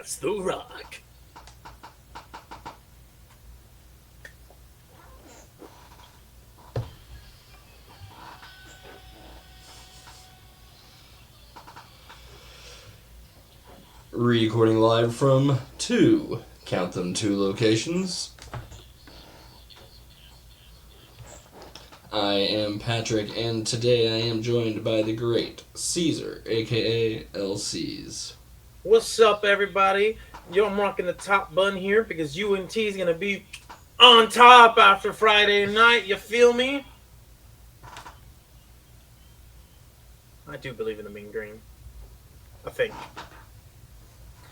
That's The Rock. Recording live from count them, two locations. I am Patrick, and today I am joined by the great Caesar, aka LCs. What's up, everybody? Yo, I'm rocking the top bun here because UNT is going to be on top after Friday night. You feel me? I do believe in the mean green. I think.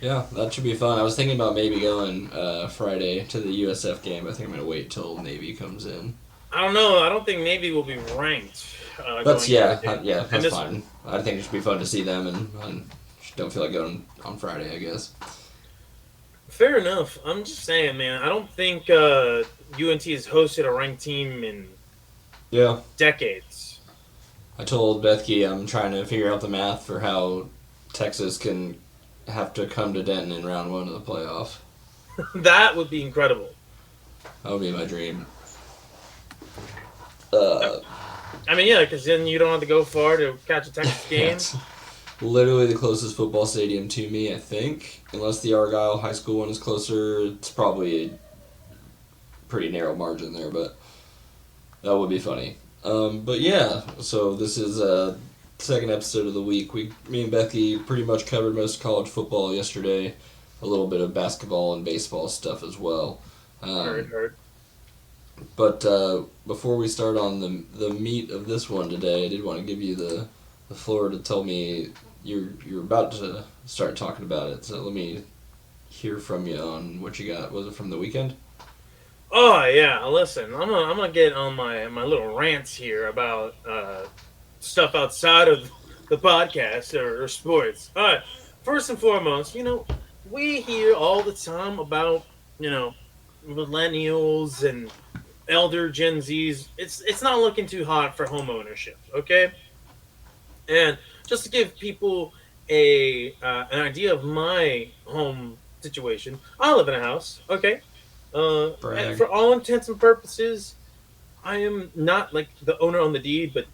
Yeah, that should be fun. I was thinking about maybe going Friday to the USF game. I think I'm going to wait till Navy comes in. I don't know. I don't think Navy will be ranked. That's this fine. I think it should be fun to see them, and don't feel like going on Friday, I guess. Fair enough. I'm just saying, man. I don't think UNT has hosted a ranked team in decades. I told Bethke I'm trying to figure out the math for how Texas can have to come to Denton in round one of the playoff. That would be incredible. That would be my dream. I mean, yeah, because then you don't have to go far to catch a Texas game. It's literally the closest football stadium to me, I think. Unless the Argyle High School one is closer, it's probably a pretty narrow margin there, but that would be funny. But yeah, so this is second episode of the week. Me and Becky pretty much covered most of college football yesterday, a little bit of basketball and baseball stuff as well. Heard. But before we start on the meat of this one today, I did want to give you the floor to tell me you're about to start talking about it. So let me hear from you on what you got. Was it from the weekend? Oh yeah, listen, I'm gonna get on my little rants here about stuff outside of the podcast or sports. All right, first and foremost, we hear all the time about millennials and elder Gen Zs. It's not looking too hot for home ownership, okay? And just to give people an idea of my home situation, I live in a house, okay? And for all intents and purposes, I am not like the owner on the deed, but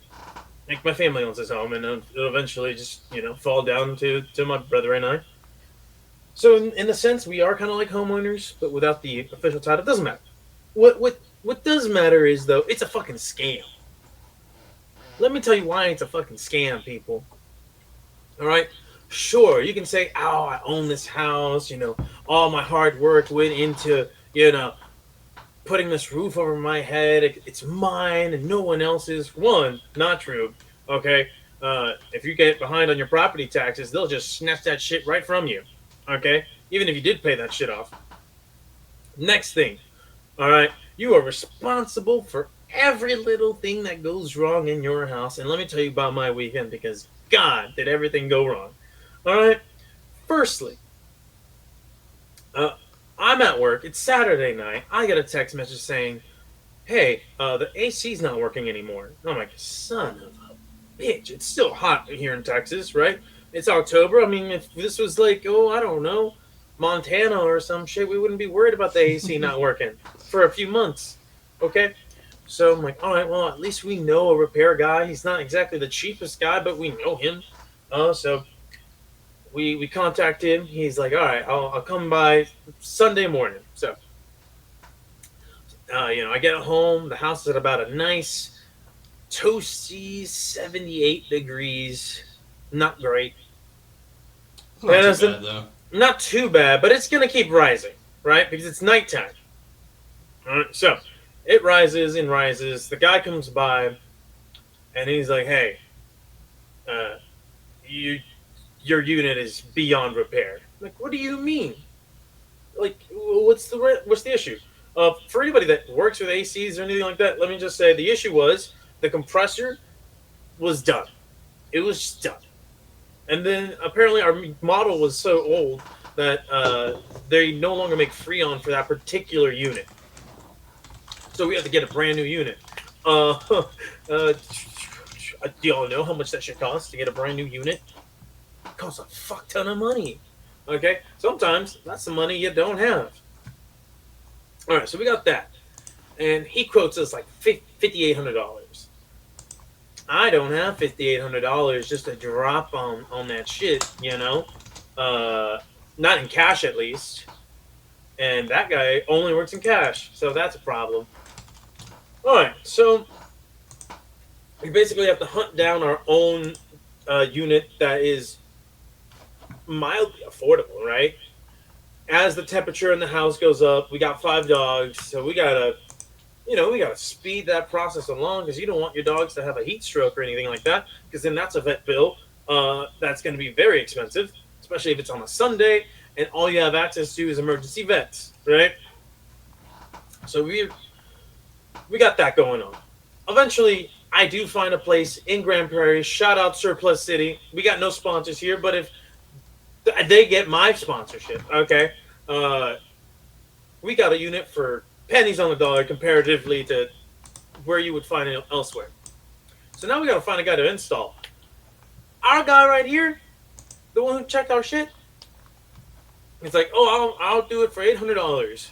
like my family owns this home, and it'll eventually just fall down to my brother and I. So in a sense, we are kind of like homeowners, but without the official title. It doesn't matter. What does matter is though it's a fucking scam. Let me tell you why it's a fucking scam, people. All right. Sure, you can say, "Oh, I own this house. All my hard work went into putting this roof over my head. It's mine and no one else's." One, not true. Okay. If you get behind on your property taxes, they'll just snatch that shit right from you. Okay. Even if you did pay that shit off. Next thing. All right. You are responsible for every little thing that goes wrong in your house. And let me tell you about my weekend because God, did everything go wrong. All right. Firstly, I'm at work. It's Saturday night. I get a text message saying, "Hey, the AC's not working anymore." And I'm like, son of a bitch. It's still hot here in Texas, right? It's October. I mean, if this was like, I don't know, Montana or some shit, we wouldn't be worried about the AC not working for a few months. Okay? So I'm like, all right, well, at least we know a repair guy. He's not exactly the cheapest guy, but we know him. So we contact him. He's like, all right, I'll come by Sunday morning. So, I get home. The house is at about a nice, toasty 78 degrees. Not great. Not too bad, though. Not too bad, but it's going to keep rising, right? Because it's nighttime. All right, so it rises and rises. The guy comes by, and he's like, "Hey, your unit is beyond repair." I'm like, what do you mean? Like, what's the issue? For anybody that works with ACs or anything like that, let me just say the issue was the compressor was done. It was just done. And then apparently our model was so old that they no longer make Freon for that particular unit. So we have to get a brand new unit. Do y'all know how much that should cost to get a brand new unit? It costs a fuck ton of money. Okay, sometimes that's the money you don't have. All right, so we got that, and he quotes us like $5,800. I don't have $5,800 just to drop on that shit, uh, not in cash at least. And that guy only works in cash, so that's a problem. All right, so we basically have to hunt down our own unit that is mildly affordable, right? As the temperature in the house goes up, we got 5 dogs, so we gotta speed that process along because you don't want your dogs to have a heat stroke or anything like that, because then that's a vet bill that's going to be very expensive, especially if it's on a Sunday and all you have access to is emergency vets, right? So we got that going on. Eventually, I do find a place in Grand Prairie. Shout out Surplus City. We got no sponsors here, but if they get my sponsorship, okay, uh, we got a unit for pennies on the dollar comparatively to where you would find it elsewhere. So now we got to find a guy to install. Our guy right here, the one who checked our shit, he's like, "Oh, I'll do it for $800."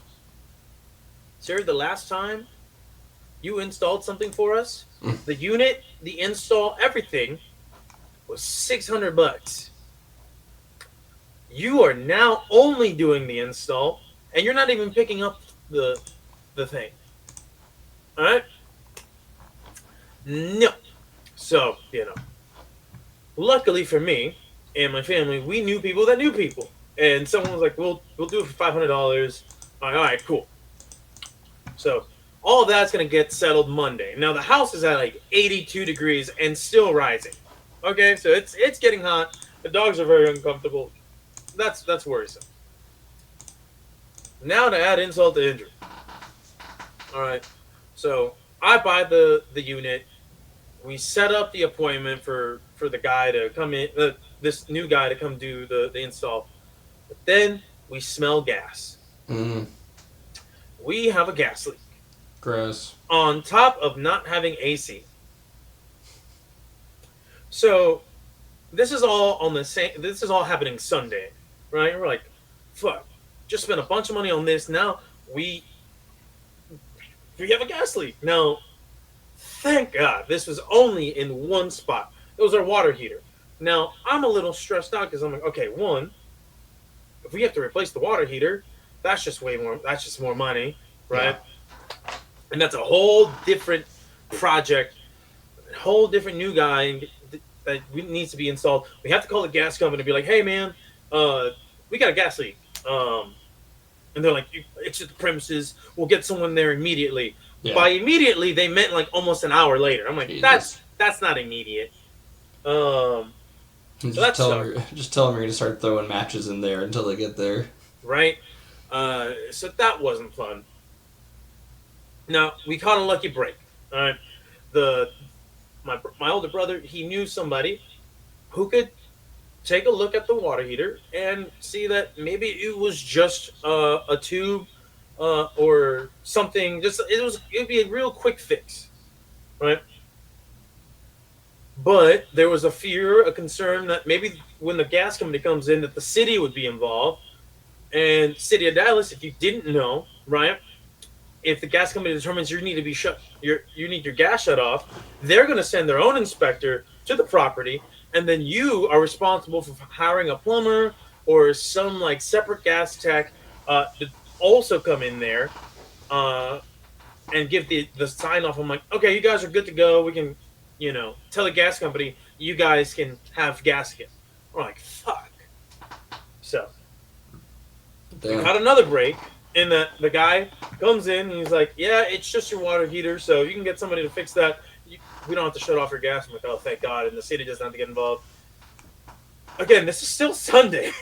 Sir, the last time you installed something for us, the unit, the install, everything was $600. You are now only doing the install, and you're not even picking up the thing. All right? No. So luckily for me and my family, we knew people that knew people, and someone was like, "We'll do it for $500." I'm like, all right, cool. So all of that's gonna get settled Monday. Now the house is at like 82 degrees and still rising. Okay, so it's getting hot. The dogs are very uncomfortable. That's worrisome. Now to add insult to injury. All right, so I buy the unit. We set up the appointment for the guy to come in. This new guy to come do the install. But then we smell gas. Mm, We have a gas leak. gross. On top of not having AC. So this is all on the same. This is all happening Sunday, right? We're like, fuck, just spent a bunch of money on this. Now we we have a gas leak. Now, thank God this was only in one spot. It was our water heater. Now I'm a little stressed out because I'm like, okay, one, if we have to replace the water heater, that's just way more. That's just more money, Yeah. right? And that's a whole different project, a whole different new guy that needs to be installed. We have to call the gas company and be like, "Hey, man, we got a gas leak." And they're like, "It's at the premises. We'll get someone there immediately." Yeah. By immediately, they meant like almost an hour later. I'm like, Jesus. that's not immediate. Um, Just so that's tell them. Just tell them you're gonna start throwing matches in there until they get there. right. So that wasn't fun. Now we caught a lucky break. All right, the my older brother, he knew somebody who could take a look at the water heater and see that maybe it was just a tube or something. Just it'd be a real quick fix, right? But there was a fear, a concern that maybe when the gas company comes in, that the city would be involved. And City of Dallas, if you didn't know, right? If the gas company determines you need to be you need your gas shut off, they're going to send their own inspector to the property, and then you are responsible for hiring a plumber or some like separate gas tech to also come in there uh, and give the sign off. I'm like, okay, you guys are good to go. We can, tell the gas company you guys can have gas again. We're like, fuck. So we Damn. got another break in that the guy comes in and he's like, yeah, it's just your water heater, so you can get somebody to fix that. We don't have to shut off your gas. I'm like, oh, thank God. And the city doesn't have to get involved. Again, this is still Sunday.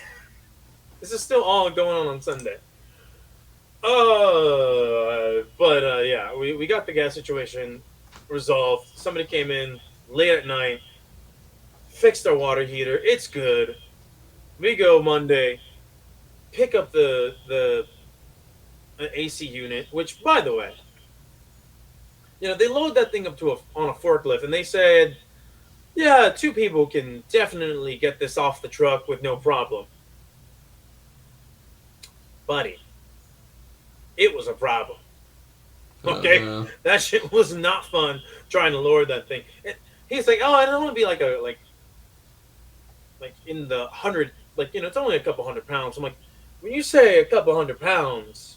This is still all going on Sunday. But yeah, we got the gas situation resolved. Somebody came in late at night, fixed our water heater. It's good. We go Monday, pick up the AC unit, which, by the way, they load that thing up on a forklift, and they said, yeah, two people can definitely get this off the truck with no problem. buddy, it was a problem. Okay, that shit was not fun trying to lower that thing. And he's like, "Oh, I don't want to be like in the hundred, like it's only a couple hundred pounds." I'm like, when you say a couple hundred pounds,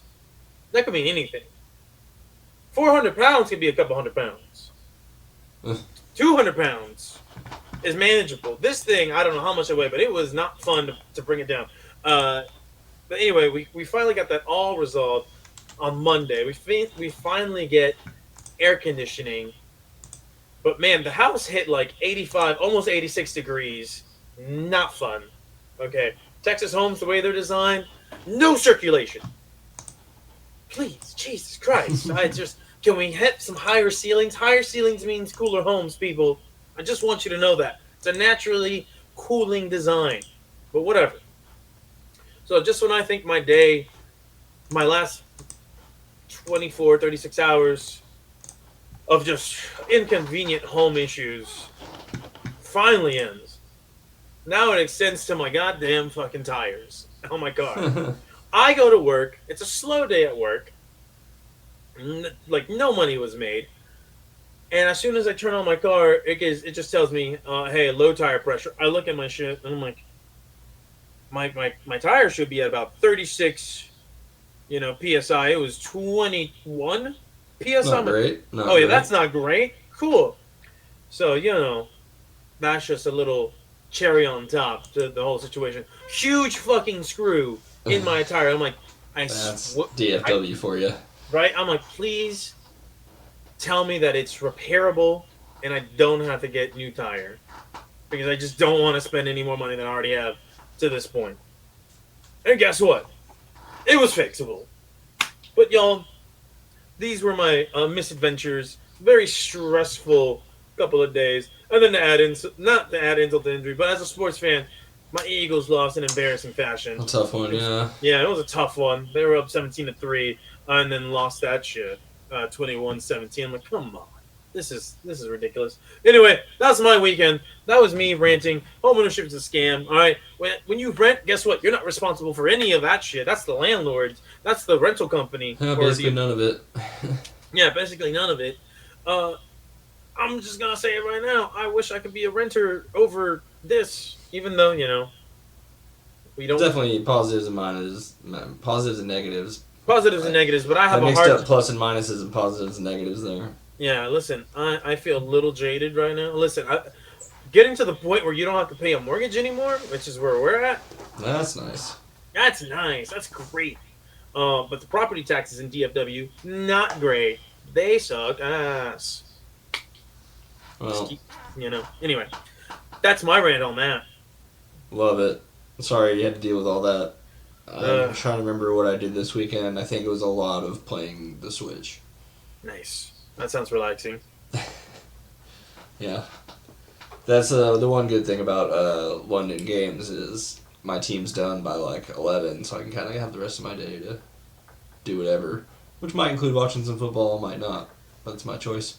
that could mean anything. 400 pounds could be a couple hundred pounds. 200 pounds is manageable. This thing, I don't know how much it weighed, but it was not fun to bring it down. But anyway, we finally got that all resolved on Monday. We finally get air conditioning. But man, the house hit like 85, almost 86 degrees. Not fun. Okay. Texas homes, the way they're designed, no circulation. Please, Jesus Christ. Can we hit some higher ceilings? Higher ceilings means cooler homes, people. I just want you to know that. It's a naturally cooling design. But whatever. So just when I think my last 24, 36 hours of just inconvenient home issues finally ends. Now it extends to my goddamn fucking tires on my car. I go to work. It's a slow day at work. Like, no money was made. And as soon as I turn on my car, it just tells me, hey, low tire pressure. I look at my shit, and I'm like, my tire should be at about 36, PSI. It was 21 PSI. Not great. Oh, yeah, that's not great. Cool. So, that's just a little cherry on top to the whole situation. Huge fucking screw in my tire. I'm like, that's DFW for you. Right? I'm like, please tell me that it's repairable and I don't have to get new tire. Because I just don't want to spend any more money than I already have to this point. And guess what? It was fixable. But y'all, these were my misadventures. Very stressful couple of days. And then not to add insult to injury, but as a sports fan, my Eagles lost in embarrassing fashion. A tough one, yeah. Yeah, it was a tough one. They were up 17-3 and then lost that shit 21-17. I'm like, come on. This is ridiculous. Anyway, that's my weekend. That was me ranting. Homeownership is a scam. All right. When you rent, guess what? You're not responsible for any of that shit. That's the landlord. That's the rental company. Yeah, basically none of it. Yeah, basically none of it. I'm just gonna say it right now. I wish I could be a renter over this, even though we don't. Definitely positives and negatives. Positives and negatives, but I have mixed up plus and minuses and positives and negatives there. Yeah, listen, I feel a little jaded right now. Listen, getting to the point where you don't have to pay a mortgage anymore, which is where we're at. That's nice. That's nice. That's great. But the property taxes in DFW, not great. They suck ass. Well, Anyway, that's my rant on that. Love it. Sorry you had to deal with all that. I'm trying to remember what I did this weekend. I think it was a lot of playing the Switch. Nice. That sounds relaxing. Yeah. That's the one good thing about London games is my team's done by like 11, so I can kind of have the rest of my day to do whatever, which might include watching some football, might not. That's my choice.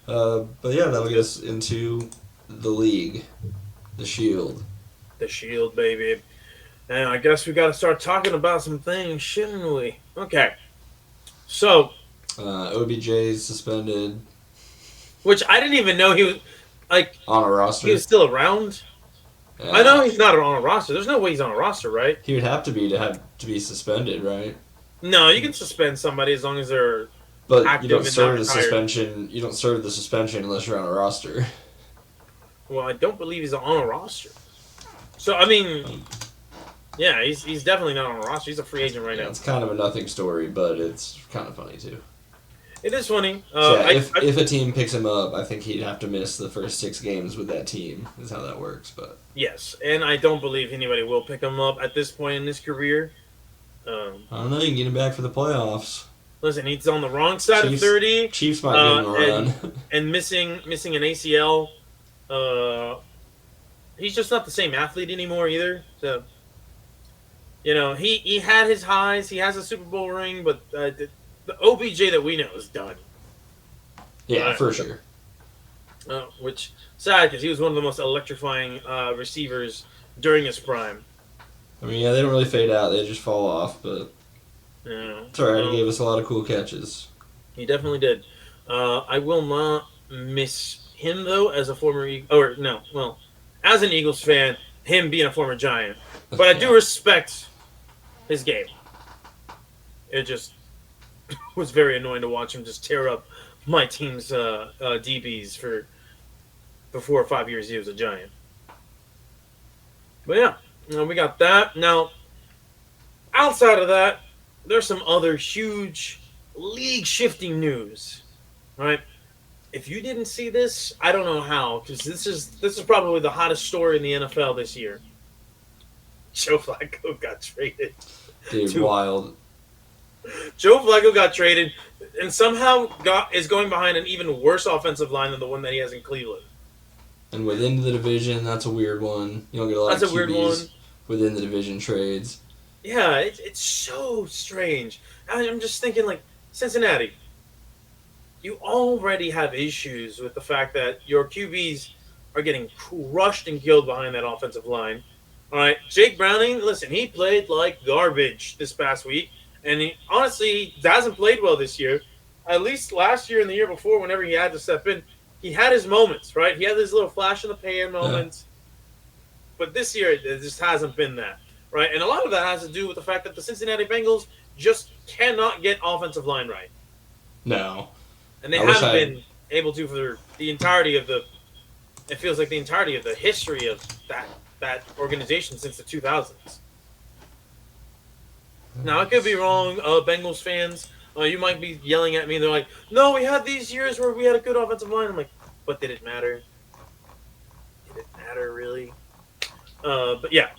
But yeah, that'll get us into the league, the Shield. The Shield, baby. And I guess we got to start talking about some things, shouldn't we? Okay. So. OBJ's suspended. Which I didn't even know he was, on a roster. He was still around. Yeah. I know he's not on a roster. There's no way he's on a roster, right? He would have to be suspended, right? No, you can suspend somebody as long as they're But active you don't serve and the not suspension. You don't serve the suspension unless you're on a roster. Well, I don't believe he's on a roster. So I mean, yeah, he's definitely not on a roster. He's a free agent right now. It's kind of a nothing story, but it's kind of funny too. It is funny. If a team picks him up, I think he'd have to miss the first 6 games with that team. Is how that works. But yes, and I don't believe anybody will pick him up at this point in his career. I don't know. You can get him back for the playoffs. Listen, he's on the wrong side of 30. Chiefs might give him a run. And missing an ACL. He's just not the same athlete anymore either. So, he had his highs. He has a Super Bowl ring, but the OBJ that we know is done. Yeah, for sure. Which sad because he was one of the most electrifying receivers during his prime. I mean, yeah, they don't really fade out; they just fall off. But Yeah, It's alright. He gave us a lot of cool catches. he definitely did. I will not miss him though, as a former or no, well, as an Eagles fan, him being a former Giant. But I do Yeah. respect his game. It just was very annoying to watch him just tear up my team's DBs for 4 or 5 years he was a Giant. But yeah, we got that. Now, outside of that, there's some other huge league shifting news. Right? If you didn't see this, I don't know how, because this is probably the hottest story in the NFL this year. Joe Flacco got traded. Dude, to wild. Joe Flacco got traded and somehow is going behind an even worse offensive line than the one that he has in Cleveland. And within the division, that's a weird one. You don't get a lot That's of a weird QBs one. within the division trades. Yeah, it's so strange. I'm just thinking, like, Cincinnati, you already have issues with the fact that your QBs are getting crushed and killed behind that offensive line. All right, Jake Browning, listen, he played like garbage this past week, and he honestly hasn't played well this year. At least last year and the year before, whenever he had to step in, he had his moments, right? He had his little flash in the pan Yeah. moments, but this year it just hasn't been that, right? And a lot of that has to do with the fact that the Cincinnati Bengals just cannot get offensive line right, No. and they I wish haven't I- been able to for the entirety of the. It feels like the entirety of the history of that organization since the 2000s. Now, I could be wrong, Bengals fans. You might be yelling at me. They're like, no, we had these years where we had a good offensive line. I'm like, but did it matter? Did it matter, really? But yeah,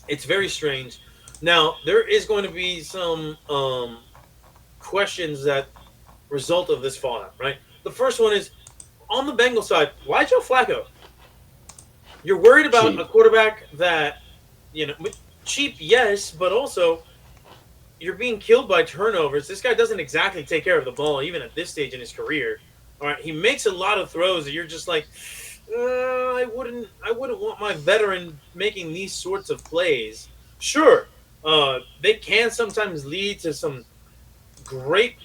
it's very strange. Now, there is going to be some questions that result of this fallout, right? The first one is, on the Bengals side, why Joe Flacco? You're worried about Cheap. a quarterback that, cheap, yes, but also you're being killed by turnovers. This guy doesn't exactly take care of the ball, even at this stage in his career. All right, he makes a lot of throws that you're just like, I wouldn't want my veteran making these sorts of plays. Sure, they can sometimes lead to some great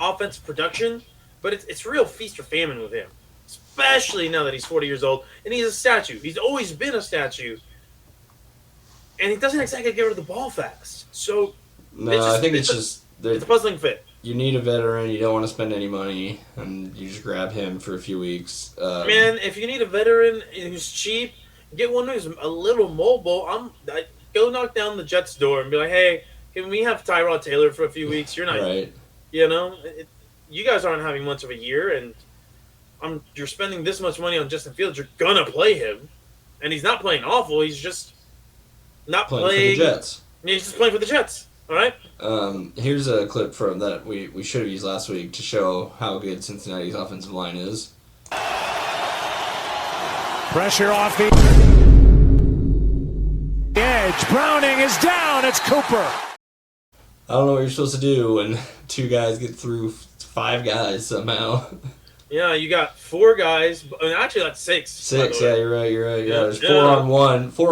offensive production, but it's real feast or famine with him, especially now that he's 40 years old and he's a statue. He's always been a statue, and he doesn't exactly get rid of the ball fast. So No, I think it's just it's a puzzling fit. you need a veteran. You don't want to spend any money, and you just grab him for a few weeks. Man, if you need a veteran who's cheap, get one who's a little mobile. I go knock down the Jets' door and be like, hey, can we have Tyrod Taylor for a few weeks? You're not, right. you guys aren't having much of a year, and you're spending this much money on Justin Fields. You're gonna play him, and he's not playing awful. He's just not Playing for playing. the Jets. He's just playing for the Jets. All right. Here's a clip from that we should have used last week to show how good Cincinnati's offensive line is. Pressure off the edge. Browning is down. It's Cooper. I don't know what you're supposed to do when two guys get through five guys somehow. Yeah, you got four guys. Actually, that's six. Six, yeah, you're right. Yeah, Yeah, there's yeah. four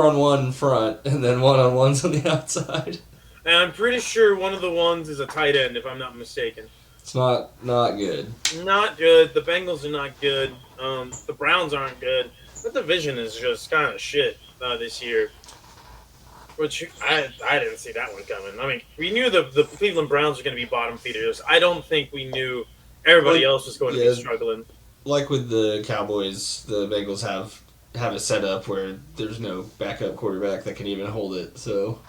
on one in front, and then one on ones on the outside. And I'm pretty sure one of the ones is a tight end, if I'm not mistaken. It's not good. Not good. The Bengals are not good. The Browns aren't good. The division is just kind of shit this year. Which I didn't see that one coming. I mean, we knew the Cleveland Browns were going to be bottom feeders. I don't think we knew everybody else was going to be struggling. Like with the Cowboys, the Bengals have it set up where there's no backup quarterback that can even hold it. So,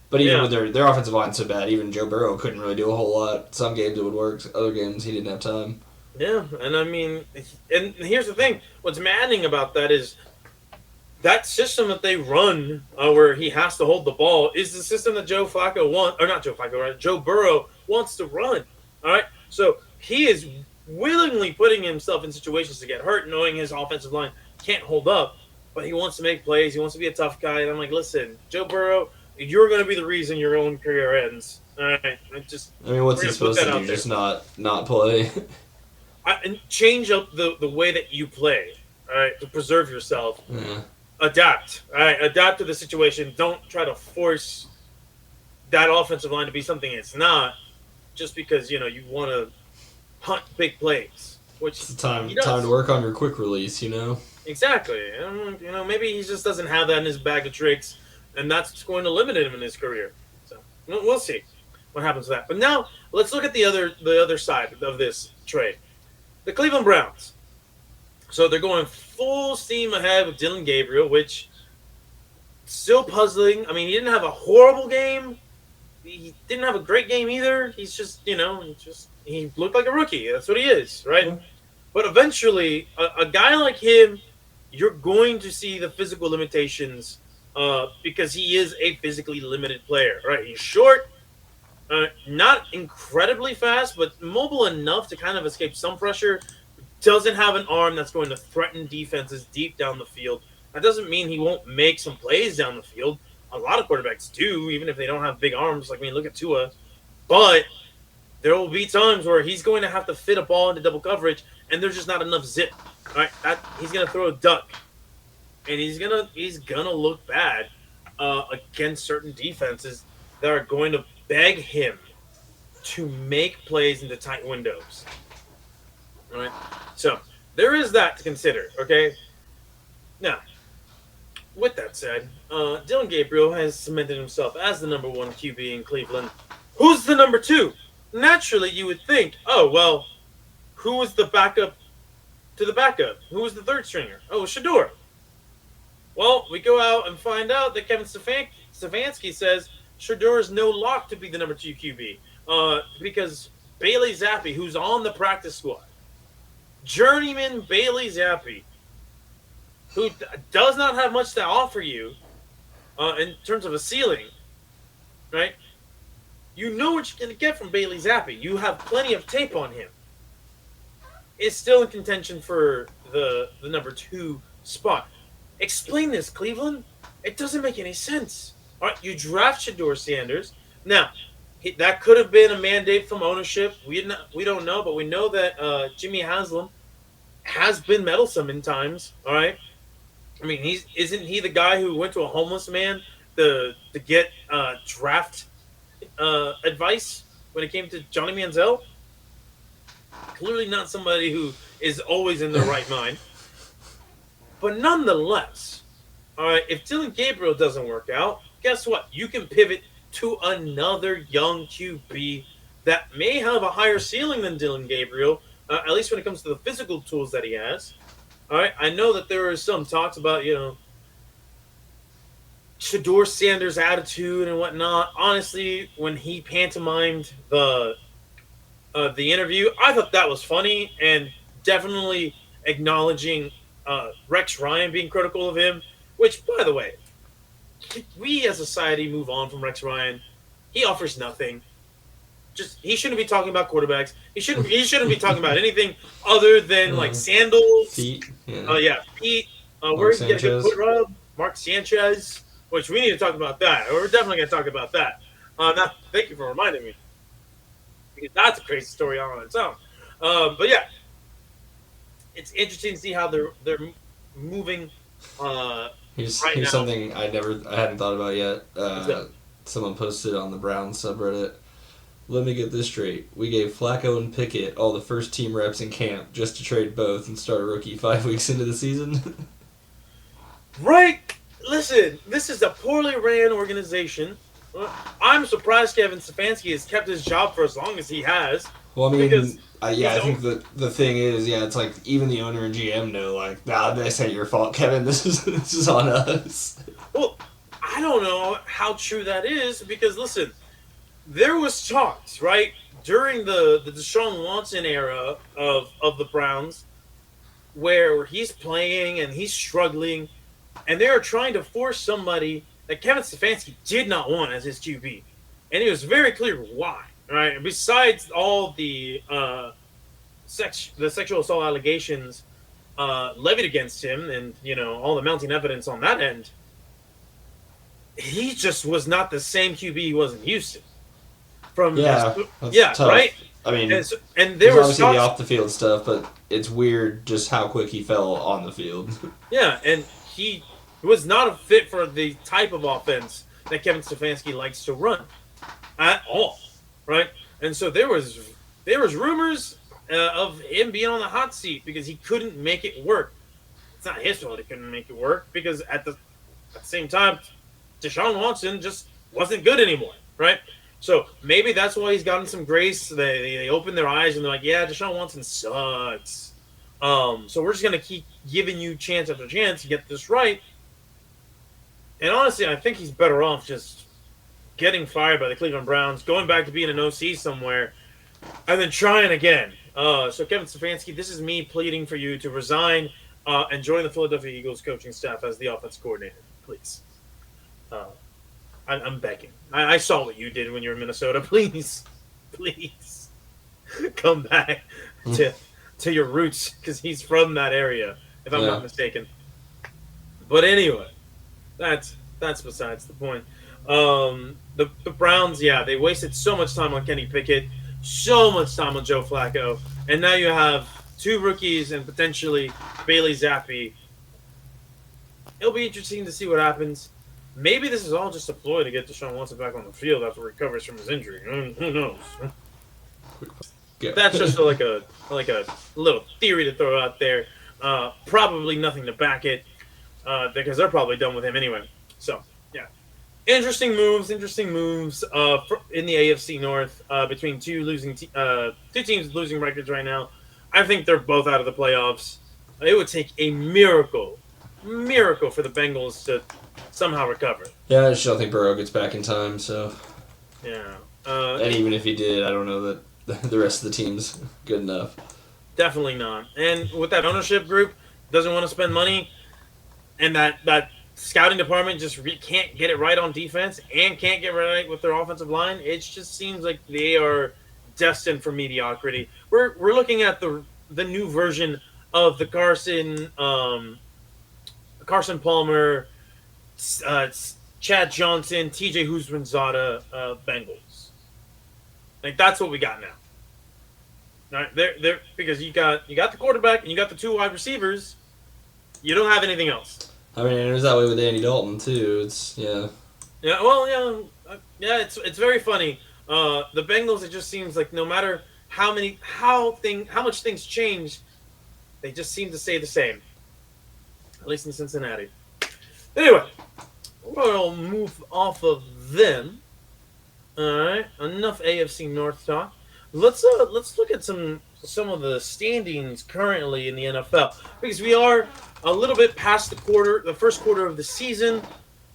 but even with their offensive line so bad, even Joe Burrow couldn't really do a whole lot. Some games it would work, other games he didn't have time. Yeah, and I mean, and here's the thing. What's maddening about that is that system that they run, where he has to hold the ball, is the system that Joe Burrow wants to run. All right, so he is willingly putting himself in situations to get hurt, knowing his offensive line can't hold up, but he wants to make plays. He wants to be a tough guy, and I'm like, listen, Joe Burrow, you're going to be the reason your own career ends. All right, I mean, what's he supposed to do? Just not play? And change up the way that you play, all right, to preserve yourself. Yeah. Adapt, all right, adapt to the situation. Don't try to force that offensive line to be something it's not, just because you want to hunt big plays, which It's the time he does. to work on your quick release, Exactly. Maybe he just doesn't have that in his bag of tricks, and that's what's going to limit him in his career. So we'll see what happens with that. But now let's look at the other side of this trade, the Cleveland Browns. So they're going full steam ahead with Dillon Gabriel, which still puzzling. I mean, he didn't have a horrible game. He didn't have a great game either. He's just, he looked like a rookie. That's what he is, right? Mm-hmm. But eventually, a guy like him, you're going to see the physical limitations because he is a physically limited player, right? He's short, not incredibly fast, but mobile enough to kind of escape some pressure. Doesn't have an arm that's going to threaten defenses deep down the field. That doesn't mean he won't make some plays down the field. A lot of quarterbacks do, even if they don't have big arms. Like, look at Tua. But there will be times where he's going to have to fit a ball into double coverage, and there's just not enough zip. All right, he's going to throw a duck, and he's gonna look bad against certain defenses that are going to beg him to make plays into tight windows. All right, so there is that to consider. Okay, now with that said, Dillon Gabriel has cemented himself as the number 1 QB in Cleveland. Who's the number 2? Naturally, you would think, oh well, who was the backup to the backup? Who was the third stringer? Oh, Shedeur. Well, we go out and find out that Kevin Stefanski says Shedeur is no lock to be the number 2 QB because Bailey Zappi, who's on the practice squad, journeyman Bailey Zappi, who does not have much to offer you in terms of a ceiling, right? You know what you're going to get from Bailey Zappi. You have plenty of tape on him. Is still in contention for the number 2 spot. Explain this, Cleveland. It doesn't make any sense. All right, you draft Shedeur Sanders. Now, that could have been a mandate from ownership. We don't know, but we know that Jimmy Haslam has been meddlesome in times. All right, I mean, isn't he the guy who went to a homeless man to get draft advice when it came to Johnny Manziel? Clearly not somebody who is always in their right mind. But nonetheless, all right, if Dillon Gabriel doesn't work out, guess what? You can pivot to another young QB that may have a higher ceiling than Dillon Gabriel, at least when it comes to the physical tools that he has. All right, I know that there are some talks about, Shedeur Sanders' attitude and whatnot. Honestly, when he pantomimed the interview, I thought that was funny and definitely acknowledging Rex Ryan being critical of him, which, by the way, we as a society move on from Rex Ryan. He offers nothing. He shouldn't be talking about quarterbacks. He shouldn't be talking about anything other than like sandals. Feet. Feet. Where he get a good foot rub. Mark Sanchez, which we need to talk about that. We're definitely going to talk about that. Now, thank you for reminding me, because that's a crazy story all on its own. But yeah, it's interesting to see how they're moving. Here's now. something I hadn't thought about yet. Someone posted on the Browns subreddit. Let me get this straight. We gave Flacco and Pickett all the first team reps in camp just to trade both and start a rookie 5 weeks into the season. Right? Listen, this is a poorly ran organization. I'm surprised Kevin Stefanski has kept his job for as long as he has. Well, I mean, I think the thing is, it's like even the owner and GM know, like, nah, this ain't your fault, Kevin. This is on us. Well, I don't know how true that is because, listen, there was talks, right, during the Deshaun Watson era of the Browns where he's playing and he's struggling, and they are trying to force somebody that Kevin Stefanski did not want as his QB. And it was very clear why, right? And besides all the sexual assault allegations levied against him and, all the mounting evidence on that end, he just was not the same QB he was in Houston. Tough. Right? I mean, and there was obviously the off-the-field stuff, but it's weird just how quick he fell on the field. Yeah, and he was not a fit for the type of offense that Kevin Stefanski likes to run. at all, right? And so there was rumors of him being on the hot seat because he couldn't make it work. It's not his fault he couldn't make it work because at the same time, Deshaun Watson just wasn't good anymore, right? So maybe that's why he's gotten some grace. They open their eyes and they're like, yeah, Deshaun Watson sucks. So we're just gonna keep giving you chance after chance to get this right. And honestly, I think he's better off just getting fired by the Cleveland Browns, going back to being an OC somewhere, and then trying again. So Kevin Stefanski, this is me pleading for you to resign and join the Philadelphia Eagles coaching staff as the offense coordinator, please. I'm begging. I saw what you did when you were in Minnesota. Please, please, come back to your roots because he's from that area, if I'm not mistaken. But anyway, that's besides the point. The Browns, they wasted so much time on Kenny Pickett, so much time on Joe Flacco, and now you have two rookies and potentially Bailey Zappi. It'll be interesting to see what happens. Maybe this is all just a ploy to get Deshaun Watson back on the field after he recovers from his injury. Who knows? That's just like a little theory to throw out there. Probably nothing to back it because they're probably done with him anyway. So, yeah. Interesting moves in the AFC North between two teams losing records right now. I think they're both out of the playoffs. It would take a miracle for the Bengals to somehow recover. Yeah, I just don't think Burrow gets back in time, so... Yeah. And even if he did, I don't know that the rest of the team's good enough. Definitely not. And with that ownership group, doesn't want to spend money, and that scouting department just can't get it right on defense and can't get it right with their offensive line, it just seems like they are destined for mediocrity. We're looking at the new version of the Carson Palmer, Chad Johnson, TJ Houshmandzadeh Bengals. Like that's what we got now. All right, they're because you got the quarterback and you got the two wide receivers. You don't have anything else. I mean, it was that way with Andy Dalton too. Yeah. Well, it's very funny. The Bengals, it just seems like no matter how much things change, they just seem to stay the same. At least in Cincinnati. Anyway, we'll move off of them. All right, enough AFC North talk. Let's look at some of the standings currently in the NFL because we are a little bit past the first quarter of the season.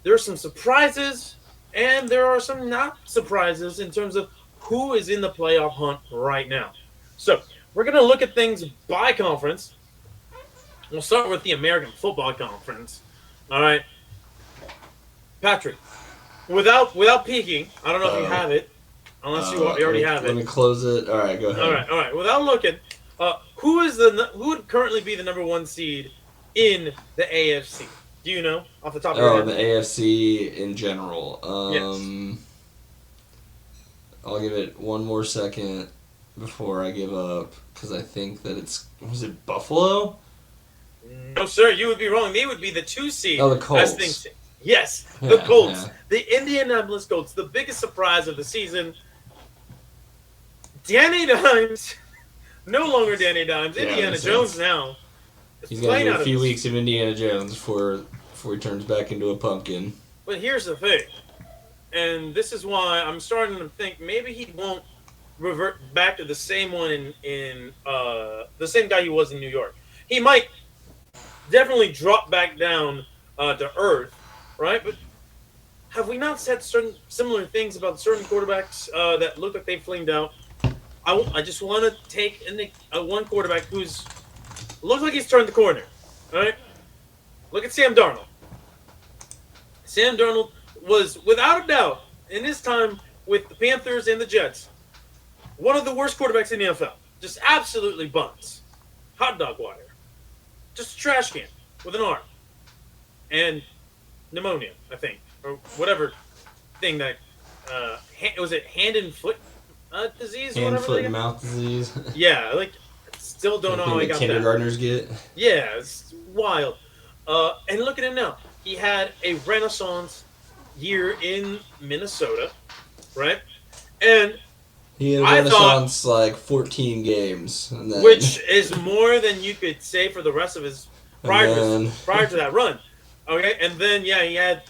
There are some surprises and there are some not surprises in terms of who is in the playoff hunt right now. So we're gonna look at things by conference. We'll start with the American Football Conference. All right, Patrick. Without peeking, I don't know if you have it, unless you already have it. Let me close it. All right, go ahead. All right. Without looking, who would currently be the number one seed in the AFC? Do you know off the top of your head? The AFC in general. Yes. I'll give it one more second before I give up because I think that was it Buffalo? No, sir, you would be wrong. They would be the 2 seed. Oh, the Colts. Yes, the Colts. Yeah. The Indianapolis Colts, the biggest surprise of the season. Danny Dimes, no longer Danny Dimes. Indiana Jones now. He's got to do a few weeks of Indiana Jones before he turns back into a pumpkin. But here's the thing, and this is why I'm starting to think maybe he won't revert back to the same one in the same guy he was in New York. He might definitely drop back down to earth, right? But have we not said certain similar things about certain quarterbacks that look like they flamed out? I just want to take one quarterback who's looks like he's turned the corner. All right, look at Sam Darnold. Sam Darnold was without a doubt in his time with the Panthers and the Jets one of the worst quarterbacks in the NFL. Just absolutely buns, hot dog wire, just a trash can with an arm, and pneumonia, I think, or whatever thing that was it hand and foot disease? Hand, foot, and mouth disease. Yeah, still don't know how he got that. Kindergartners get. Yeah, it's wild. And look at him now. He had a renaissance year in Minnesota, right? And He had a I thought, renaissance like 14 games, and then which is more than you could say for the rest of his prior and prior to that run. Okay, and then yeah, he had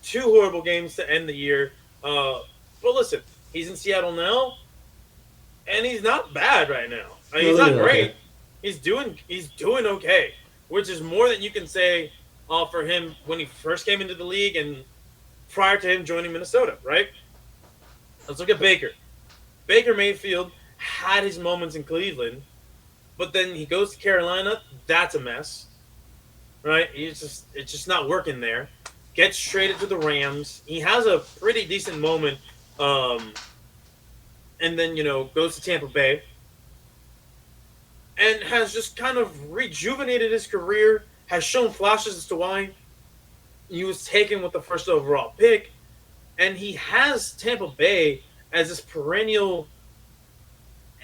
two horrible games to end the year. But listen, he's in Seattle now, and he's not bad right now. I mean, he's not great. Okay. He's doing okay, which is more than you can say for him when he first came into the league and prior to him joining Minnesota. Right? Let's look at Baker. Baker Mayfield had his moments in Cleveland, but then he goes to Carolina. That's a mess, right? It's just not working there. Gets traded to the Rams. He has a pretty decent moment, and then goes to Tampa Bay, and has just kind of rejuvenated his career. Has shown flashes as to why he was taken with the first overall pick, and he has Tampa Bay as this perennial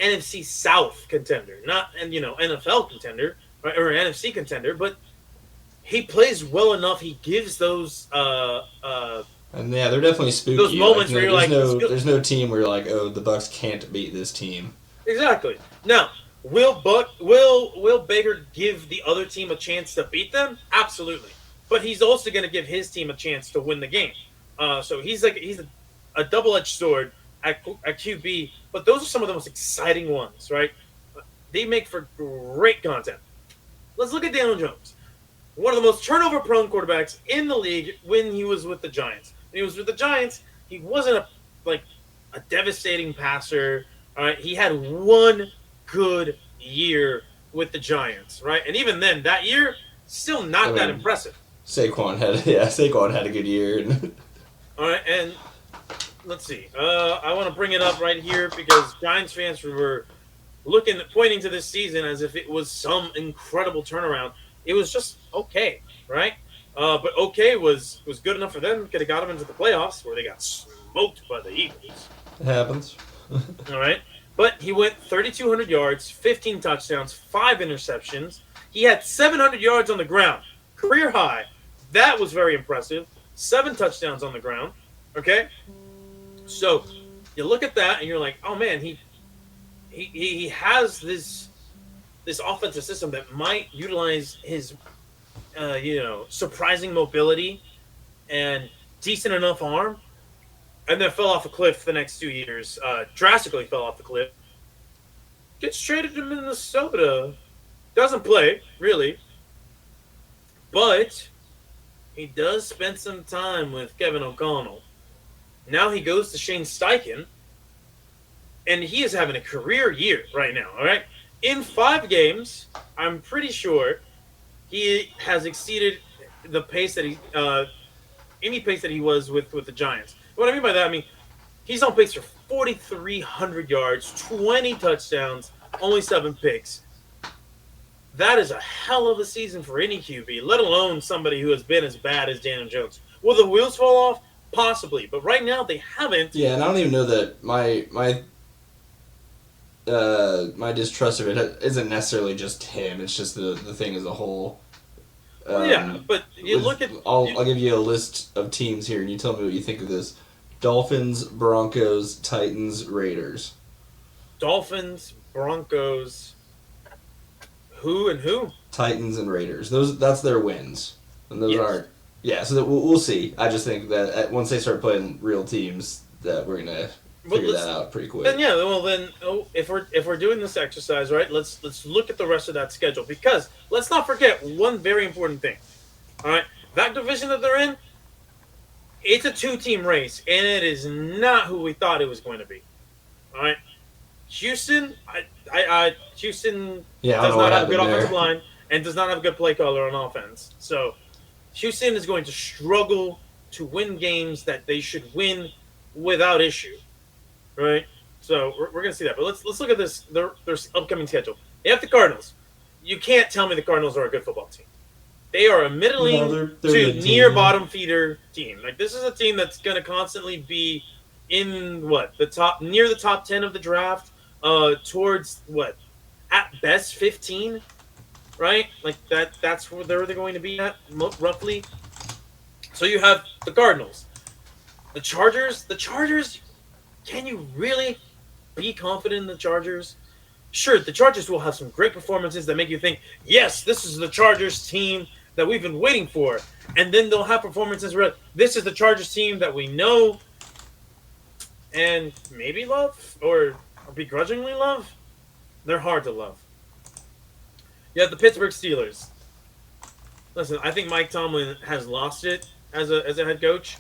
NFC South contender, not NFL contender, right, or NFC contender, but he plays well enough. He gives those and yeah, they're definitely spooky. those moments where you're like, there's no team where you're like, oh, the Bucks can't beat this team. exactly. Now, will Baker give the other team a chance to beat them? Absolutely, but he's also going to give his team a chance to win the game. So he's a double-edged sword at QB, but those are some of the most exciting ones, right? They make for great content. Let's look at Daniel Jones, one of the most turnover-prone quarterbacks in the league when he was with the Giants. When he was with the Giants, he wasn't a devastating passer. All right, he had one good year with the Giants, right? And even then, that year, still not that impressive. Saquon had a good year. All right, and let's see. I want to bring it up right here because Giants fans were pointing to this season as if it was some incredible turnaround. It was just okay, right? But okay was good enough for them. Could have got them into the playoffs where they got smoked by the Eagles. It happens. All right, but he went 3,200 yards, 15 touchdowns, 5 interceptions. He had 700 yards on the ground, career high. That was very impressive. 7 touchdowns on the ground. Okay, so you look at that and you're like, oh man, he has this offensive system that might utilize his surprising mobility and decent enough arm, and then fell off a cliff the next 2 years. Drastically fell off the cliff. Gets traded to Minnesota. Doesn't play really, but he does spend some time with Kevin O'Connell. Now he goes to Shane Steichen, and he is having a career year right now, all right? In 5 games, I'm pretty sure he has exceeded the pace that any pace that he was with the Giants. What I mean by that, I mean, he's on pace for 4,300 yards, 20 touchdowns, only 7 picks. That is a hell of a season for any QB, let alone somebody who has been as bad as Daniel Jones. Will the wheels fall off? Possibly, but right now they haven't. Yeah, and I don't even know that my distrust of it isn't necessarily just him. It's just the thing as a whole. Yeah, but you look at. I'll give you a list of teams here, and you tell me what you think of this: Dolphins, Broncos, Titans, Raiders. Dolphins, Broncos. Who and who? Titans and Raiders. That's their wins, and those Yes. aren't. Yeah, so we'll see. I just think that once they start playing real teams, that we're gonna figure that out pretty quick. Then if we're doing this exercise, right, let's look at the rest of that schedule, because let's not forget one very important thing. All right, that division that they're in, it's a 2-team race, and it is not who we thought it was going to be. All right, Houston, Houston does not have a good offensive line and does not have a good play caller on offense. So Houston is going to struggle to win games that they should win without issue, right? So we're going to see that. But let's look at their upcoming schedule. They have the Cardinals. You can't tell me the Cardinals are a good football team. They are a middling to near bottom feeder team. Like, this is a team that's going to constantly be in near the top 10 of the draft, towards at best 15. Right? Like that's where they're going to be at, roughly. So you have the Cardinals. The Chargers can you really be confident in the Chargers? Sure, the Chargers will have some great performances that make you think, yes, this is the Chargers team that we've been waiting for. And then they'll have performances where this is the Chargers team that we know and maybe love or begrudgingly love. They're hard to love. You have the Pittsburgh Steelers. Listen, I think Mike Tomlin has lost it as a head coach.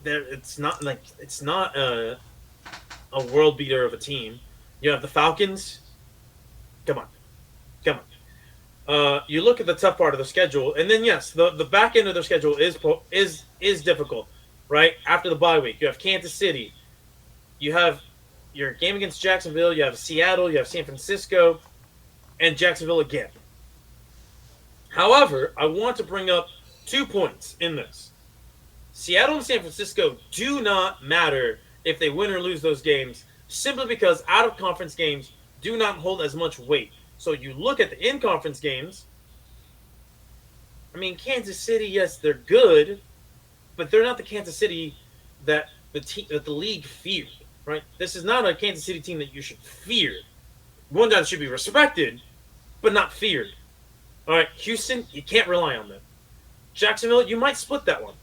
It's not a world beater of a team. You have the Falcons. Come on. You look at the tough part of the schedule, and then yes, the back end of their schedule is difficult, right? After the bye week, you have Kansas City, you have your game against Jacksonville, you have Seattle, you have San Francisco, and Jacksonville again. However, I want to bring up 2 points in this. Seattle and San Francisco do not matter if they win or lose those games, simply because out-of-conference games do not hold as much weight. So you look at the in-conference games. I mean, Kansas City, yes, they're good, but they're not the Kansas City that the league feared, right? This is not a Kansas City team that you should fear. One that should be respected, but not feared. All right, Houston, you can't rely on them. Jacksonville, you might split that one.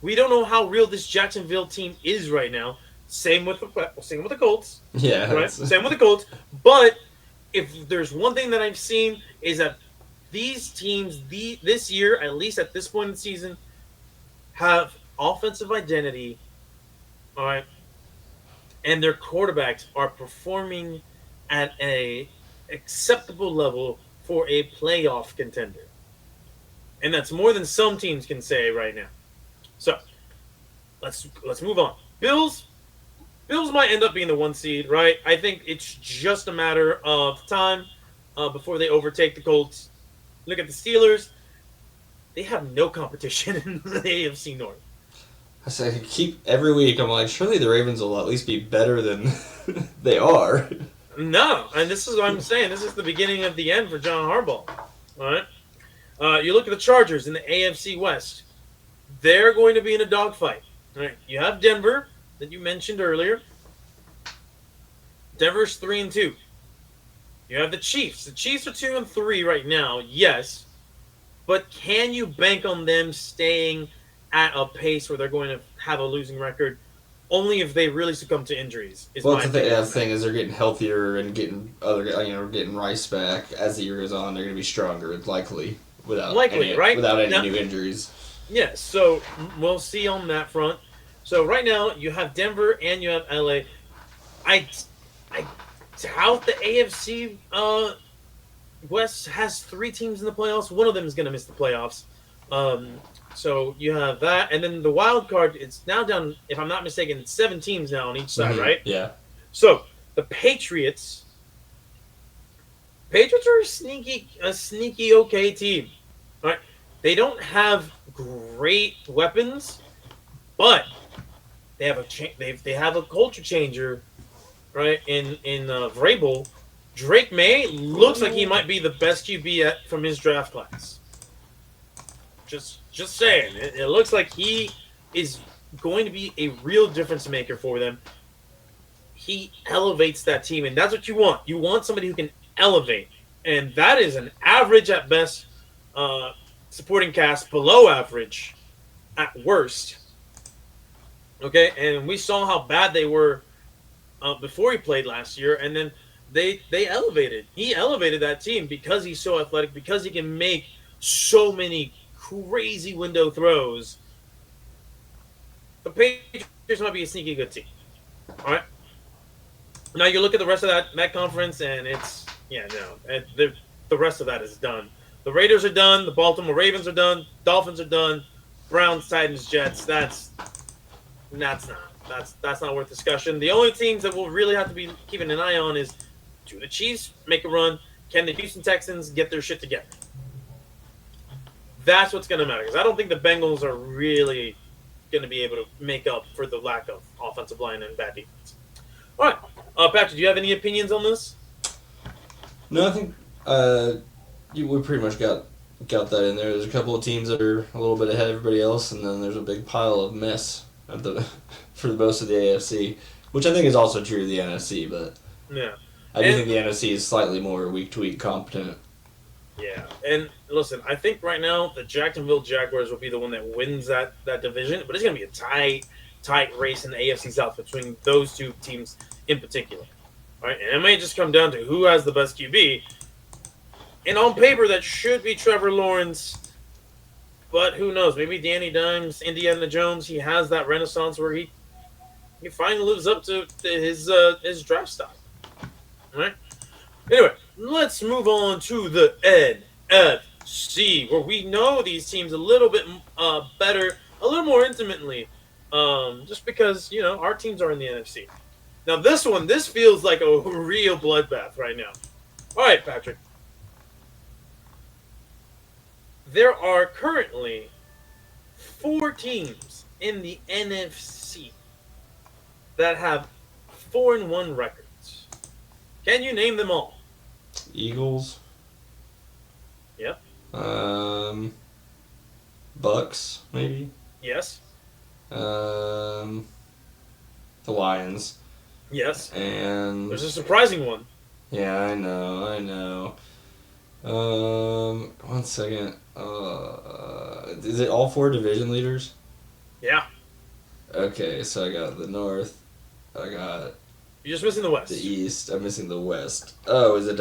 We don't know how real this Jacksonville team is right now. Same with the Colts. Yeah. Right? Same with the Colts. But if there's one thing that I've seen is that these teams this year, at least at this point in the season, have offensive identity, all right, and their quarterbacks are performing at a acceptable level for a playoff contender. And that's more than some teams can say right now. So, let's move on. Bills might end up being the 1 seed, right? I think it's just a matter of time before they overtake the Colts. Look at the Steelers. They have no competition in the AFC North. I say every week I'm like, surely the Ravens will at least be better than they are. No, and this is what I'm saying. This is the beginning of the end for John Harbaugh. All right. You look at the Chargers in the AFC West. They're going to be in a dogfight. All right. You have Denver that you mentioned earlier. Denver's 3-2. You have the Chiefs. The Chiefs are 2-3 right now. Yes, but can you bank on them staying at a pace where they're going to have a losing record? Only if they really succumb to injuries. Well, the thing is they're getting healthier and getting getting Rice back as the year goes on. They're going to be stronger, likely, without any new injuries. Yes, so we'll see on that front. So right now you have Denver and you have LA. I doubt the AFC West has 3 teams in the playoffs. One of them is going to miss the playoffs. So you have that, and then the wild card. It's now down, if I'm not mistaken, 7 teams now on each side, right? Yeah. So the Patriots are a sneaky okay team. All right, they don't have great weapons, but they have they have a culture changer, right? In Vrabel. Drake May looks like he might be the best QB from his draft class. Just saying. It looks like he is going to be a real difference maker for them. He elevates that team, and that's what you want. You want somebody who can elevate, and that is an average at best supporting cast, below average at worst. Okay, and we saw how bad they were before he played last year, and then they elevated. He elevated that team because he's so athletic, because he can make so many crazy window throws. The Patriots might be a sneaky good team. All right. Now you look at the rest of that conference, and the rest of that is done. The Raiders are done. The Baltimore Ravens are done. Dolphins are done. Browns, Titans, Jets. That's not worth discussion. The only teams that we'll really have to be keeping an eye on is, do the Chiefs make a run? Can the Houston Texans get their shit together? That's what's going to matter, because I don't think the Bengals are really going to be able to make up for the lack of offensive line and bad defense. All right. Patrick, do you have any opinions on this? No, I think we pretty much got that in there. There's a couple of teams that are a little bit ahead of everybody else, and then there's a big pile of mess for most of the AFC, which I think is also true of the NFC. But Yeah. I do think the NFC is slightly more week to week competent. Yeah, and listen, I think right now the Jacksonville Jaguars will be the one that wins that division, but it's going to be a tight race in the AFC South between those two teams in particular. All right, and it may just come down to who has the best QB. And on paper, that should be Trevor Lawrence, but who knows? Maybe Danny Dimes, Indiana Jones, he has that renaissance where he finally lives up to his draft stock. All right. Anyway, let's move on to the NFC, where we know these teams a little bit better, a little more intimately, just because, our teams are in the NFC. Now, this feels like a real bloodbath right now. All right, Patrick. There are currently 4 teams in the NFC that have 4-1 records. Can you name them all? Eagles. Yep. Bucks, maybe. Yes. The Lions. Yes. And There's a surprising one. yeah, I know. 1 second. Is it all 4 division leaders? Yeah. Okay, so I got the North. I got You're just missing the West. the East. I'm missing the West. Oh, is it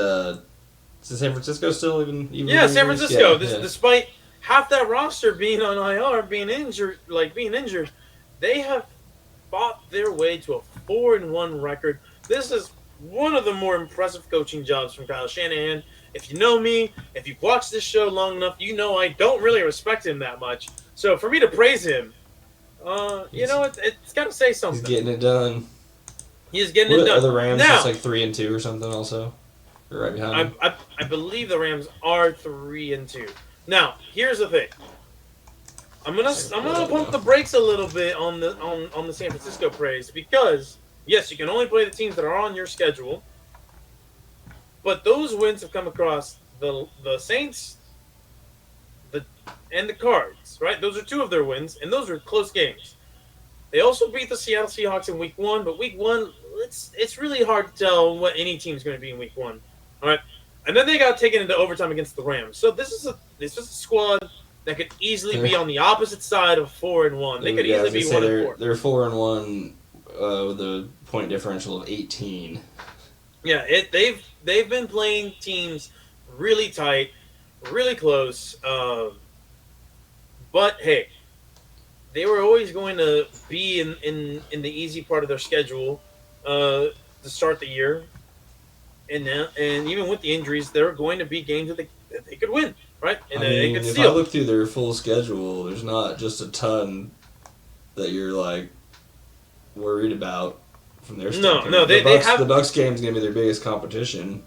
San Francisco still even Yeah, San leaders? Francisco. Yeah. Despite half that roster being on IR, being injured, they have fought their way to a 4-1 record. This is one of the more impressive coaching jobs from Kyle Shanahan. If you know me, if you've watched this show long enough, you know I don't really respect him that much. So for me to praise him, it's got to say something. He's getting it done. He's getting it done. Are the Rams now, just like 3-2 or something? Also, they're right behind. I believe the Rams are 3-2. Now, here's the thing. I'm gonna pump the brakes a little bit on the San Francisco praise because yes, you can only play the teams that are on your schedule, but those wins have come across the Saints, and the Cards. Right, those are 2 of their wins, and those are close games. They also beat the Seattle Seahawks in Week 1, but Week 1, it's really hard to tell what any team's going to be in Week 1. All right, and then they got taken into overtime against the Rams. So this is a squad that could easily be on the opposite side of 4-1. They could easily be 1-4. They're 4-1 with a point differential of 18. Yeah, they've been playing teams really tight, really close. But hey, they were always going to be in the easy part of their schedule to start the year, and even with the injuries, there are going to be games that they could win, right? And they could if steal. I look through their full schedule, there's not just a ton that you're like worried about from their standpoint. The Bucks game's gonna be their biggest competition.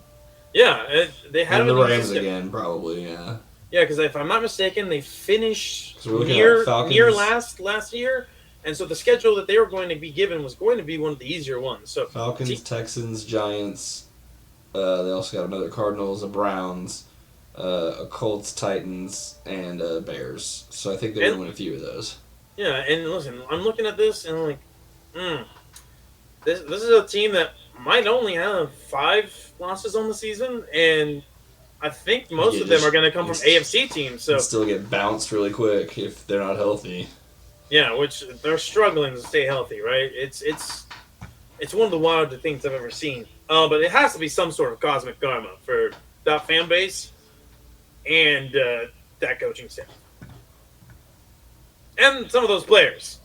Yeah, they have And the Rams again, probably. Yeah. Yeah, because if I'm not mistaken, they finished So we're near Falcons. last year, and so the schedule that they were going to be given was going to be one of the easier ones. So Falcons, Texans, Giants. They also got another Cardinals, a Browns, a Colts, Titans, and Bears. So I think they're going to win a few of those. Yeah, and listen, I'm looking at this and I'm like, this is a team that might only have 5 losses on the season, and I think most of them are going to come from AFC teams. So still get bounced really quick if they're not healthy. Yeah, which they're struggling to stay healthy, right? It's one of the wilder things I've ever seen. But it has to be some sort of cosmic karma for that fan base and that coaching staff. And some of those players.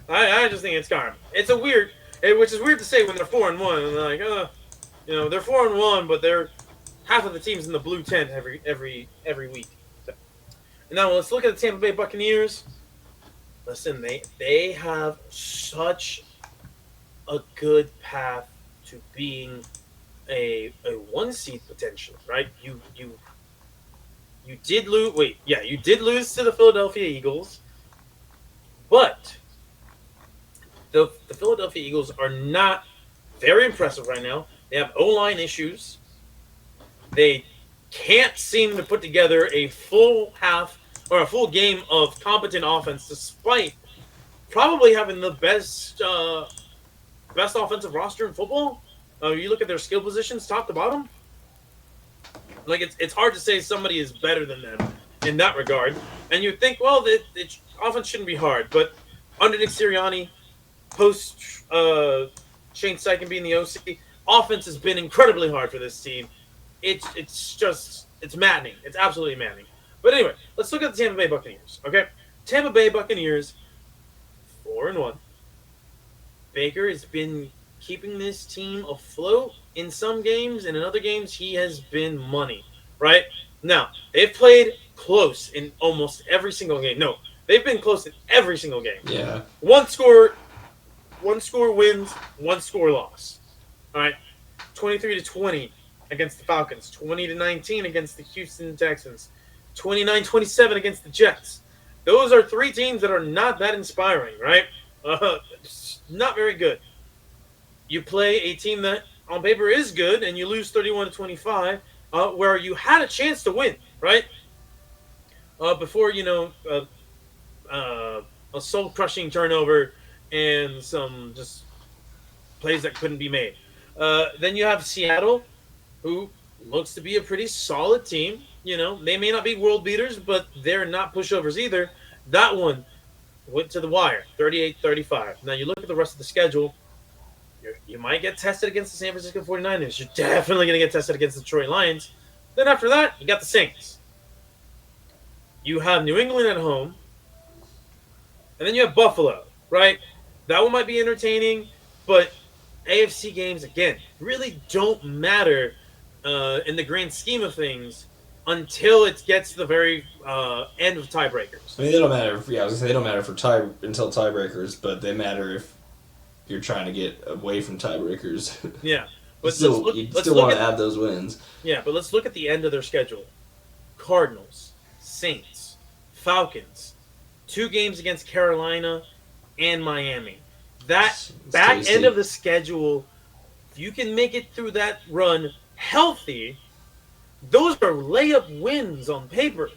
I just think it's karma. It's which is weird to say when they're 4-1, and they're like, they're 4-1, but they're half of the teams in the blue tent every week. So, and now let's look at the Tampa Bay Buccaneers. Listen, they have such a good path to being a 1 seed potentially, right? You did lose. You did lose to the Philadelphia Eagles, but the Philadelphia Eagles are not very impressive right now. They have O-line issues. They can't seem to put together a full half or a full game of competent offense, despite probably having the best offensive roster in football. You look at their skill positions, top to bottom. Like it's hard to say somebody is better than them in that regard. And you think, well, it offense shouldn't be hard, but under Nick Sirianni, post Shane Steichen being the OC, offense has been incredibly hard for this team. It's maddening. It's absolutely maddening. But anyway, let's look at the Tampa Bay Buccaneers. Okay, Tampa Bay Buccaneers, 4-1. Baker has been keeping this team afloat in some games, and in other games he has been money. Right now, they've played close in almost every single game. No, they've been close in every single game. Yeah. One score wins, one score loss. All right, 23-20 against the Falcons, 20-19 against the Houston Texans, 29-27 against the Jets. Those are three teams that are not that inspiring, right? Not very good. You play a team that on paper is good, and you lose 31-25, where you had a chance to win, right? Before a soul-crushing turnover and some just plays that couldn't be made. Then you have Seattle, who looks to be a pretty solid team. You know, they may not be world beaters, but they're not pushovers either. That one went to the wire, 38-35. Now you look at the rest of the schedule. You might get tested against the San Francisco 49ers. You're definitely going to get tested against the Detroit Lions. Then after that, you got the Saints. You have New England at home. And then you have Buffalo, right? That one might be entertaining, but AFC games, again, really don't matter in the grand scheme of things until it gets to the very end of tiebreakers. I mean, they don't matter. I was gonna say they don't matter until tiebreakers, but they matter if you're trying to get away from tiebreakers. Yeah, but you still want to add those wins. Yeah, but let's look at the end of their schedule: Cardinals, Saints, Falcons, 2 games against Carolina and Miami. That It's back tasty. end of the schedule, if you can make it through that run healthy, those are layup wins on paper.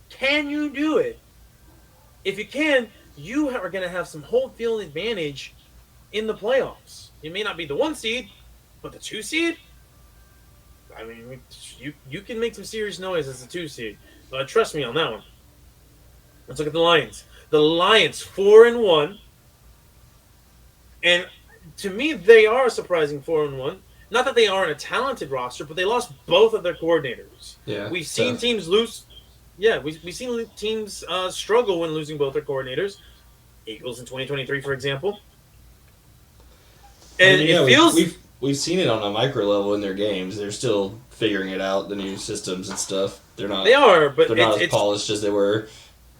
Can you do it? If you can, you are going to have some home field advantage in the playoffs. You may not be the 1 seed, but the 2 seed? I mean, you can make some serious noise as a 2 seed. Trust me on that one. Let's look at the Lions. The Lions, 4-1. And to me, they are a surprising 4-1. Not that they aren't a talented roster, but they lost both of their coordinators. Yeah, We've seen teams lose. Yeah, we've seen teams struggle when losing both their coordinators. Eagles in 2023, for example. And it feels we've seen it on a micro level in their games. They're still figuring it out, the new systems and stuff. They're not. They are, but they're not as polished as they were.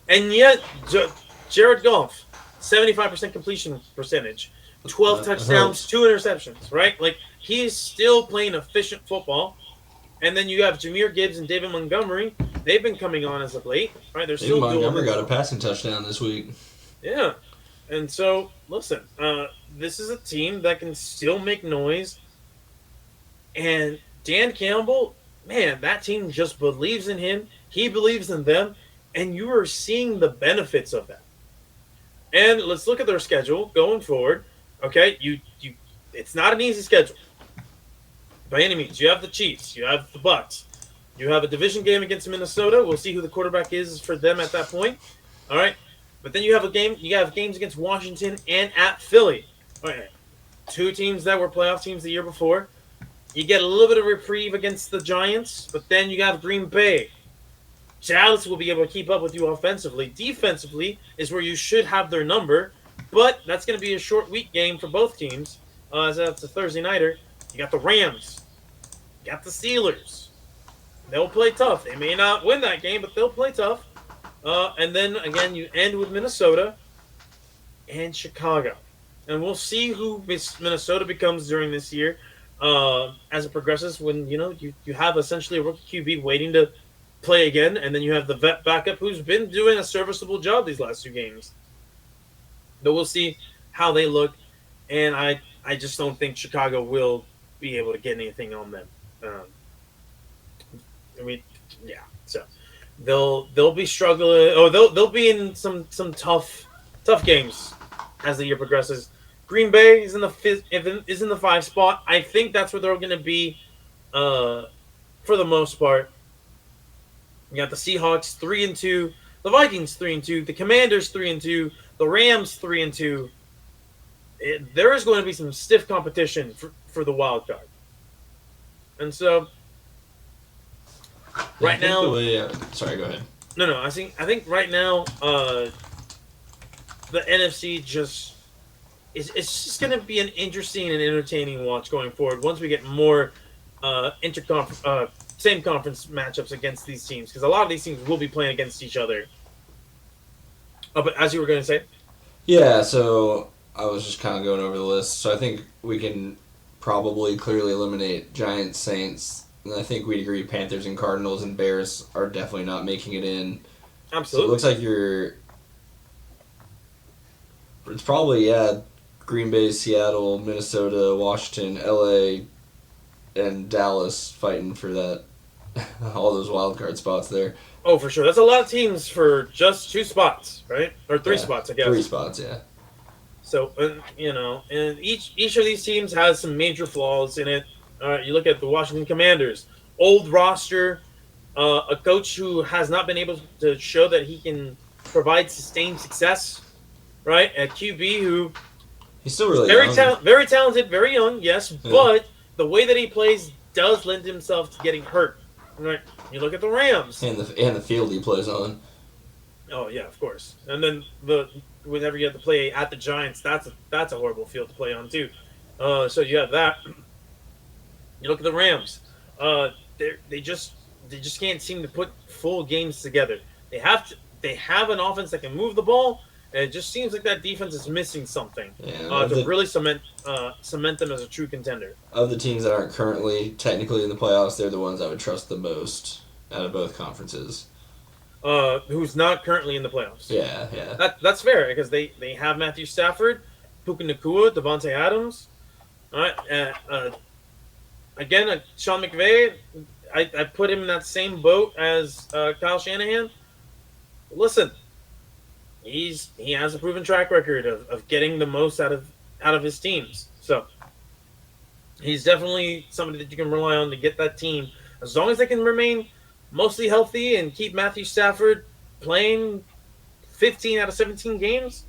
And yet, Jared Goff, 75% completion percentage, 12 touchdowns, 2 interceptions. Right, like he's still playing efficient football. And then you have Jahmyr Gibbs and David Montgomery. They've been coming on as of late. Right, they're still doing. Montgomery got a passing touchdown this week. Yeah. And so, listen, this is a team that can still make noise. And Dan Campbell, man, that team just believes in him. He believes in them. And you are seeing the benefits of that. And let's look at their schedule going forward. Okay, it's not an easy schedule. By any means. You have the Chiefs. You have the Bucs. You have a division game against Minnesota. We'll see who the quarterback is for them at that point. All right. But then you have games against Washington and at Philly. All right. 2 teams that were playoff teams the year before. You get a little bit of reprieve against the Giants, but then you have Green Bay. Dallas will be able to keep up with you offensively. Defensively is where you should have their number, but that's going to be a short week game for both teams. As that's a Thursday nighter. You got the Rams. You got the Steelers. They'll play tough. They may not win that game, but they'll play tough. And then, again, you end with Minnesota and Chicago. And we'll see who Minnesota becomes during this year as it progresses when, you have essentially a rookie QB waiting to play again. And then you have the vet backup who's been doing a serviceable job these last 2 games. But we'll see how they look. And I just don't think Chicago will be able to get anything on them. So they'll be struggling, or they'll be in some tough tough games as the year progresses. Green Bay is in the is in the 5 spot. I think that's where they're going to be for the most part. You got the Seahawks 3-2, the Vikings 3-2, the Commanders 3-2, the Rams 3-2. There is going to be some stiff competition for the wild card, and so right now, sorry, go ahead. no, I think right now the NFC just it's just going to be an interesting and entertaining watch going forward once we get more same conference matchups against these teams, because a lot of these teams will be playing against each other. Oh, but as you were going to say, yeah. So I was just kind of going over the list. So I think we can probably clearly eliminate Giants, Saints, and I think we'd agree Panthers and Cardinals and Bears are definitely not making it in. absolutely. So it looks like it's probably, Green Bay, Seattle, Minnesota, Washington, LA, and Dallas fighting for that, all those wild card spots there. Oh, for sure. That's a lot of teams for just 2 spots, right? Or 3 spots, I guess. 3 spots, yeah. So, and each of these teams has some major flaws in it. You look at the Washington Commanders, old roster, a coach who has not been able to show that he can provide sustained success, right? At QB, who He's still really very young. very talented, very young, yes, but the way that he plays does lend himself to getting hurt. Right? You look at the Rams, And the field he plays on. oh yeah, of course. And then whenever you have to play at the Giants, that's a horrible field to play on too. So you have that. You look at the Rams. They just can't seem to put full games together. They have an offense that can move the ball, and it just seems like that defense is missing something to really cement them as a true contender. Of the teams that aren't currently technically in the playoffs, they're the ones I would trust the most out of both conferences. Who's not currently in the playoffs. Yeah. That's fair, because they have Matthew Stafford, Puka Nacua, Devontae Adams. All right. Again, Sean McVay, I put him in that same boat as Kyle Shanahan. Listen, he has a proven track record of getting the most out of his teams. So he's definitely somebody that you can rely on to get that team, as long as they can remain mostly healthy and keep Matthew Stafford playing 15 out of 17 games.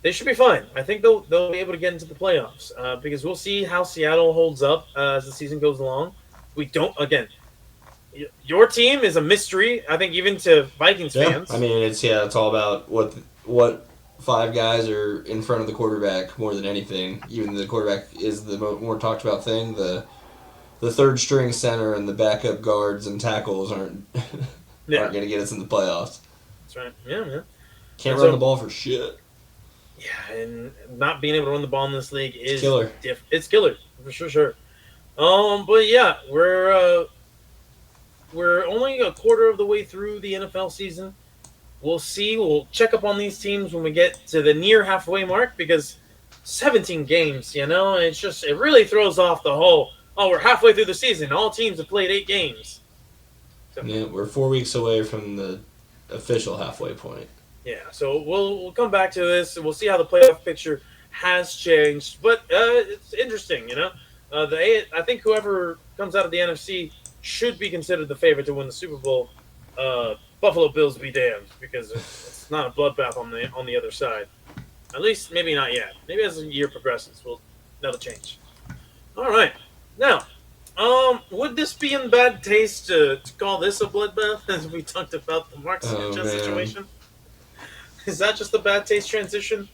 They should be fine. I think they'll be able to get into the playoffs because we'll see how Seattle holds up as the season goes along. Your team is a mystery, I think, even to Vikings fans. I mean, it's all about what 5 guys are in front of the quarterback more than anything. Even the quarterback is the more talked about thing. The third string center and the backup guards and tackles aren't going to get us in the playoffs. That's right. Yeah, man. Can't run the ball for shit. Yeah, and not being able to run the ball in this league is killer. It's killer for sure. But yeah, we're only a quarter of the way through the NFL season. We'll see. We'll check up on these teams when we get to the near halfway mark, because 17 games, it really throws off the whole. Oh, we're halfway through the season. All teams have played 8 games. So, yeah, we're 4 weeks away from the official halfway point. Yeah, so we'll come back to this. We'll see how the playoff picture has changed, but it's interesting, I think whoever comes out of the NFC should be considered the favorite to win the Super Bowl. Buffalo Bills be damned, because it's not a bloodbath on the other side. At least maybe not yet. Maybe as the year progresses, that'll change. All right, now, would this be in bad taste to call this a bloodbath, as we talked about the Mark Sanchez situation? Is that just a bad taste transition?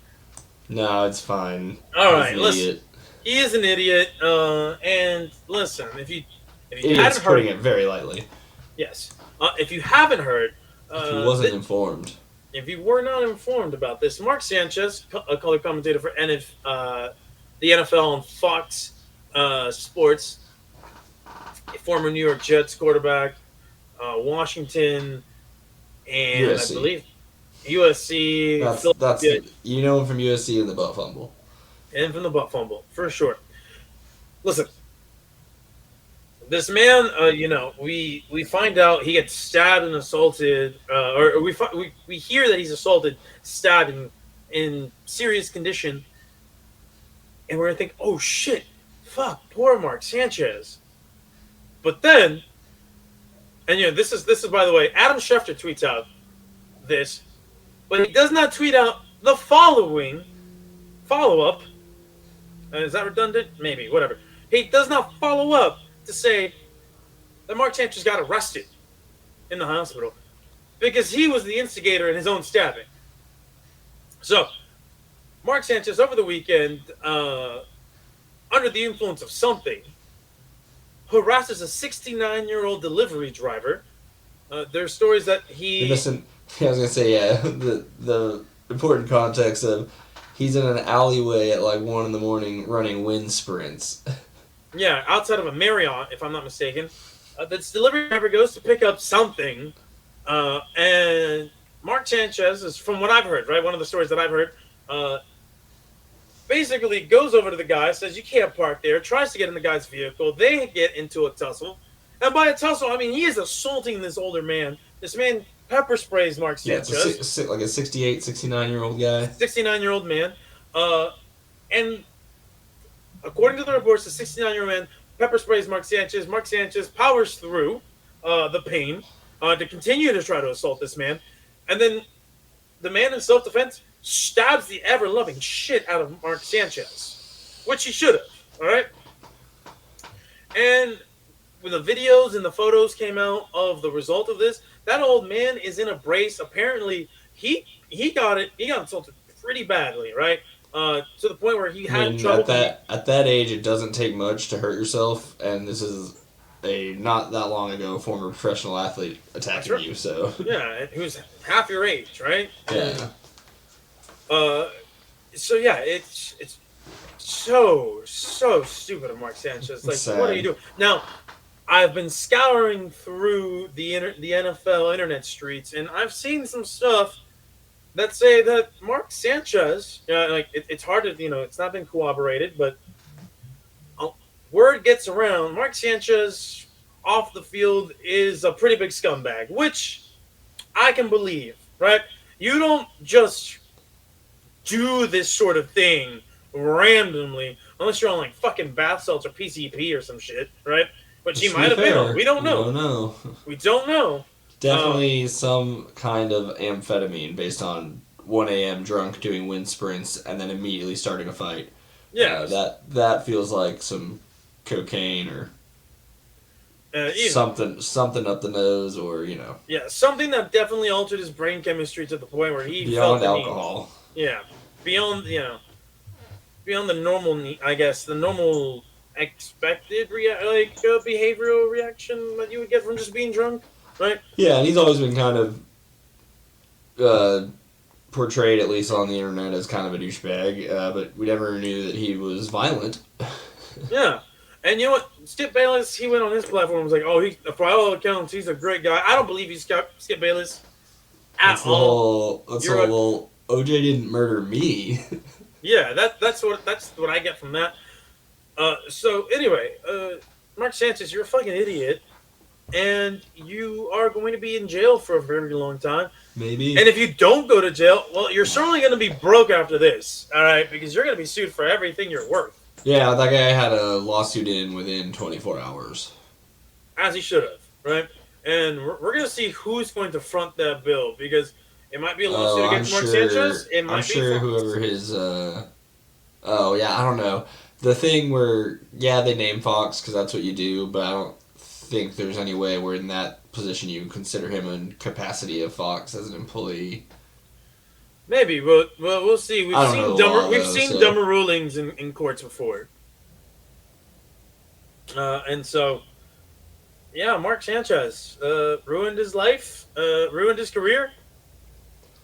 No, it's fine. All right, listen. He is an idiot. And listen, if you hadn't heard, putting it very lightly. Yes. If you haven't heard, if he wasn't informed. If you were not informed about this, Mark Sanchez, a color commentator for the NFL on Fox Sports, a former New York Jets quarterback, Washington, and USC. I believe USC. That's you know him from USC and the butt fumble. And from the butt fumble, for sure. Listen, this man, we find out he gets stabbed and assaulted, or we hear that he's assaulted, stabbed, and in serious condition, and we're gonna think, oh shit, fuck, poor Mark Sanchez. But then, and this is by the way, Adam Schefter tweets out this, but he does not tweet out the following follow up. Is that redundant? Maybe, whatever. He does not follow up to say that Mark Sanchez got arrested in the hospital because he was the instigator in his own stabbing. So, Mark Sanchez over the weekend, under the influence of something, harasses a 69-year-old delivery driver. There's stories that he... I was gonna say, yeah, the important context of he's in an alleyway at like 1 a.m. running wind sprints. Yeah, outside of a Marriott, if I'm not mistaken. This delivery driver goes to pick up something, and Mark Sanchez is, from what I've heard, right, one of the stories that I've heard, basically goes over to the guy, says you can't park there, tries to get in the guy's vehicle. They get into a tussle. And by a tussle, I mean he is assaulting this older man. This man pepper sprays Mark Sanchez. It's like a 68, 69-year-old guy. 69-year-old man. And according to the reports, the 69-year-old man pepper sprays Mark Sanchez. Mark Sanchez powers through the pain to continue to try to assault this man. And then the man in self-defense stabs the ever-loving shit out of Mark Sanchez, which he should have, all right? And when the videos and the photos came out of the result of this, that old man is in a brace. Apparently, he got assaulted pretty badly, right? To the point where he had trouble. At that age, it doesn't take much to hurt yourself, and this is a not that long ago former professional athlete attacking you. So yeah, who's half your age, right? Yeah. So yeah, it's so stupid of Mark Sanchez. Like, Sad. what are you doing now? I've been scouring through the NFL internet streets, and I've seen some stuff that say that Mark Sanchez, it's hard to, it's not been corroborated, but word gets around, Mark Sanchez off the field is a pretty big scumbag, which I can believe, right? You don't just do this sort of thing randomly unless you're on like fucking bath salts or PCP or some shit, right? Which he might have been on. We don't know. We don't know. Definitely some kind of amphetamine based on 1 a.m. drunk doing wind sprints and then immediately starting a fight. Yeah. That feels like some cocaine or something up the nose or, Yeah, something that definitely altered his brain chemistry to the point where he beyond felt alcohol. Yeah. Beyond the normal, I guess, the normal expected behavioral reaction that you would get from just being drunk, right? Yeah, and he's always been kind of portrayed, at least on the internet, as kind of a douchebag, but we never knew that he was violent. Yeah. And you know what? Skip Bayless, he went on his platform and was like, oh, for all accounts, he's a great guy. I don't believe he's Skip Bayless at all. Well, OJ didn't murder me. Yeah, that's what I get from that. So anyway, Mark Sanchez, you're a fucking idiot, and you are going to be in jail for a very long time. Maybe. And if you don't go to jail, well, you're certainly going to be broke after this, all right? Because you're going to be sued for everything you're worth. Yeah, that guy had a lawsuit in within 24 hours. As he should have, right? And we're going to see who's going to front that bill, because it might be a lawsuit against Mark Sanchez. It might I'm sure whoever his... I don't know. The thing where, they name Fox because that's what you do, but I don't think there's any way where in that position you consider him in capacity of Fox as an employee. Maybe, but we'll see. We've seen dumber rulings in courts before. And so, yeah, Mark Sanchez ruined his life, ruined his career,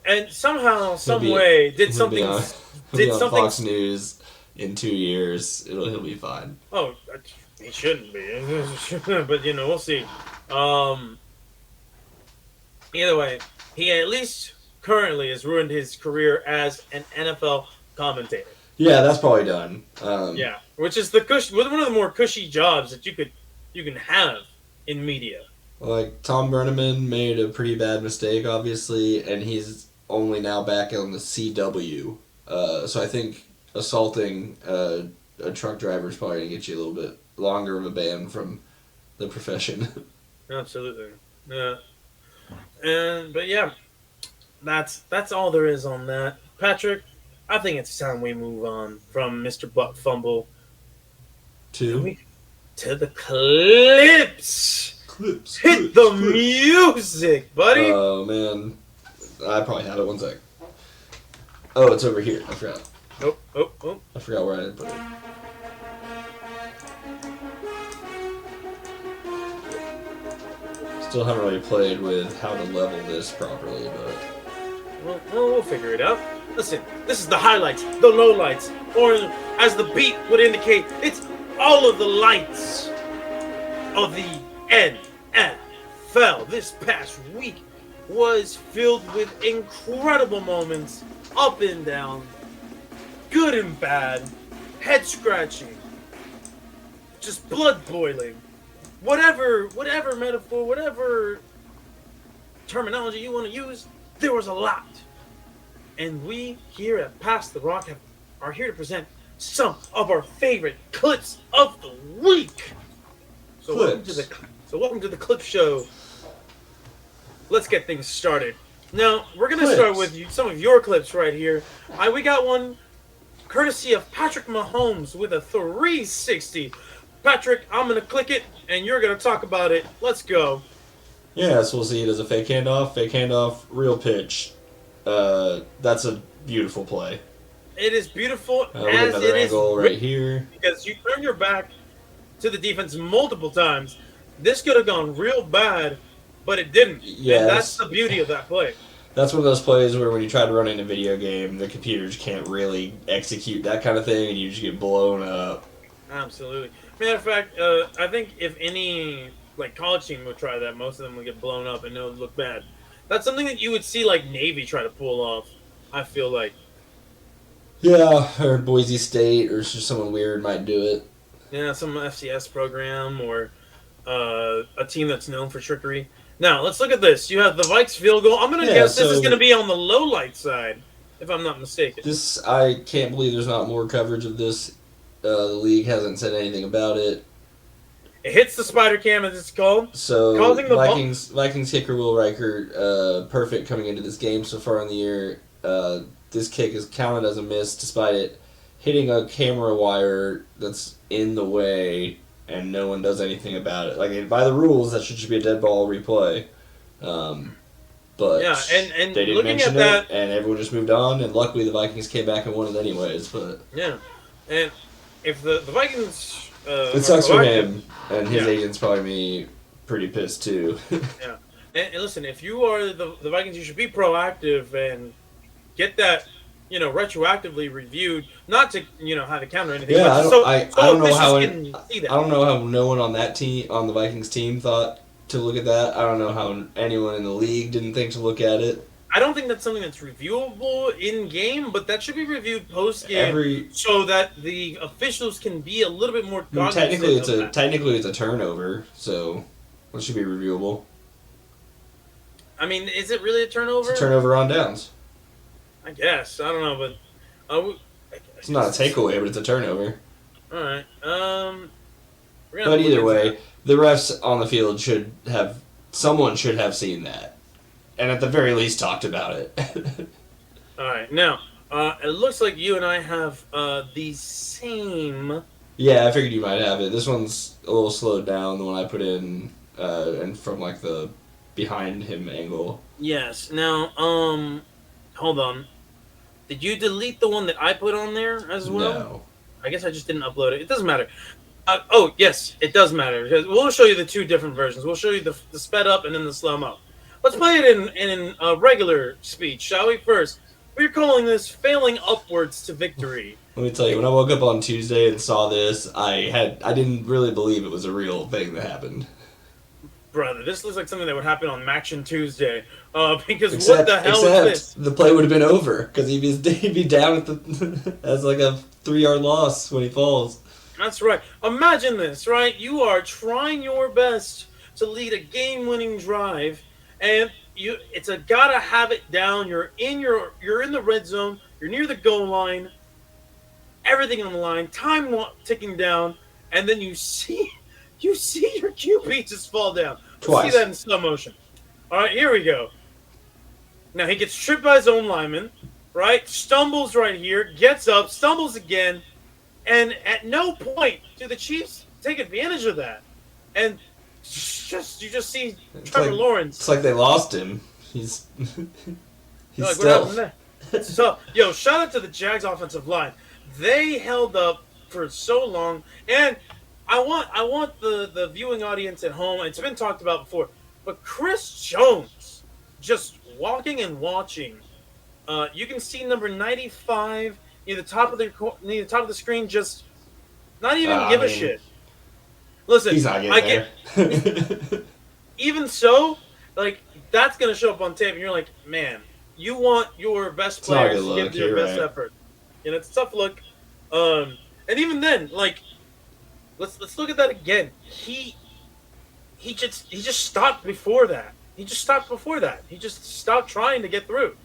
and somehow, some way, did something. Did something. Fox News in 2 years, he'll be fine. Oh, he shouldn't be, but we'll see. Either way, he at least currently has ruined his career as an NFL commentator. Yeah, that's probably done. Yeah, which is one of the more cushy jobs that you can have in media. Like Tom Brenneman made a pretty bad mistake, obviously, and he's only now back on the CW. So I think assaulting a truck driver is probably going to get you a little bit longer of a ban from the profession. Absolutely. Yeah. But yeah, that's all there is on that. Patrick, I think it's time we move on from Mr. Butt Fumble Two. to the clips. Hit the music, buddy. Oh, man. I probably have it. One sec. Oh, it's over here. I forgot. Oh. I forgot where I had put it. Still haven't really played with how to level this properly, but... Well, we'll figure it out. Listen, this is the highlights, the lowlights, or as the beat would indicate, it's all of the lights of the NFL. This past week was filled with incredible moments, up and down, good and bad, head scratching, just blood boiling. Whatever metaphor, whatever terminology you want to use, there was a lot. And we here at Pass the Rock are here to present some of our favorite clips of the week. So welcome to the clip show. Let's get things started. Now, we're going to start with some of your clips right here. We got one courtesy of Patrick Mahomes with a 360. Patrick, I'm going to click it, and you're going to talk about it. Let's go. Yeah, so we'll see it as a fake handoff, real pitch. That's a beautiful play. It is beautiful as it is right here. Because you turn your back to the defense multiple times. This could have gone real bad, but it didn't. Yeah, and that's the beauty of that play. That's one of those plays where when you try to run in a video game, the computers can't really execute that kind of thing, and you just get blown up. Absolutely. Matter of fact, I think if any college team would try that, most of them would get blown up and it would look bad. That's something that you would see Navy try to pull off, I feel like. Yeah, or Boise State or just someone weird might do it. Yeah, some FCS program or a team that's known for trickery. Now, let's look at this. You have the Vikes field goal. I'm going to guess this is going to be on the low light side, if I'm not mistaken. I can't believe there's not more coverage of this. The league hasn't said anything about it. It hits the spider cam, as it's called. So, Vikings kicker Will Reichert, perfect coming into this game so far in the year. This kick is counted as a miss despite it hitting a camera wire that's in the way, and no one does anything about it. By the rules, that should be a dead ball replay. But yeah, and they didn't mention it, and everyone just moved on, and luckily the Vikings came back and won it anyways. But yeah, and if the Vikings... it sucks for him, and his agent's probably pretty pissed too. Yeah, and listen, if you are the Vikings, you should be proactive and get that, retroactively reviewed. Not to, have a counter or anything. Yeah, I don't know how no one on that team, on the Vikings team, thought to look at that. I don't know how anyone in the league didn't think to look at it. I don't think that's something that's reviewable in game, but that should be reviewed post game so that the officials can be a little bit more cognizant. Technically, it's a turnover, so it should be reviewable. I mean, is it really a turnover? It's a turnover on downs. I guess. I don't know, but it's not a takeaway, but it's a turnover. All right. But either way, the refs on the field someone should have seen that. And at the very least, talked about it. All right. Now, it looks like you and I have the same... Yeah, I figured you might have it. This one's a little slowed down, the one I put in, and from, the behind him angle. Yes. Now, hold on. Did you delete the one that I put on there as well? No. I guess I just didn't upload it. It doesn't matter. Oh, yes, it does matter. Because we'll show you the two different versions. We'll show you the sped up and then the slow-mo. Let's play it in regular speech, shall we? First, we're calling this failing upwards to victory. Let me tell you, when I woke up on Tuesday and saw this, I didn't really believe it was a real thing that happened. Brother, this looks like something that would happen on Maction Tuesday. Because what the hell is this? The play would have been over, because he'd be down at as a 3-yard loss when he falls. That's right. Imagine this, right? You are trying your best to lead a game-winning drive, and it's a gotta have it down. You're in the red zone. You're near the goal line. Everything on the line. Time ticking down, and then you see your QB just fall down. Twice. See that in slow motion. All right, here we go. Now he gets tripped by his own lineman, right? Stumbles right here, gets up, stumbles again, and at no point do the Chiefs take advantage of that. And you just see Trevor Lawrence. It's like they lost him. He's Like, still. what happened there? So, yo, shout out to the Jags offensive line. They held up for so long, and I want the viewing audience at home. It's been talked about before, but Chris Jones just walking and watching. You can see number 95 near the top of the screen. Just not even give a shit. Listen, He's not getting there. even so, like that's gonna show up on tape, and you're like, man, you want your best It's not a players good to look, give their you're best right. effort. You know, it's a tough look. And even then, like, let's look at that again. He just stopped before that. He just stopped trying to get through.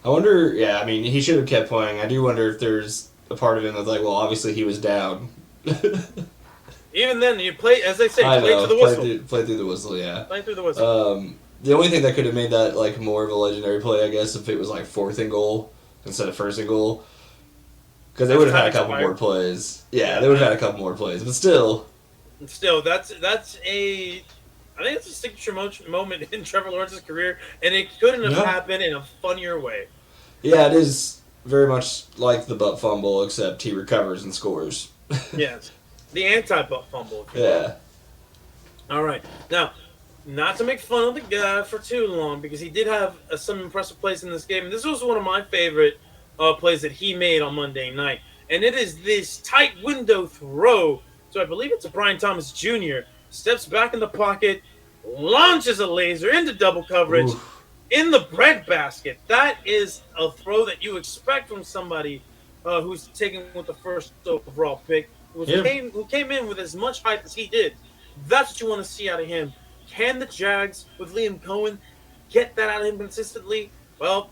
I wonder. Yeah, I mean, he should have kept playing. I do wonder if there's a part of him that's like, well, obviously he was down. Even then, you play, as they say, I play know. through the whistle. Play through the whistle. Yeah. Play through the whistle. The only thing that could have made that like more of a legendary play, I guess, if it was like 4th and goal instead of 1st and goal, because they would have had a couple more plays. Yeah, they would have had a couple more plays, but still. Still, I think it's a signature moment in Trevor Lawrence's career, and it couldn't have happened in a funnier way. Yeah, it is very much like the butt fumble, except he recovers and scores. Yes, the anti-butt fumble. If you will. Yeah. All right, now, not to make fun of the guy for too long, because he did have some impressive plays in this game. And this was one of my favorite plays that he made on Monday night, and it is this tight window throw. So I believe it's a Brian Thomas Jr. Steps back in the pocket, launches a laser into double coverage in the breadbasket. That is a throw that you expect from somebody who's taken with the first overall pick, who came in with as much hype as he did. That's what you want to see out of him. Can the Jags with Liam Cohen get that out of him consistently? Well,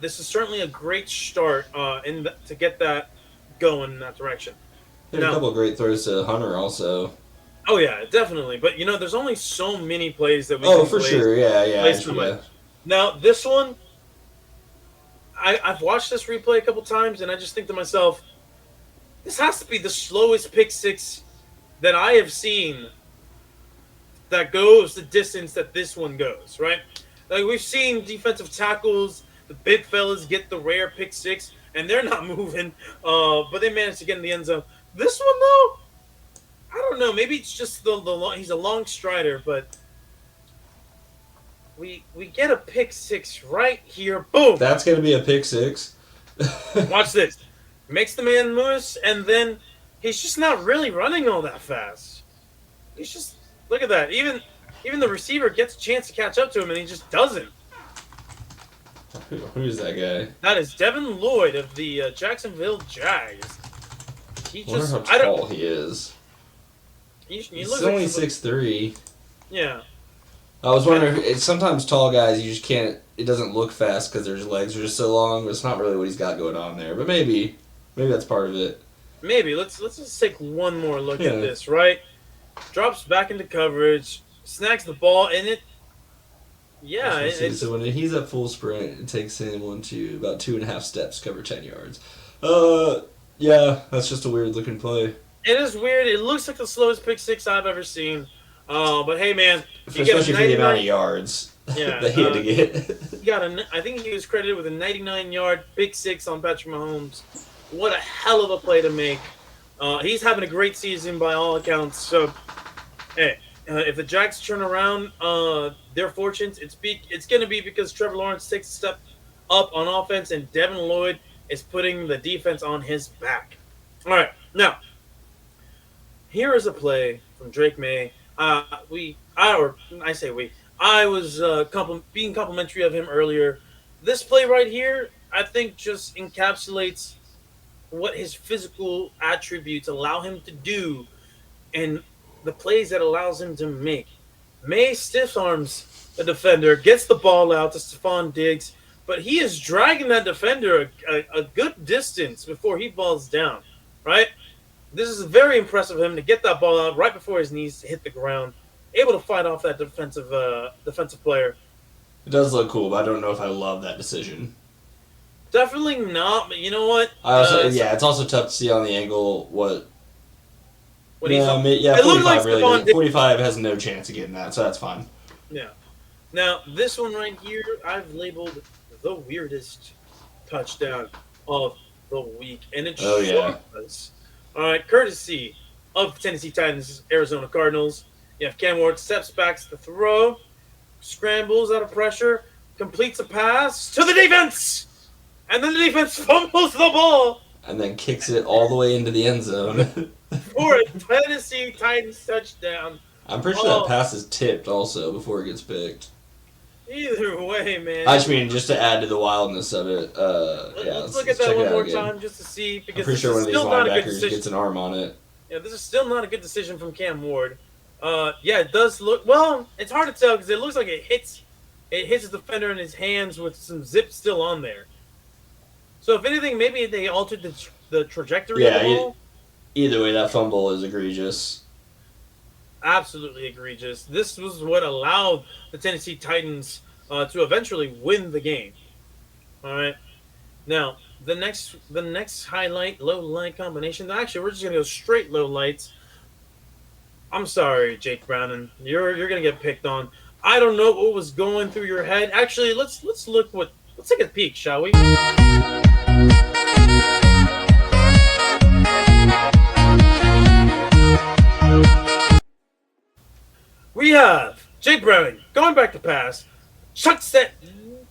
this is certainly a great start to get that going in that direction. Had a couple of great throws to Hunter also. Oh yeah, definitely. But there's only so many plays that we. Oh, can for place, sure. Yeah. place them with. Now this one, I've watched this replay a couple times, and I just think to myself, this has to be the slowest pick six that I have seen that goes the distance that this one goes. Right? Like we've seen defensive tackles, the big fellas get the rare pick six, and they're not moving, but they managed to get in the end zone. This one though, I don't know. Maybe it's just he's a long strider, but we get a pick six right here. Boom. That's gonna be a pick six. Watch this. Makes the man miss, and then he's just not really running all that fast. He's just look at that. Even the receiver gets a chance to catch up to him, and he just doesn't. Who's that guy? That is Devin Lloyd of the Jacksonville Jags. I wonder how tall he is. He's only 6'3". Yeah. I was wondering if sometimes tall guys you just can't. It doesn't look fast because their legs are just so long. But it's not really what he's got going on there. But maybe that's part of it. Maybe let's just take one more look at this. Right, drops back into coverage, snags the ball, and it. Yeah, So when he's at full sprint, it takes him about 2.5 steps, cover 10 yards. Yeah, that's just a weird looking play. It is weird. It looks like the slowest pick six I've ever seen. But hey, man, especially for the amount of yards that he had to get. I think he was credited with a 99-yard pick six on Patrick Mahomes. What a hell of a play to make. He's having a great season by all accounts. So, hey, if the Jags turn around their fortunes, it's going to be because Trevor Lawrence takes a step up on offense and Devin Lloyd is putting the defense on his back. All right, now, here is a play from Drake May. I was being complimentary of him earlier. This play right here, I think, just encapsulates what his physical attributes allow him to do and the plays that allows him to make. May stiff arms the defender, gets the ball out to Stephon Diggs, but he is dragging that defender a good distance before he falls down, right? This is very impressive of him to get that ball out right before his knees hit the ground, able to fight off that defensive player. It does look cool, but I don't know if I love that decision. Definitely not, but you know what? It's also tough to see on the angle what he's yeah, on. yeah, It looked 45 like really. Stephon Diggs. 45 has no chance of getting that, so that's fine. Yeah. Now, this one right here, I've labeled the weirdest touchdown of the week, and it was. All right, courtesy of the Tennessee Titans, Arizona Cardinals. You have Cam Ward steps back to the throw, scrambles out of pressure, completes a pass to the defense, and then the defense fumbles the ball And then kicks it all the way into the end zone. for a Tennessee Titans touchdown. I'm pretty sure that pass is tipped also before it gets picked. Either way, man. I just mean, just to add to the wildness of it, Let's look at that one more time just to see, because I'm pretty sure one of these linebackers gets an arm on it. Yeah, this is still not a good decision from Cam Ward. It does look, well, it's hard to tell because it looks like it hits the defender in his hands with some zip still on there. So if anything, maybe they altered the trajectory of the ball. Either way, that fumble is egregious. Absolutely egregious. This was what allowed the Tennessee Titans to eventually win the game. All right. Now, the next highlight, low light combination. Actually, we're just gonna go straight low lights. I'm sorry, Jake Browning. You're gonna get picked on. I don't know what was going through your head. Actually, let's take a peek, shall we? We have Jake Browning going back to pass, chucks that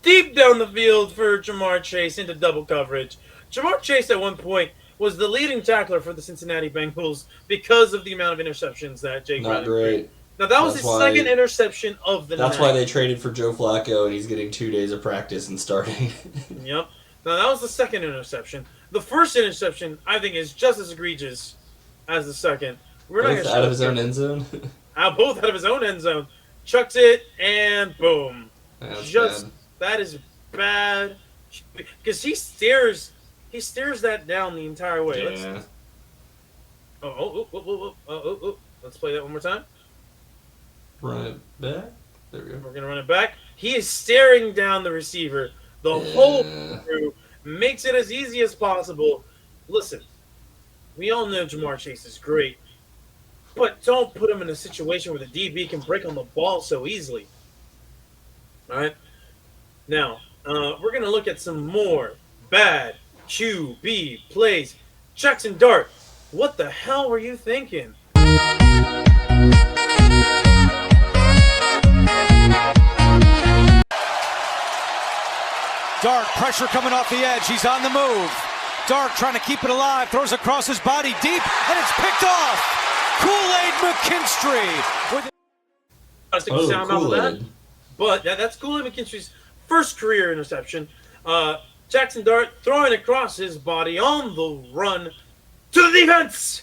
deep down the field for Jamar Chase into double coverage. Jamar Chase at one point was the leading tackler for the Cincinnati Bengals because of the amount of interceptions that Jake Browning great. Now that was his second interception of the night. That's why they traded for Joe Flacco, and he's getting 2 days of practice and starting. Yep. Now that was the second interception. The first interception, I think, is just as egregious as the second. Both out of his own end zone. Both out of his own end zone. Chucks it, and boom. Bad. That is bad. Because he stares that down the entire way. Yeah. Let's play that one more time. Run it back. There we go. We're going to run it back. He is staring down the receiver the whole through. Makes it as easy as possible. Listen, we all know Jamar Chase is great. But don't put him in a situation where the DB can break on the ball so easily. All right? Now, we're going to look at some more bad QB plays. Jackson Dart, what the hell were you thinking? Dart, pressure coming off the edge. He's on the move. Dart trying to keep it alive. Throws across his body deep, and it's picked off. Kool-Aid McKinstry. Kool-Aid. But that's Kool-Aid McKinstry's first career interception. Jackson Dart throwing across his body on the run to the defense.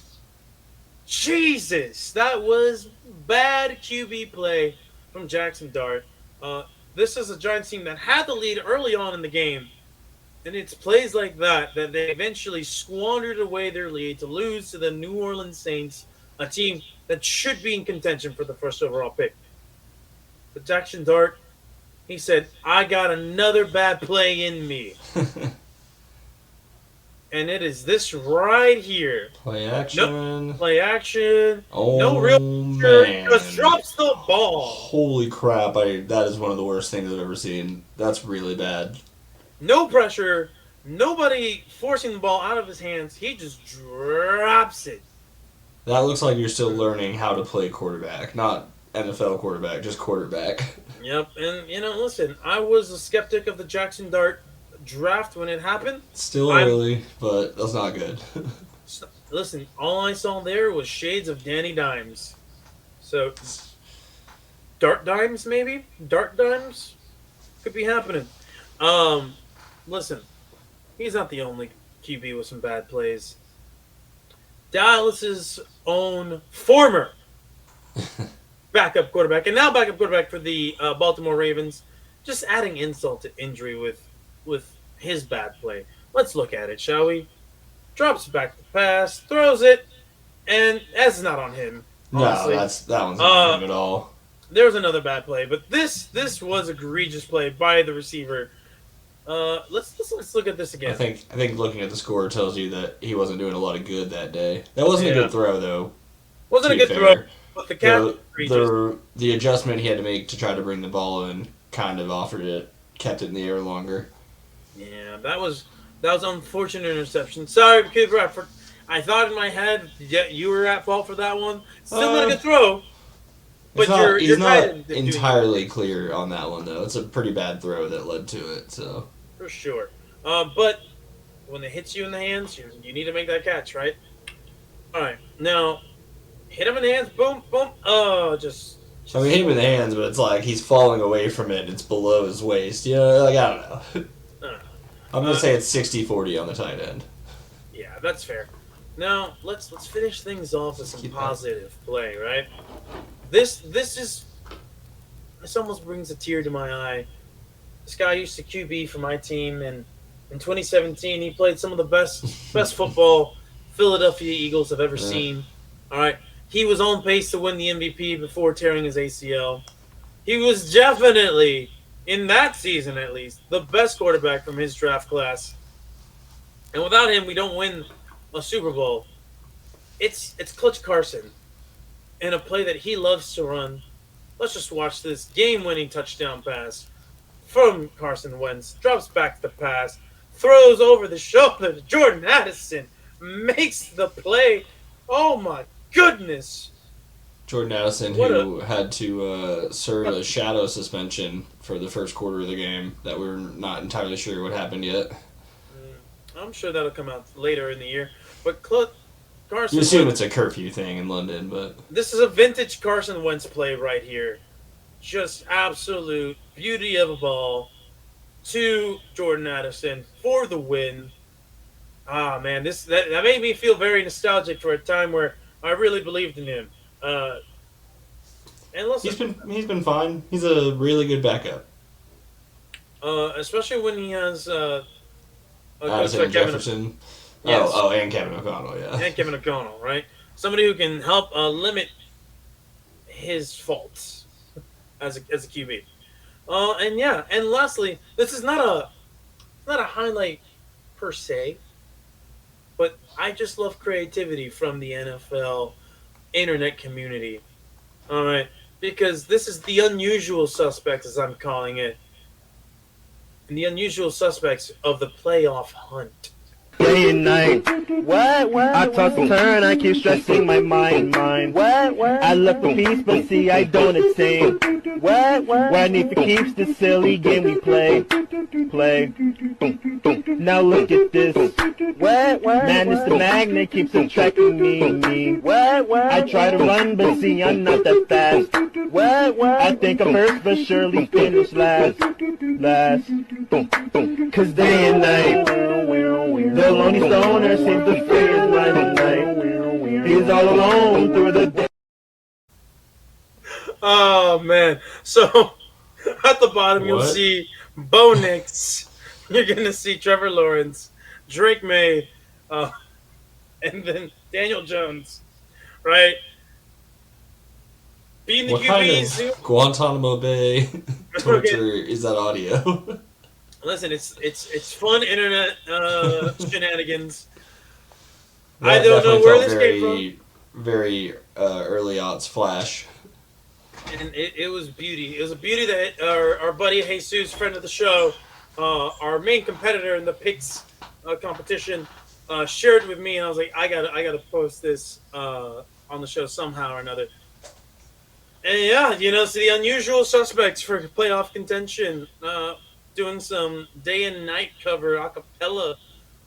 Jesus, that was bad QB play from Jackson Dart. This is a Giants team that had the lead early on in the game, and it's plays like that they eventually squandered away their lead to lose to the New Orleans Saints, a team that should be in contention for the first overall pick. But Jackson Dart, he said, I got another bad play in me. And it is this right here. Play action. Nope. Play action. Oh, no real pressure. man. Just drops the ball. Holy crap. That is one of the worst things I've ever seen. That's really bad. No pressure. Nobody forcing the ball out of his hands. He just drops it. That looks like you're still learning how to play quarterback. Not NFL quarterback, just quarterback. Yep. And, listen, I was a skeptic of the Jackson Dart draft when it happened. Still early, but that's not good. Listen, all I saw there was shades of Danny Dimes. So, Dart Dimes, maybe? Dart Dimes? Could be happening. Listen, he's not the only QB with some bad plays. Dallas's own former backup quarterback, and now backup quarterback for the Baltimore Ravens, just adding insult to injury with his bad play. Let's look at it, shall we? Drops back the pass, throws it, and that's not on him. Honestly. No, that one's not him at all. There was another bad play, but this was egregious play by the receiver. Let's look at this again. I think looking at the score tells you that he wasn't doing a lot of good that day. That wasn't a good throw though. Wasn't a good throw, but the catch the adjustment he had to make to try to bring the ball in kind of kept it in the air longer. Yeah, that was unfortunate interception. Sorry, Cooper. I thought in my head, yeah, you were at fault for that one. Still not a good throw. But he's not entirely clear on that one though. It's a pretty bad throw that led to it. So for sure. But when it hits you in the hands, you need to make that catch, right? All right, now hit him in the hands. Boom, boom. Just I mean, hit him in the hands, but it's like he's falling away from it. It's below his waist. You know, like I don't know. I'm gonna say it's 60-40 on the tight end. Yeah, that's fair. Now let's finish things off with some positive play, right? This almost brings a tear to my eye. This guy used to QB for my team, and in 2017 he played some of the best football Philadelphia Eagles have ever seen. All right, he was on pace to win the MVP before tearing his ACL. He was definitely, in that season at least, the best quarterback from his draft class. And without him, we don't win a Super Bowl. It's Clutch Carson. And a play that he loves to run. Let's just watch this game-winning touchdown pass from Carson Wentz. Drops back the pass, throws over the shoulder to Jordan Addison, makes the play. Oh my goodness! Jordan Addison, who had to serve a shadow suspension for the first quarter of the game that we're not entirely sure what happened yet. I'm sure that'll come out later in the year. But Carson you assume Wentz, it's a curfew thing in London, but this is a vintage Carson Wentz play right here. Just absolute beauty of a ball to Jordan Addison for the win. Ah, man, that made me feel very nostalgic for a time where I really believed in him. And listen, he's been fine. He's a really good backup. Especially when he has Addison and Jefferson. Yes. Oh, and Kevin O'Connell, yeah. And Kevin O'Connell, right? Somebody who can help limit his faults as a QB. And lastly, this is not a highlight per se, but I just love creativity from the NFL internet community. All right, because this is the unusual suspects, as I'm calling it, and the unusual suspects of the playoff hunt. Day and night. I toss and turn, I keep stressing my mind. I look for peace, but see, I don't attain. Where I need to keep this silly game we play. Now look at this. Man, it's the magnet keeps attracting me. I try to run, but see, I'm not that fast. I think I'm first, but surely finish last. Cause day and night, the lonely stoner seems to free his mind at night. He's all alone through the day. Oh, man. So, at the bottom, you'll see Bo Nix. You're going to see Trevor Lawrence, Drake May, and then Daniel Jones, right? Being the what QBs. Kind of Guantanamo Bay torture is that audio? Listen, it's fun internet shenanigans. That I don't know where this came from. Very early aughts Flash. And it was beauty. It was a beauty that our buddy Jesus, friend of the show, our main competitor in the picks competition, shared with me, and I was like, I gotta post this on the show somehow or another. And yeah, so the unusual suspects for playoff contention, doing some day and night cover a cappella.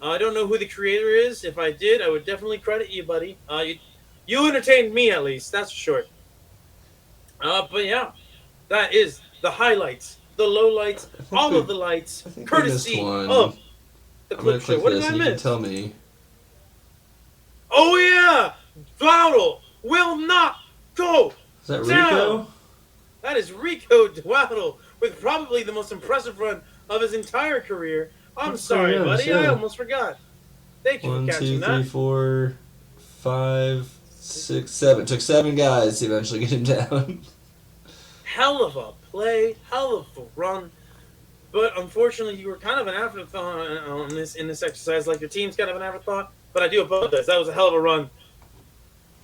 I don't know who the creator is. If I did, I would definitely credit you, buddy. You entertained me at least, that's for sure. But yeah, that is the highlights, the lowlights, all of the lights, courtesy of the Clip Show. What did I miss? You can tell me. Oh yeah, Donald will not go that Down. Rico? That is Rico Dowdle with probably the most impressive run of his entire career. I'm sorry, yes, buddy. yeah. I almost forgot. Thank you 1, for 2, catching 3, that. 4, 5, 6, 7. Took 7 guys to eventually get him down. Hell of a play, hell of a run. But unfortunately, you were kind of an afterthought on in this exercise, like your team's kind of an afterthought. But I do apologize. That was a hell of a run.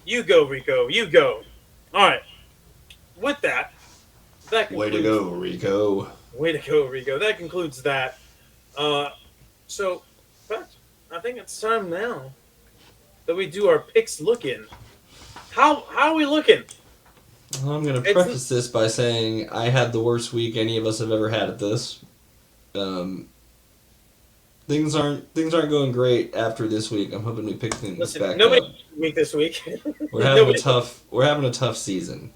You go, Rico. You go. All right. With that Way to go, Rico. Way to go, Rico. That concludes that. So, but I think it's time now that we do our picks look-in. How are we looking? I'm going to preface this by saying I had the worst week any of us have ever had at this. Things aren't going great after this week. I'm hoping we pick things back nobody up. Week this week. We're having a tough season.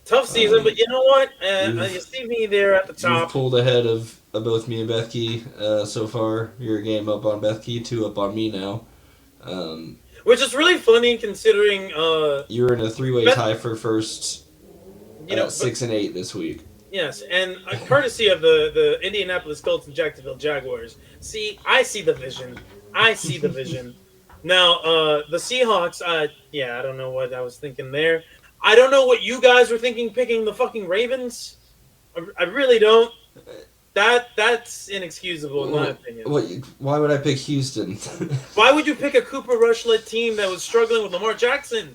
Tough season, but you know what? You see me there at the You've top. pulled ahead of both me and Bethke so far. You're a game up on Bethke, 2 up on me now. Which is really funny considering You're in a 3-way tie for first you 6 and 8 this week. Yes, and courtesy of the Indianapolis Colts and Jacksonville Jaguars. See, I see the vision. I see the vision. Now, the Seahawks, I don't know what I was thinking there. I don't know what you guys were thinking picking the fucking Ravens. I really don't. That's inexcusable in my opinion. Why would I pick Houston? Why would you pick a Cooper Rush-led team that was struggling with Lamar Jackson?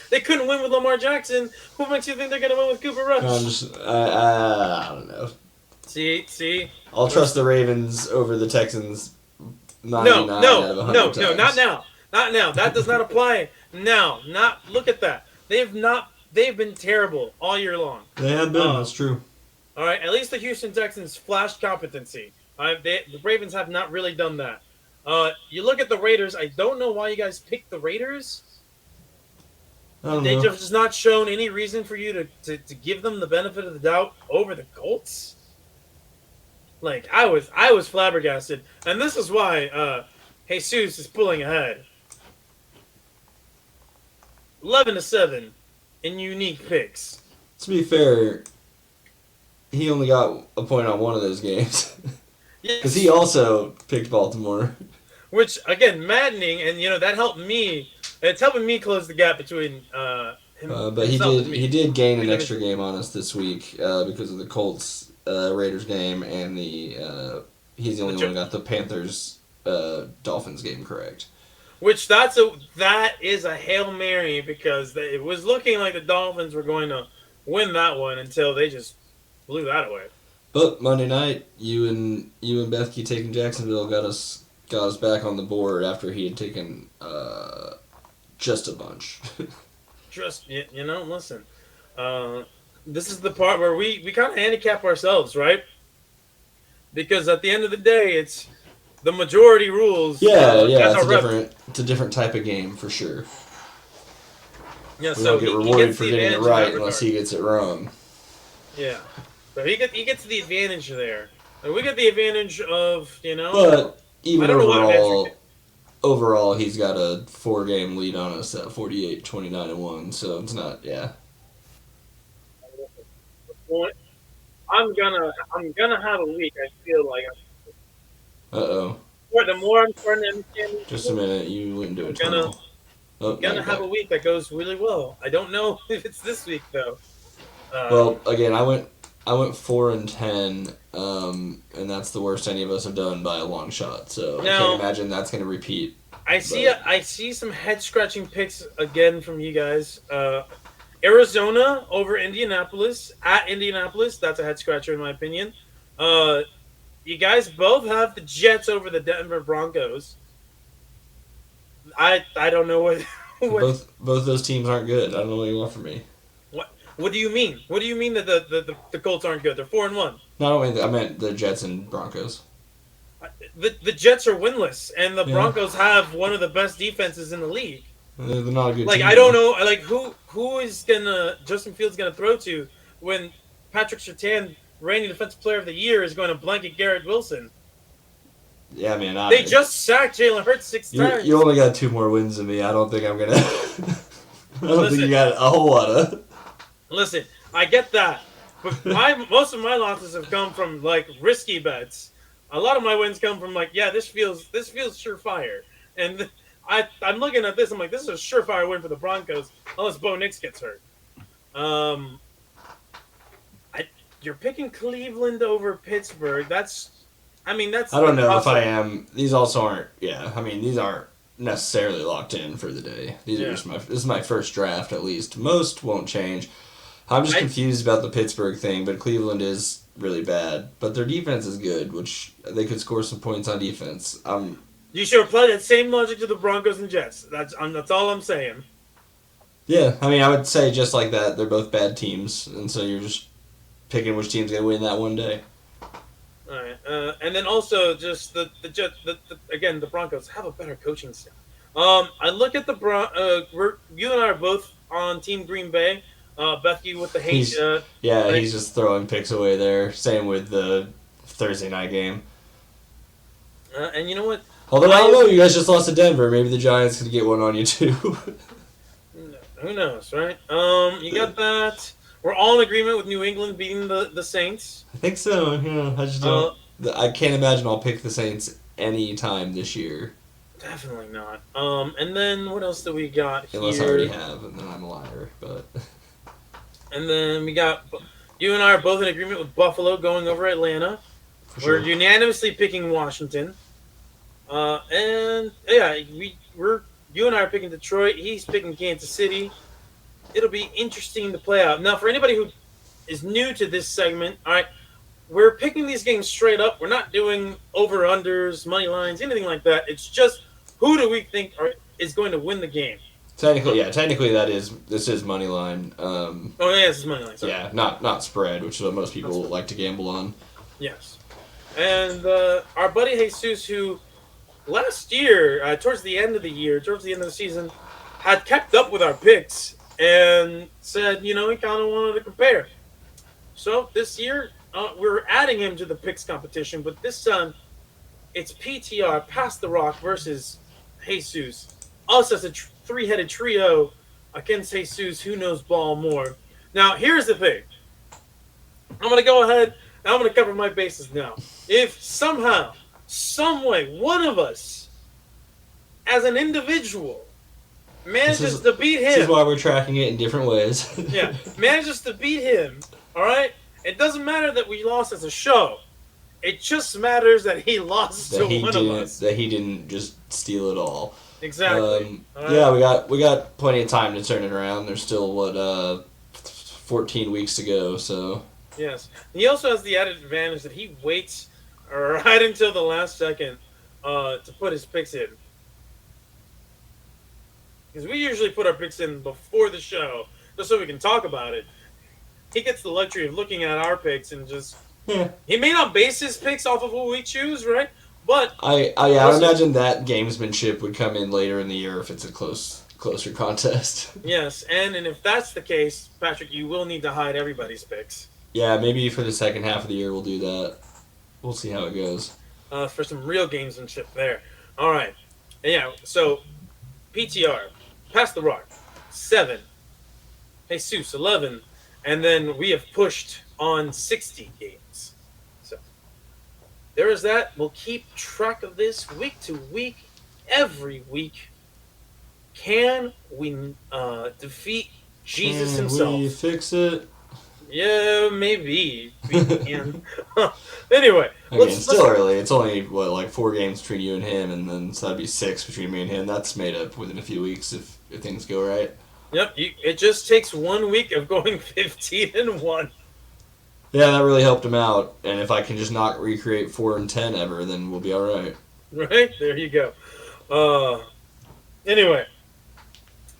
They couldn't win with Lamar Jackson. Who makes you think they're going to win with Cooper Rush? I don't know. See? I'll trust the Ravens over the Texans 99 out of 100 No, times. not now. Not now. That does not apply. Now, look at that. They've been terrible all year long. They have been, that's true. All right, at least the Houston Texans flashed competency. The Ravens have not really done that. You look at the Raiders. I don't know why you guys picked the Raiders. They just not shown any reason for you to give them the benefit of the doubt over the Colts. Like I was flabbergasted, and this is why Jesus is pulling ahead, 11-7 in unique picks. To be fair, he only got a point on one of those games because he also picked Baltimore. Which again, maddening, and that helped me. It's helping me close the gap between him. But he did gain an extra game on us this week because of the Colts Raiders game, and he's the only one who got the Panthers Dolphins game correct. Which that is a Hail Mary because it was looking like the Dolphins were going to win that one until they just blew that away. But Monday night, you and Bethke taking Jacksonville got us back on the board after he had taken just a bunch. Listen. This is the part where we kind of handicap ourselves, right? Because at the end of the day, it's the majority rules. Yeah, it's a different type of game for sure. Yeah, we so don't get rewarded for getting it right unless he gets it wrong. Yeah, so he gets the advantage there. And we get the advantage of But even overall, he's got a 4-game lead on us at 48, 29-1. So it's not, yeah. I'm gonna have a week. I feel like. Uh-oh. The more I'm starting to understand. Just a minute, you went into a tunnel. I'm gonna have a week that goes really well. I don't know if it's this week though. Well, again, I went 4-10, and that's the worst any of us have done by a long shot. So I can't imagine that's gonna repeat. I see some head scratching picks again from you guys. Arizona over Indianapolis at Indianapolis. That's a head scratcher in my opinion. You guys both have the Jets over the Denver Broncos. I don't know what both those teams aren't good. I don't know what you want from me. What do you mean? What do you mean that the Colts aren't good? They're 4-1. No, I meant the Jets and Broncos. The Jets are winless, and the Broncos have one of the best defenses in the league. They're not a good team. I don't know, who is Justin Fields gonna throw to when Patrick Surtain, reigning Defensive Player of the Year, is going to blanket Garrett Wilson. Yeah, man. They just sacked Jalen Hurts 6 times. You only got 2 more wins than me. I don't think I'm gonna. I don't think you got a whole lot of. Listen, I get that, but most of my losses have come from like risky bets. A lot of my wins come from like, yeah, this feels surefire, and I'm looking at this. I'm like, this is a surefire win for the Broncos unless Bo Nix gets hurt. You're picking Cleveland over Pittsburgh. That's I don't know if I am. These also aren't. Yeah, I mean, these aren't necessarily locked in for the day. These are just this is my first draft at least. Most won't change. I'm just confused about the Pittsburgh thing, but Cleveland is really bad. But their defense is good, which they could score some points on defense. You should apply that same logic to the Broncos and Jets. That's all I'm saying. Yeah, I mean, I would say just like that, they're both bad teams, and so you're just picking which team's gonna win that one day. All right, and then also just the Broncos have a better coaching staff. I look at you and I are both on Team Green Bay. Becky with the hate. He's just throwing picks away there. Same with the Thursday night game. And you know what? Although I don't know, you guys just lost to Denver. Maybe the Giants could get one on you too. Who knows, right? You got that. We're all in agreement with New England beating the Saints. I think so. Yeah, I just don't. I can't imagine I'll pick the Saints any time this year. Definitely not. And then what else do we got here? Unless I already have, and then I'm a liar. But. And then we got you and I are both in agreement with Buffalo going over Atlanta. Sure. We're unanimously picking Washington. And yeah, you and I are picking Detroit. He's picking Kansas City. It'll be interesting to play out. Now, for anybody who is new to this segment, all right, we're picking these games straight up. We're not doing over-unders, money lines, anything like that. It's just who do we think is going to win the game. Technically this is money line. This is money line. Sorry. Yeah, not spread, which is what most people like to gamble on. Yes, and our buddy Jesus, who last year, towards the end of the season, had kept up with our picks and said, he kind of wanted to compare. So this year, we're adding him to the picks competition, but this time it's PTR, Pass the Rock, versus Jesus. Us as a three-headed trio against Jesus, who knows ball more. Now, here's the thing. I'm going to go ahead and I'm going to cover my bases now. If somehow, some way, one of us, as an individual, manages to beat him. This is why we're tracking it in different ways. Yeah, manages to beat him, all right? It doesn't matter that we lost as a show. It just matters that he lost to one of us. That he didn't just steal it all. Exactly. Yeah, we got plenty of time to turn it around. There's still 14 weeks to go. So yes, he also has the added advantage that he waits right until the last second to put his picks in. Because we usually put our picks in before the show, just so we can talk about it. He gets the luxury of looking at our picks and just. Yeah. He may not base his picks off of who we choose, right? But I imagine that gamesmanship would come in later in the year if it's a closer contest. Yes, and if that's the case, Patrick, you will need to hide everybody's picks. Yeah, maybe for the second half of the year we'll do that. We'll see how it goes. For some real gamesmanship there. All right. Yeah, so PTR, Pass the Rock, 7. Jesus, 11. And then we have pushed on 60 games. So there is that. We'll keep track of this week to week, every week. Can we defeat Jesus himself? Can we fix it? Yeah, maybe we can. Anyway, it's still early. It's only 4 games between you and him, and then so that'd be 6 between me and him. That's made up within a few weeks if things go right. Yep, it just takes 1 week of going 15-1. Yeah, that really helped him out. And if I can just not recreate 4-10 ever, then we'll be all right. Right there, you go. Anyway,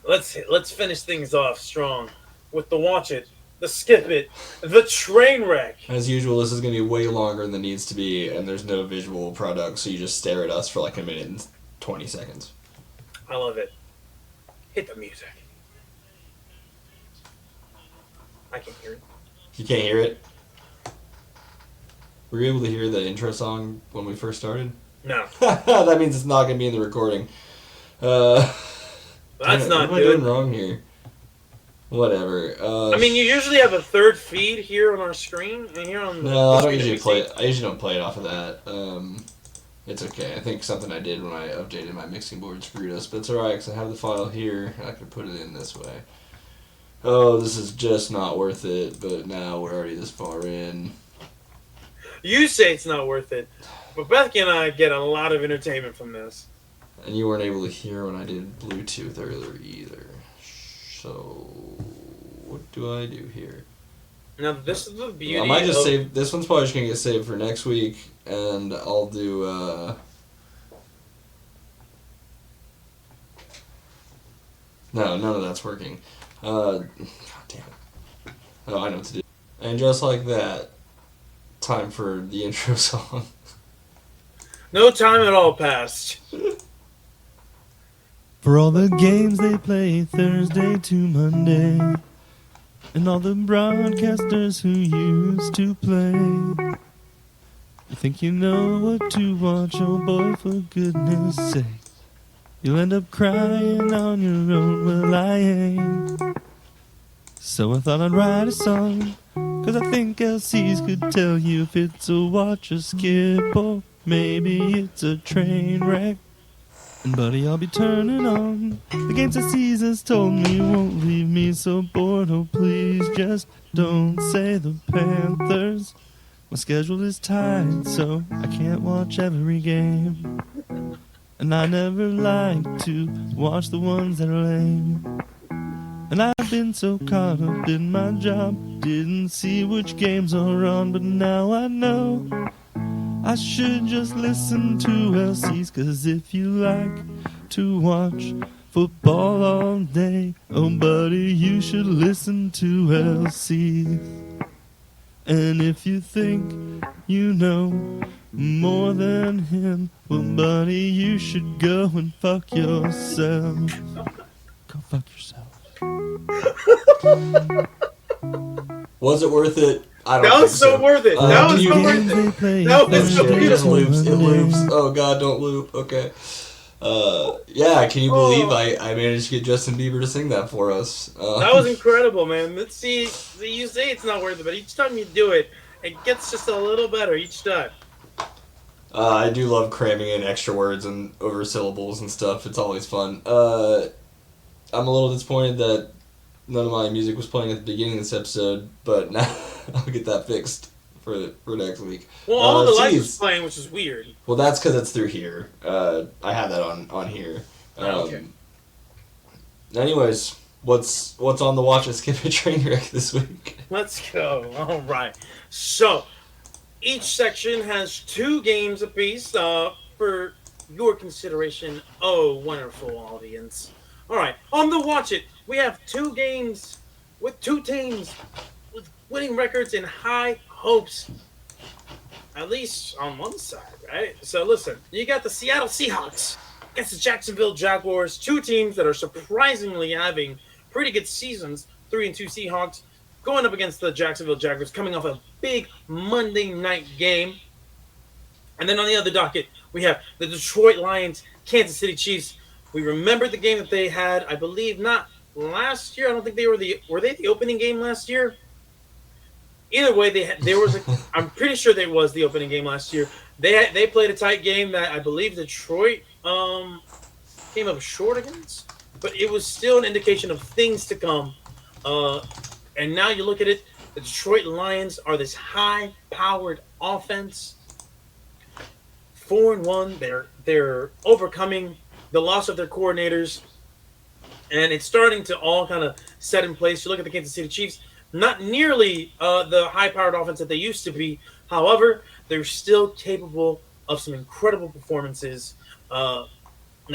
let's finish things off strong with the watch it, the skip it, the train wreck. As usual, this is going to be way longer than it needs to be, and there's no visual product, so you just stare at us for like a minute and 20 seconds. I love it. Hit the music. I can hear it. You can't hear it? Were you able to hear the intro song when we first started? No. That means it's not going to be in the recording. That's not good. What am I doing wrong here? Whatever. I mean, you usually have a third feed here on our screen, and here on the No, I don't screen that usually we play see. it. I usually don't play it off of that. It's okay. I think something I did when I updated my mixing board screwed us, but it's alright because I have the file here. I can put it in this way. Oh, this is just not worth it, but now we're already this far in. You say it's not worth it, but Becky and I get a lot of entertainment from this. And you weren't able to hear when I did Bluetooth earlier either. So, what do I do here? Now, this is the beauty I might just of... save. This one's probably just gonna get saved for next week, and I'll do. No, none of that's working. God damn it. Oh, I know what to do. And just like that, time for the intro song. No time at all passed. For all the games they play Thursday to Monday, and all the broadcasters who used to play. You think you know what to watch, oh boy, for goodness sake. You'll end up crying on your own, well I ain't. So I thought I'd write a song, 'cause I think LCs could tell you if it's a watch or skip, or maybe it's a train wreck. And buddy, I'll be turning on the games that Caesar's told me won't leave me so bored. Oh please just don't say the Panthers. My schedule is tight, so I can't watch every game. And I never like to watch the ones that are lame. And I've been so caught up in my job, didn't see which games are on, but now I know I should just listen to LC's, 'cause if you like to watch football all day, oh buddy, you should listen to LC's. And if you think you know more than him, well buddy, you should go and fuck yourself. Go fuck yourself. Was it worth it? I don't That think was so worth it. That do was you- so worth Games they it. play That was so Thursday It just to beautiful. loops. It Monday. loops. Oh god, don't loop. Okay. Yeah, can you believe Oh. I managed to get Justin Bieber to sing that for us? That was incredible, man. Let's see. You say it's not worth it, but each time you do it, it gets just a little better each time. I do love cramming in extra words and over syllables and stuff. It's always fun. I'm a little disappointed that none of my music was playing at the beginning of this episode, but now I'll get that fixed for next week. Well, all the lights geez. was playing, which is weird. Well, that's because it's through here. I have that on here. Okay. Anyways, what's on the watch and skip a train wreck this week? Let's go. All right. So, each section has 2 games apiece for your consideration. Oh, wonderful audience. All right. On the Watch It, we have 2 games with 2 teams with winning records and high hopes. At least on one side, right? So, listen. You got the Seattle Seahawks against the Jacksonville Jaguars. 2 teams that are surprisingly having pretty good seasons. 3-2 Seahawks going up against the Jacksonville Jaguars, coming off a big Monday night game. And then on the other docket, we have the Detroit Lions, Kansas City Chiefs. We remember the game that they had, I believe, not last year. I don't think they were the opening game last year? Either way, I'm pretty sure they was the opening game last year. They played a tight game that I believe Detroit came up short against, but it was still an indication of things to come. And now you look at it, the Detroit Lions are this high-powered offense. 4-1, they're overcoming the loss of their coordinators, and it's starting to all kind of set in place. You look at the Kansas City Chiefs, not nearly the high-powered offense that they used to be. However, they're still capable of some incredible performances. Now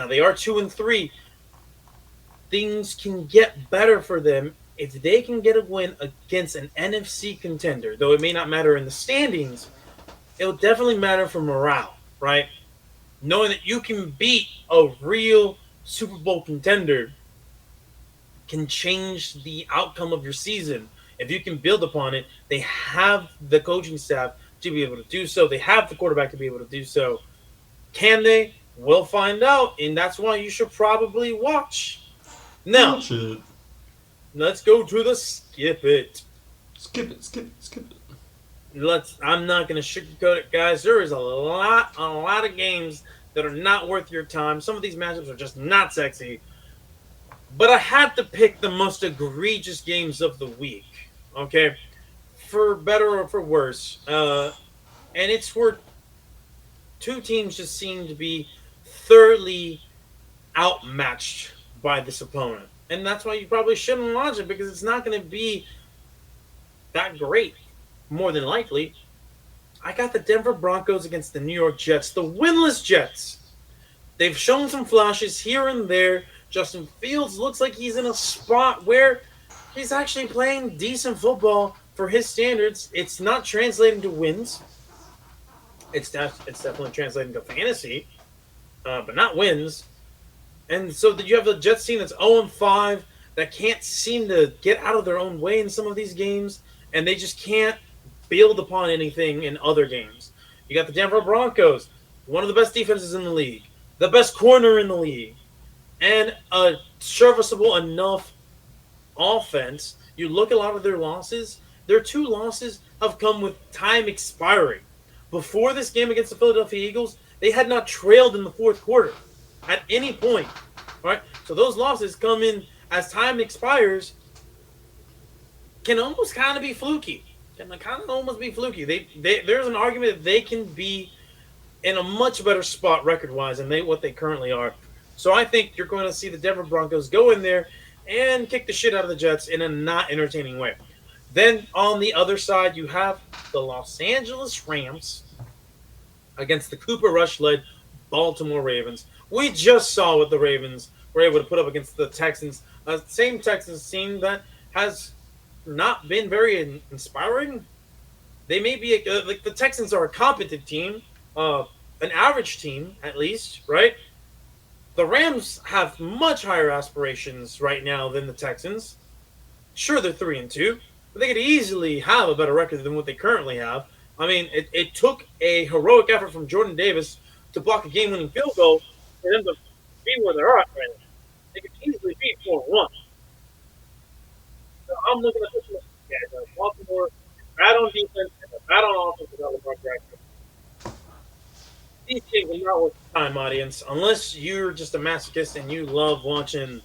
they are 2-3. Things can get better for them if they can get a win against an NFC contender. Though it may not matter in the standings, it'll definitely matter for morale, right? Knowing that you can beat a real Super Bowl contender can change the outcome of your season. If you can build upon it, they have the coaching staff to be able to do so. They have the quarterback to be able to do so. Can they? We'll find out, and that's why you should probably watch. Now, let's go to the skip it. Skip it. I'm not going to sugarcoat it, guys. There is a lot of games that are not worth your time. Some of these matchups are just not sexy. But I had to pick the most egregious games of the week, okay? For better or for worse. And it's where two teams just seem to be thoroughly outmatched by this opponent. And that's why you probably shouldn't watch it, because it's not going to be that great, more than likely. I got the Denver Broncos against the New York Jets, the winless Jets. They've shown some flashes here and there. Justin Fields looks like he's in a spot where he's actually playing decent football for his standards. It's not translating to wins. It's definitely translating to fantasy, but not wins. And so you have the Jets team that's 0-5 that can't seem to get out of their own way in some of these games, and they just can't build upon anything in other games. You got the Denver Broncos, one of the best defenses in the league, the best corner in the league, and a serviceable enough offense. You look at a lot of their losses, their two losses have come with time expiring. Before this game against the Philadelphia Eagles, they had not trailed in the fourth quarter at any point. All right? So those losses come in as time expires, can almost kind of be fluky. There's an argument that they can be in a much better spot record-wise than what they currently are. So I think you're going to see the Denver Broncos go in there and kick the shit out of the Jets in a not entertaining way. Then on the other side, you have the Los Angeles Rams against the Cooper Rush-led Baltimore Ravens. We just saw what the Ravens were able to put up against the Texans. Same Texans team that has not been very inspiring. They may be like the Texans are a competent team, an average team at least, right? The Rams have much higher aspirations right now than the Texans. Sure, they're 3-2, but they could easily have a better record than what they currently have. I mean, it took a heroic effort from Jordan Davis to block a game-winning field goal for them to be where they're at right now. They could easily be 4-1. So I'm looking at this one. Yeah, Baltimore bad on defense and bad on offense without LeBron Jackson. These games are not worth the time, audience, unless you're just a masochist and you love watching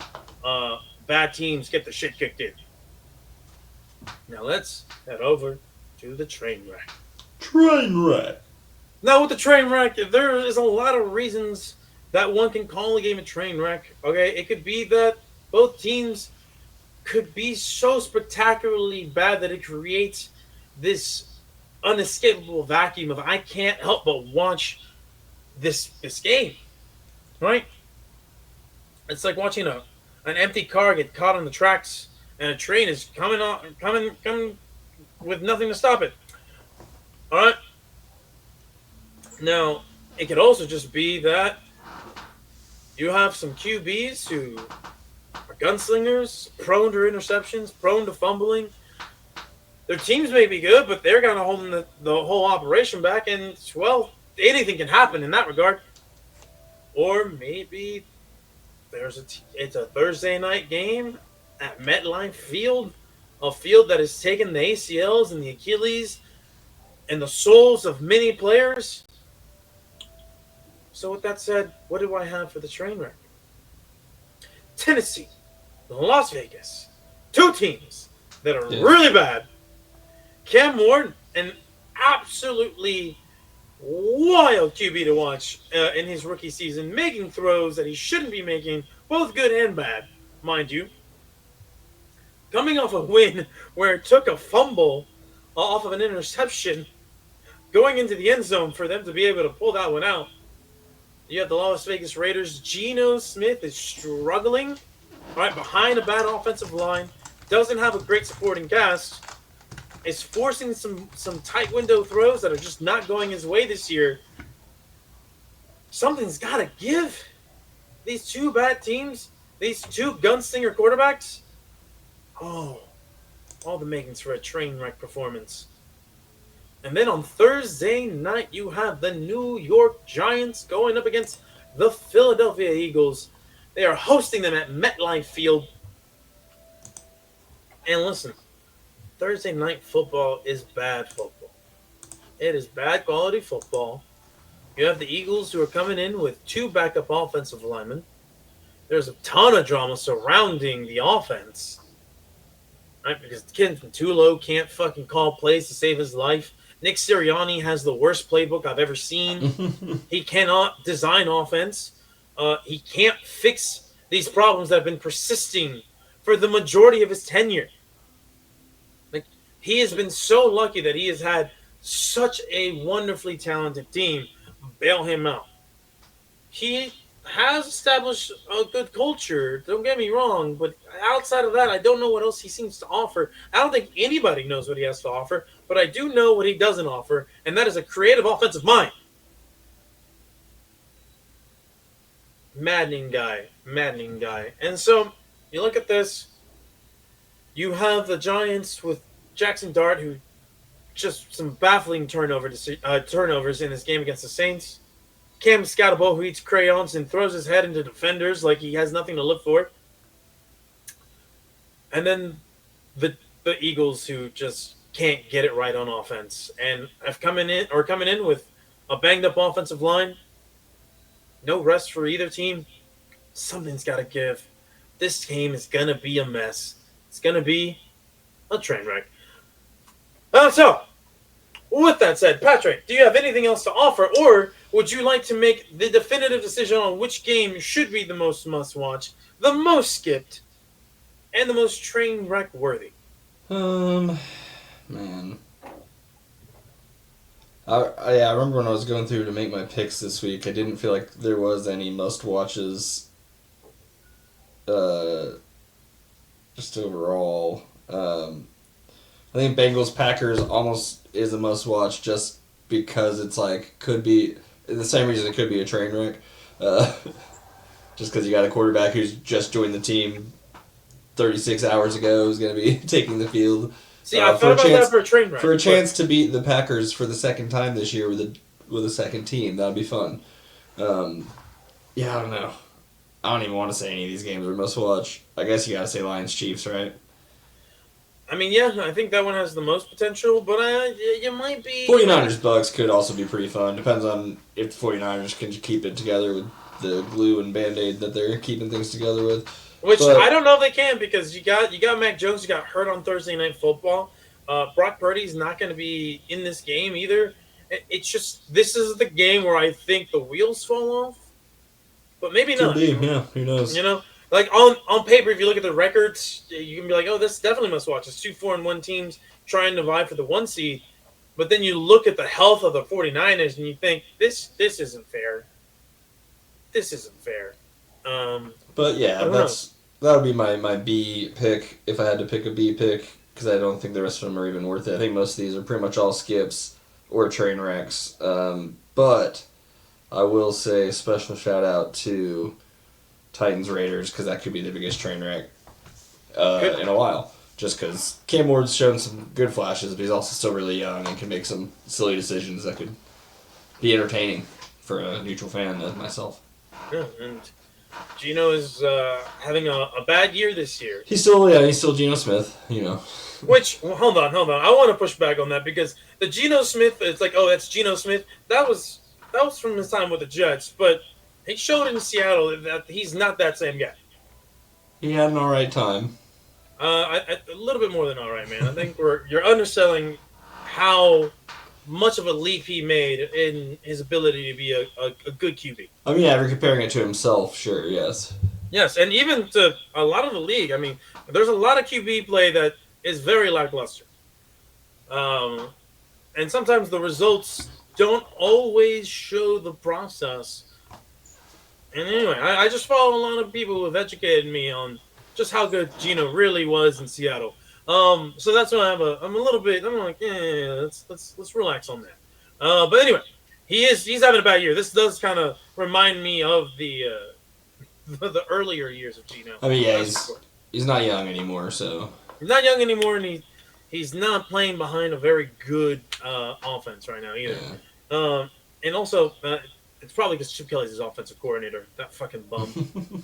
bad teams get the shit kicked in. Now let's head over to the train wreck. Now with the train wreck, there is a lot of reasons that one can call a game a train wreck. Okay, it could be that both teams could be so spectacularly bad that it creates this unescapable vacuum of I can't help but watch this game, right? It's like watching an empty car get caught on the tracks and a train is coming with nothing to stop it. All right. Now, it could also just be that you have some QBs who are gunslingers, prone to interceptions, prone to fumbling. Their teams may be good, but they're kind of holding the whole operation back, and, well, anything can happen in that regard. Or maybe it's a Thursday night game at MetLife Field, a field that has taken the ACLs and the Achilles and the souls of many players. So with that said, what do I have for the train wreck? Tennessee, Las Vegas, two teams that are really bad. Cam Ward, an absolutely wild QB to watch in his rookie season, making throws that he shouldn't be making, both good and bad, mind you. Coming off a win where it took a fumble off of an interception, going into the end zone for them to be able to pull that one out. You have the Las Vegas Raiders. Geno Smith is struggling right behind a bad offensive line, doesn't have a great supporting cast, is forcing some tight window throws that are just not going his way this year. Something's got to give. These two bad teams, these two gunslinger quarterbacks, all the makings for a train wreck performance. And then on Thursday night, you have the New York Giants going up against the Philadelphia Eagles. They are hosting them at MetLife Field. And listen, Thursday night football is bad football. It is bad quality football. You have the Eagles who are coming in with 2 backup offensive linemen. There's a ton of drama surrounding the offense. Right? Because the kid from Tulo can't fucking call plays to save his life. Nick Sirianni has the worst playbook I've ever seen. He cannot design offense. He can't fix these problems that have been persisting for the majority of his tenure. Like, he has been so lucky that he has had such a wonderfully talented team bail him out. He has established a good culture, don't get me wrong, but outside of that, I don't know what else he seems to offer. I don't think anybody knows what he has to offer, but I do know what he doesn't offer, and that is a creative offensive mind. Maddening guy. And so, you look at this, you have the Giants with Jackson Dart, who just some baffling turnovers in this game against the Saints. Cam Scatabo, who eats crayons and throws his head into defenders like he has nothing to live for. And then the Eagles, who just can't get it right on offense and have coming in with a banged up offensive line. No rest for either team. Something's got to give. This game is going to be a mess. It's going to be a train wreck. So, with that said, Patrick, do you have anything else to offer, or would you like to make the definitive decision on which game should be the most must-watch, the most skipped, and the most train wreck worthy? Man. I remember when I was going through to make my picks this week, I didn't feel like there was any must-watches just overall. I think Bengals-Packers almost is a must-watch just because it's like, could be, the same reason it could be a train wreck. Just because you got a quarterback who's just joined the team 36 hours ago who's going to be taking the field. See, I thought about that for a train wreck. For a chance to beat the Packers for the second time this year with a second team, that would be fun. Yeah, I don't know. I don't even want to say any of these games are must-watch. I guess you got to say Lions-Chiefs, right? I mean, yeah, I think that one has the most potential, but you might be... 49ers-Bucks could also be pretty fun. Depends on if the 49ers can keep it together with the glue and Band-Aid that they're keeping things together with. Which, I don't know if they can, because you got Mac Jones who got hurt on Thursday Night Football. Brock Purdy's not going to be in this game either. It's just, this is the game where I think the wheels fall off. But maybe not. Could be, yeah, who knows. You know? Like, on paper, if you look at the records, you can be like, oh, this definitely must watch. It's 2 4-1 teams trying to vie for the 1 seed. But then you look at the health of the 49ers and you think, this isn't fair. This isn't fair. But yeah, that would be my B pick if I had to pick a B pick, because I don't think the rest of them are even worth it. I think most of these are pretty much all skips or train wrecks. But I will say a special shout out to Titans Raiders, because that could be the biggest train wreck in a while. Just because Cam Ward's shown some good flashes, but he's also still really young and can make some silly decisions that could be entertaining for a neutral fan like myself. Yeah, and Geno is having a bad year this year. He's still Geno Smith, you know. Which, hold on. I want to push back on that, because the Geno Smith, it's like, oh, that's Geno Smith. That was from his time with the Jets, but he showed in Seattle that he's not that same guy. He had an all right time. A little bit more than all right, man. I think you're underselling how much of a leap he made in his ability to be a good QB. I mean, yeah, if you're comparing it to himself, sure, yes. Yes, and even to a lot of the league. I mean, there's a lot of QB play that is very lackluster. And sometimes the results don't always show the process. And anyway, I just follow a lot of people who have educated me on just how good Geno really was in Seattle. So that's why I'm like, yeah, let's relax on that. But anyway, he's having a bad year. This does kind of remind me of the earlier years of Geno. I mean, yeah, he's not young anymore, so he's not young anymore, and he's not playing behind a very good offense right now either. Yeah. And also, it's probably because Chip Kelly's his offensive coordinator. That fucking bum.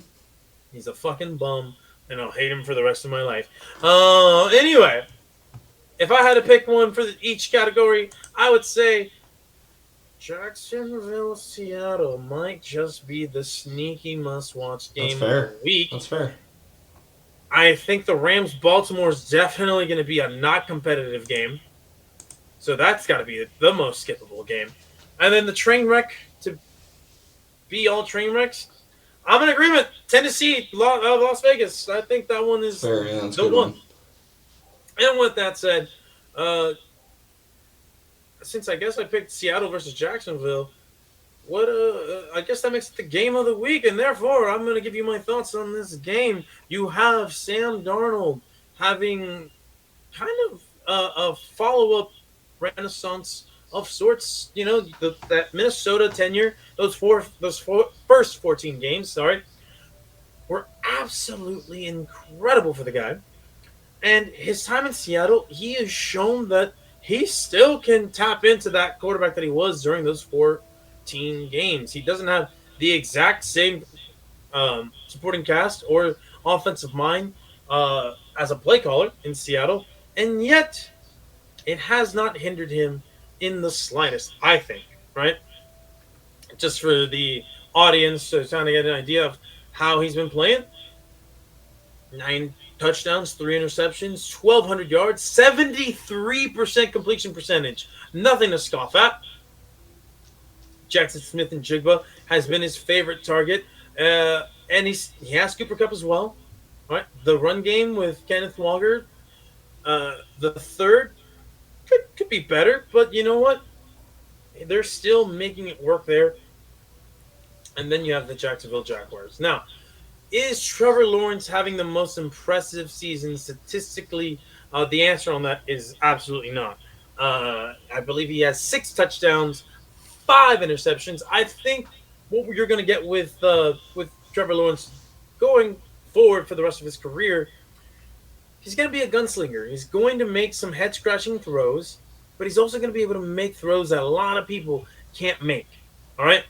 He's a fucking bum. and I'll hate him for the rest of my life. Anyway, if I had to pick one for each category, I would say Jacksonville, Seattle might just be the sneaky must-watch game of the week. That's fair. I think the Rams Baltimore is definitely going to be a not competitive game. So that's got to be the most skippable game. And then the train wreck to be all train wrecks. I'm in agreement. Tennessee, Las Vegas. I think that one is fair. Yeah, that's the good one. And with that said, since I guess I picked Seattle versus Jacksonville, I guess that makes it the game of the week, and therefore I'm going to give you my thoughts on this game. You have Sam Darnold having kind of a follow-up renaissance of sorts. You know, that Minnesota tenure, those first 14 games, were absolutely incredible for the guy. And his time in Seattle, he has shown that he still can tap into that quarterback that he was during those 14 games. He doesn't have the exact same supporting cast or offensive mind as a play caller in Seattle, and yet it has not hindered him in the slightest, I think, right? Just for the audience to kind of get an idea of how he's been playing. 9 touchdowns, 3 interceptions, 1,200 yards, 73% completion percentage. Nothing to scoff at. Jackson Smith and Jigba has been his favorite target. And he has Cooper Kupp as well. All right. The run game with Kenneth Walker, the third, could be better. But you know what? They're still making it work there. And then you have the Jacksonville Jaguars. Now, is Trevor Lawrence having the most impressive season statistically? The answer on that is absolutely not. I believe he has 6 touchdowns, 5 interceptions. I think what you're going to get with Trevor Lawrence going forward for the rest of his career, he's going to be a gunslinger. He's going to make some head-scratching throws, but he's also going to be able to make throws that a lot of people can't make. All right?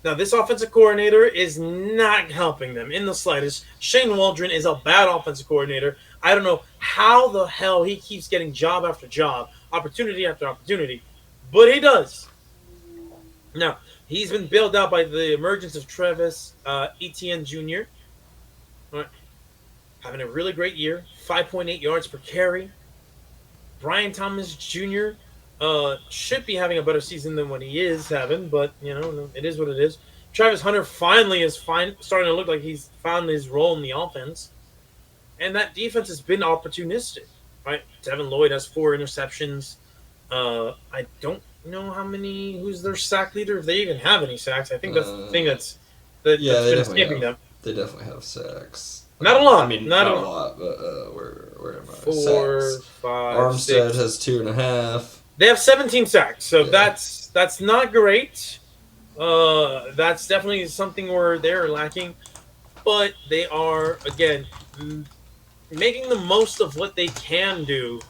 Now, this offensive coordinator is not helping them in the slightest. Shane Waldron is a bad offensive coordinator. I don't know how the hell he keeps getting job after job, opportunity after opportunity, but he does. Now, he's been bailed out by the emergence of Travis Etienne Jr., all right, having a really great year, 5.8 yards per carry. Brian Thomas Jr., should be having a better season than what he is having, but, you know, it is what it is. Travis Hunter finally is starting to look like he's found his role in the offense. And that defense has been opportunistic, right? Devin Lloyd has 4 interceptions. I don't know who's their sack leader, if they even have any sacks. I think that's the thing that's been escaping them. They definitely have sacks. Not a lot. I mean, not a lot, but where am I? 4, sacks. 5, Armstead 6. has 2.5. They have 17 sacks, so Yeah. that's not great. That's definitely something where they're lacking, but they are, again, making the most of what they can do,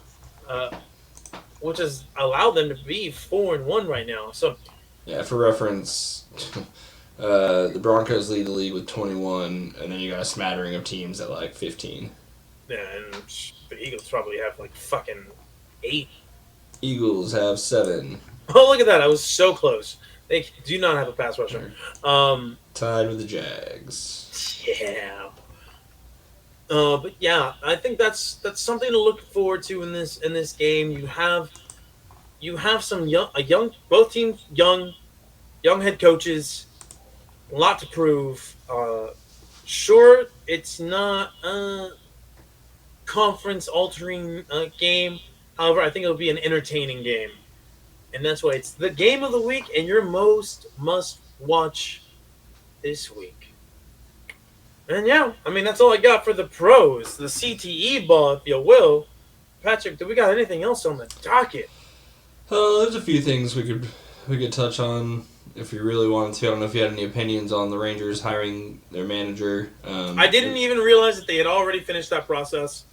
which has allowed them to be 4-1 right now. So, Yeah, for reference, the Broncos lead the league with 21, and then you got a smattering of teams at like 15. yeah, and the Eagles probably have like fucking 8. Eagles have 7. Oh, look at that! I was so close. They do not have a pass rusher. Tied with the Jags. Yeah. But yeah, I think that's something to look forward to in this game. You have some both teams young head coaches, a lot to prove. Sure, it's not a conference altering game. However, I think it'll be an entertaining game, and that's why it's the game of the week and your most must watch this week. And yeah, I mean, that's all I got for the pros, the CTE ball, if you will. Patrick, do we got anything else on the docket? There's a few things we could touch on if you really wanted to. I don't know if you had any opinions on the Rangers hiring their manager. I didn't even realize that they had already finished that process.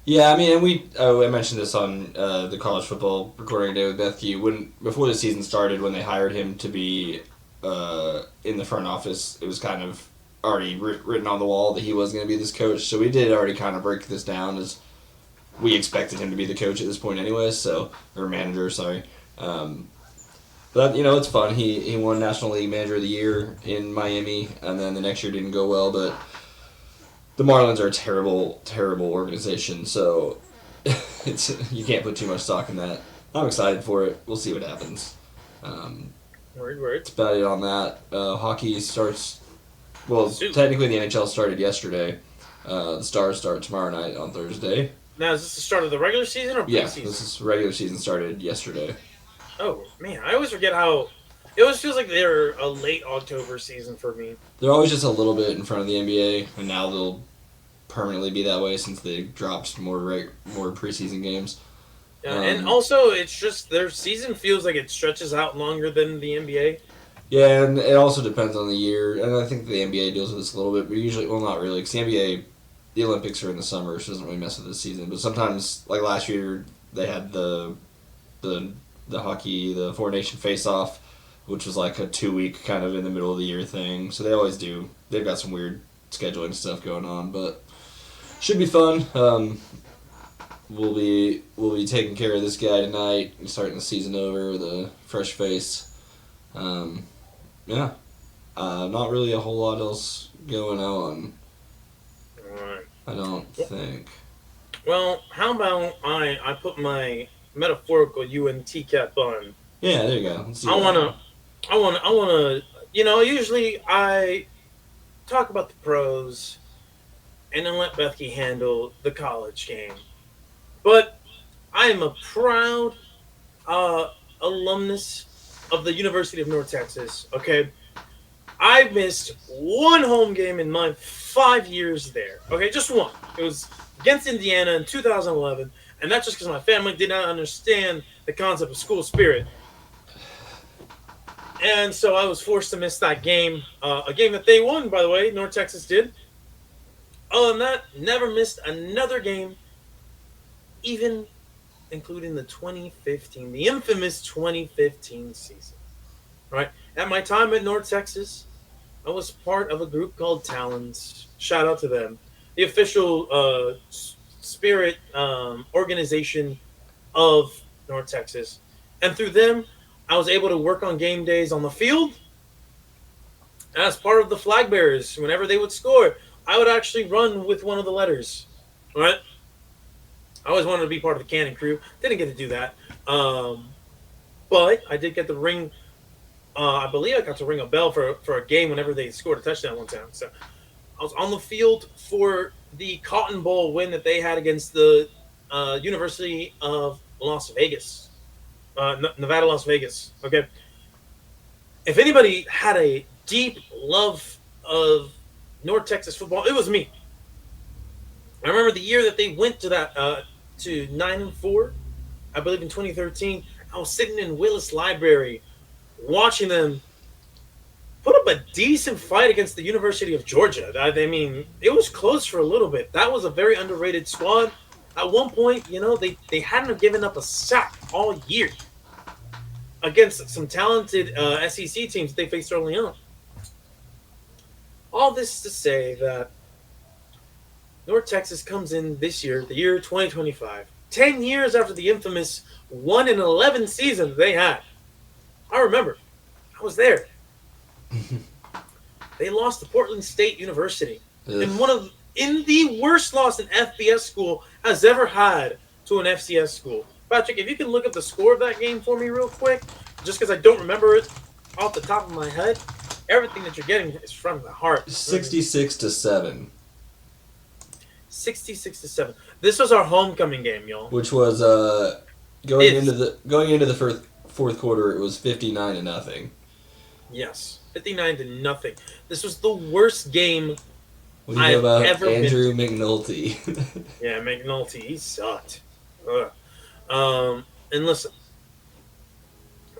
Yeah, I mean, and I mentioned this on the college football recording day with Bethke. Before the season started, when they hired him to be in the front office, it was kind of already written on the wall that he was going to be this coach. So we did already kind of break this down as we expected him to be the coach at this point anyway. So, or manager, sorry. But it's fun. He won National League Manager of the Year in Miami, and then the next year didn't go well. But the Marlins are a terrible, terrible organization. So you can't put too much stock in that. I'm excited for it. We'll see what happens. Word. That's about it on that. Hockey starts. Well, technically the NHL started yesterday. The Stars start tomorrow night on Thursday. Now, is this the start of the regular season or preseason? Yeah, this is regular season started yesterday. Oh, man, I always forget how... It always feels like they're a late October season for me. They're always just a little bit in front of the NBA, and now they'll permanently be that way since they dropped more preseason games. Yeah, and also, it's just their season feels like it stretches out longer than the NBA. Yeah, and it also depends on the year, and I think the NBA deals with this a little bit, but usually, well, not really, because the NBA, the Olympics are in the summer, so it doesn't really mess with the season. But sometimes, like last year, they had the hockey, the Four Nation Face-Off, which was like a 2-week kind of in the middle of the year thing. So they always do. They've got some weird scheduling stuff going on, but should be fun. We'll be taking care of this guy tonight, starting the season over with a fresh face. Not really a whole lot else going on. Alright. I don't think. Well, how about I put my metaphorical UNT cap on? Yeah, there you go. Let's see I what wanna, usually I talk about the pros and then let Becky handle the college game. But I am a proud alumnus of the University of North Texas, okay? I missed one home game in my 5 years there, okay? Just one. It was against Indiana in 2011, and that's just because my family did not understand the concept of school spirit. And so I was forced to miss that game, a game that they won, by the way, North Texas did. Other than that, never missed another game, even including the the infamous 2015 season. Right? At my time at North Texas, I was part of a group called Talons. Shout out to them. The official spirit organization of North Texas. And through them, I was able to work on game days on the field. As part of the flag bearers, whenever they would score, I would actually run with one of the letters. Right? I always wanted to be part of the cannon crew. Didn't get to do that. But I did get to ring. I believe I got to ring a bell for a game whenever they scored a touchdown one time. So I was on the field for the Cotton Bowl win that they had against the University of Las Vegas. Nevada, Las Vegas. Okay. If anybody had a deep love of North Texas football, it was me. I remember the year that they went to that to 9-4, I believe in 2013. I was sitting in Willis Library, watching them put up a decent fight against the University of Georgia. I mean, it was close for a little bit. That was a very underrated squad. At one point, they hadn't given up a sack all year against some talented SEC teams they faced early on. All this to say that North Texas comes in this year, the year 2025, 10 years after the infamous 1-11 season they had. I remember. I was there. They lost to Portland State University in the worst loss an FBS school has ever had to an FCS school. Patrick, if you can look up the score of that game for me real quick, just because I don't remember it off the top of my head. Everything that you're getting is from the heart. 66-7. 66-7. This was our homecoming game, y'all. Which was going into the fourth quarter. It was 59-0. Yes, 59-0. This was the worst game what do you know about ever Andrew McNulty? Yeah, McNulty, he sucked. And listen,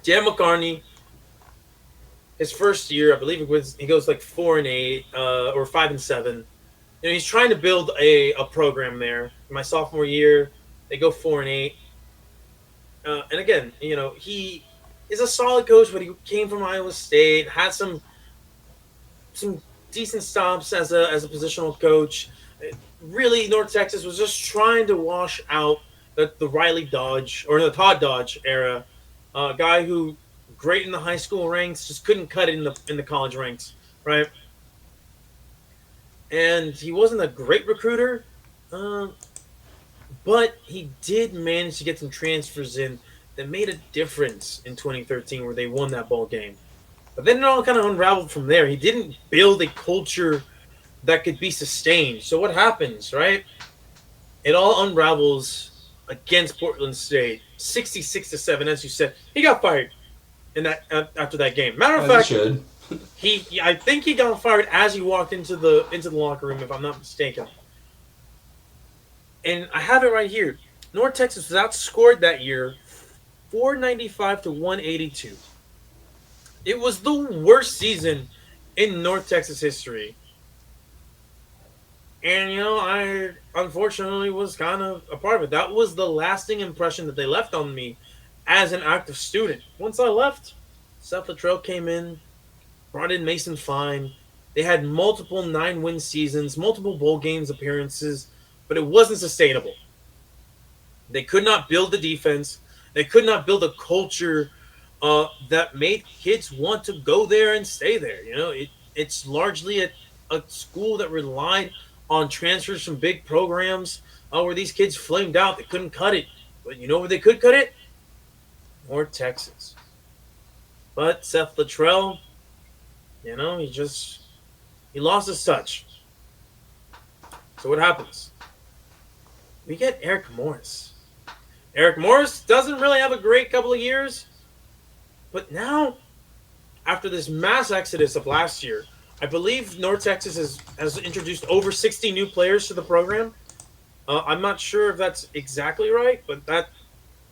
Dan McCarney, his first year, I believe he goes like 4-8 or 5-7. He's trying to build a program there. My sophomore year, they go 4-8. And again, he is a solid coach, but he came from Iowa State, had some decent stops as a positional coach. Really, North Texas was just trying to wash out the Riley Dodge or the Todd Dodge era, a guy who great in the high school ranks, just couldn't cut it in the college ranks, right? And he wasn't a great recruiter, but he did manage to get some transfers in that made a difference in 2013 where they won that ball game. But then it all kind of unraveled from there. He didn't build a culture that could be sustained. So what happens, right? It all unravels against Portland State, 66-7, as you said. He got fired in that after that game. Matter of fact, I think he got fired as he walked into the locker room, if I'm not mistaken. And I have it right here. North Texas was outscored that year, 495 to 182. It was the worst season in North Texas history. And, I unfortunately was kind of a part of it. That was the lasting impression that they left on me as an active student. Once I left, Seth Luttrell came in, brought in Mason Fine. They had multiple 9-win seasons, multiple bowl games appearances, but it wasn't sustainable. They could not build the defense. They could not build a culture that made kids want to go there and stay there. It's largely a school that relied on transfers from big programs where these kids flamed out. They couldn't cut it. But you know where they could cut it? North Texas. But Seth Luttrell, he lost his touch. So what happens? We get Eric Morris. Eric Morris doesn't really have a great couple of years. But now, after this mass exodus of last year, I believe North Texas has introduced over 60 new players to the program. I'm not sure if that's exactly right, but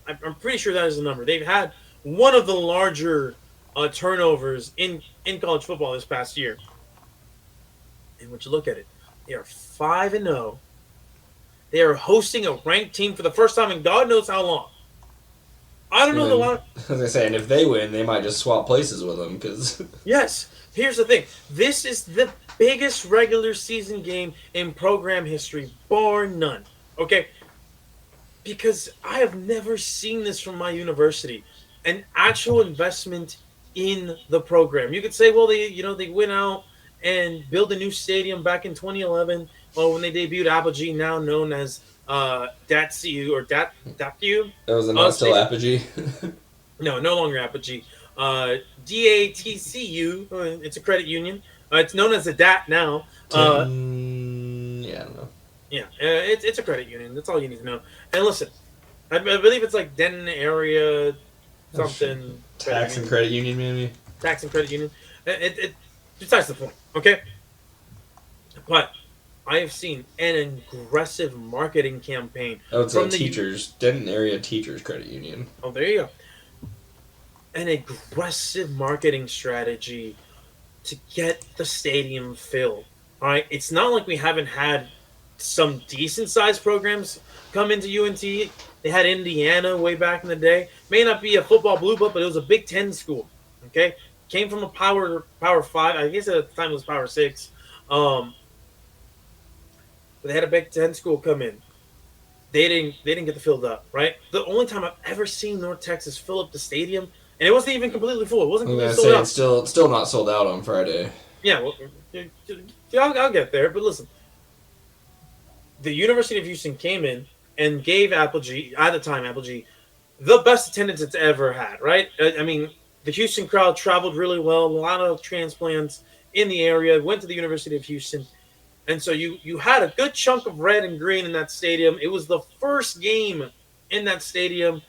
I'm pretty sure that is the number. They've had one of the larger turnovers in college football this past year. And when you look at it, they are 5-0. They are hosting a ranked team for the first time in God knows how long. I don't know the line. I was going to say, and if they win, they might just swap places with them. Cause Yes. Here's the thing. This is the biggest regular season game in program history, bar none. Okay? Because I have never seen this from my university. An actual investment in the program. You could say, well, they went out and built a new stadium back in 2011 when they debuted Apogee, now known as DATCU or DATCU. That was not still Apogee. No longer Apogee. DATCU. It's a credit union. It's known as a DAT now. Yeah, I don't know. Yeah, it's a credit union. That's all you need to know. And listen, I believe it's like Denton area something. Tax and credit union, maybe. Tax and credit union. It besides the point. Okay. But I have seen an aggressive marketing campaign. Oh, it's a Denton area teachers credit union. Oh, there you go. An aggressive marketing strategy to get the stadium filled. All right, it's not like we haven't had some decent-sized programs come into UNT. They had Indiana way back in the day. May not be a football blue book, but it was a Big Ten school. Okay, came from a Power 5. I guess at the time it was Power 6. But they had a Big Ten school come in. They didn't get the filled up. Right. The only time I've ever seen North Texas fill up the stadium. And it wasn't even completely full. It wasn't completely sold out. It's still not sold out on Friday. Yeah, well, I'll get there. But listen, the University of Houston came in and gave Apogee, at the time Apogee, the best attendance it's ever had, right? I mean, the Houston crowd traveled really well. A lot of transplants in the area went to the University of Houston. And so you had a good chunk of red and green in that stadium. It was the first game in that stadium.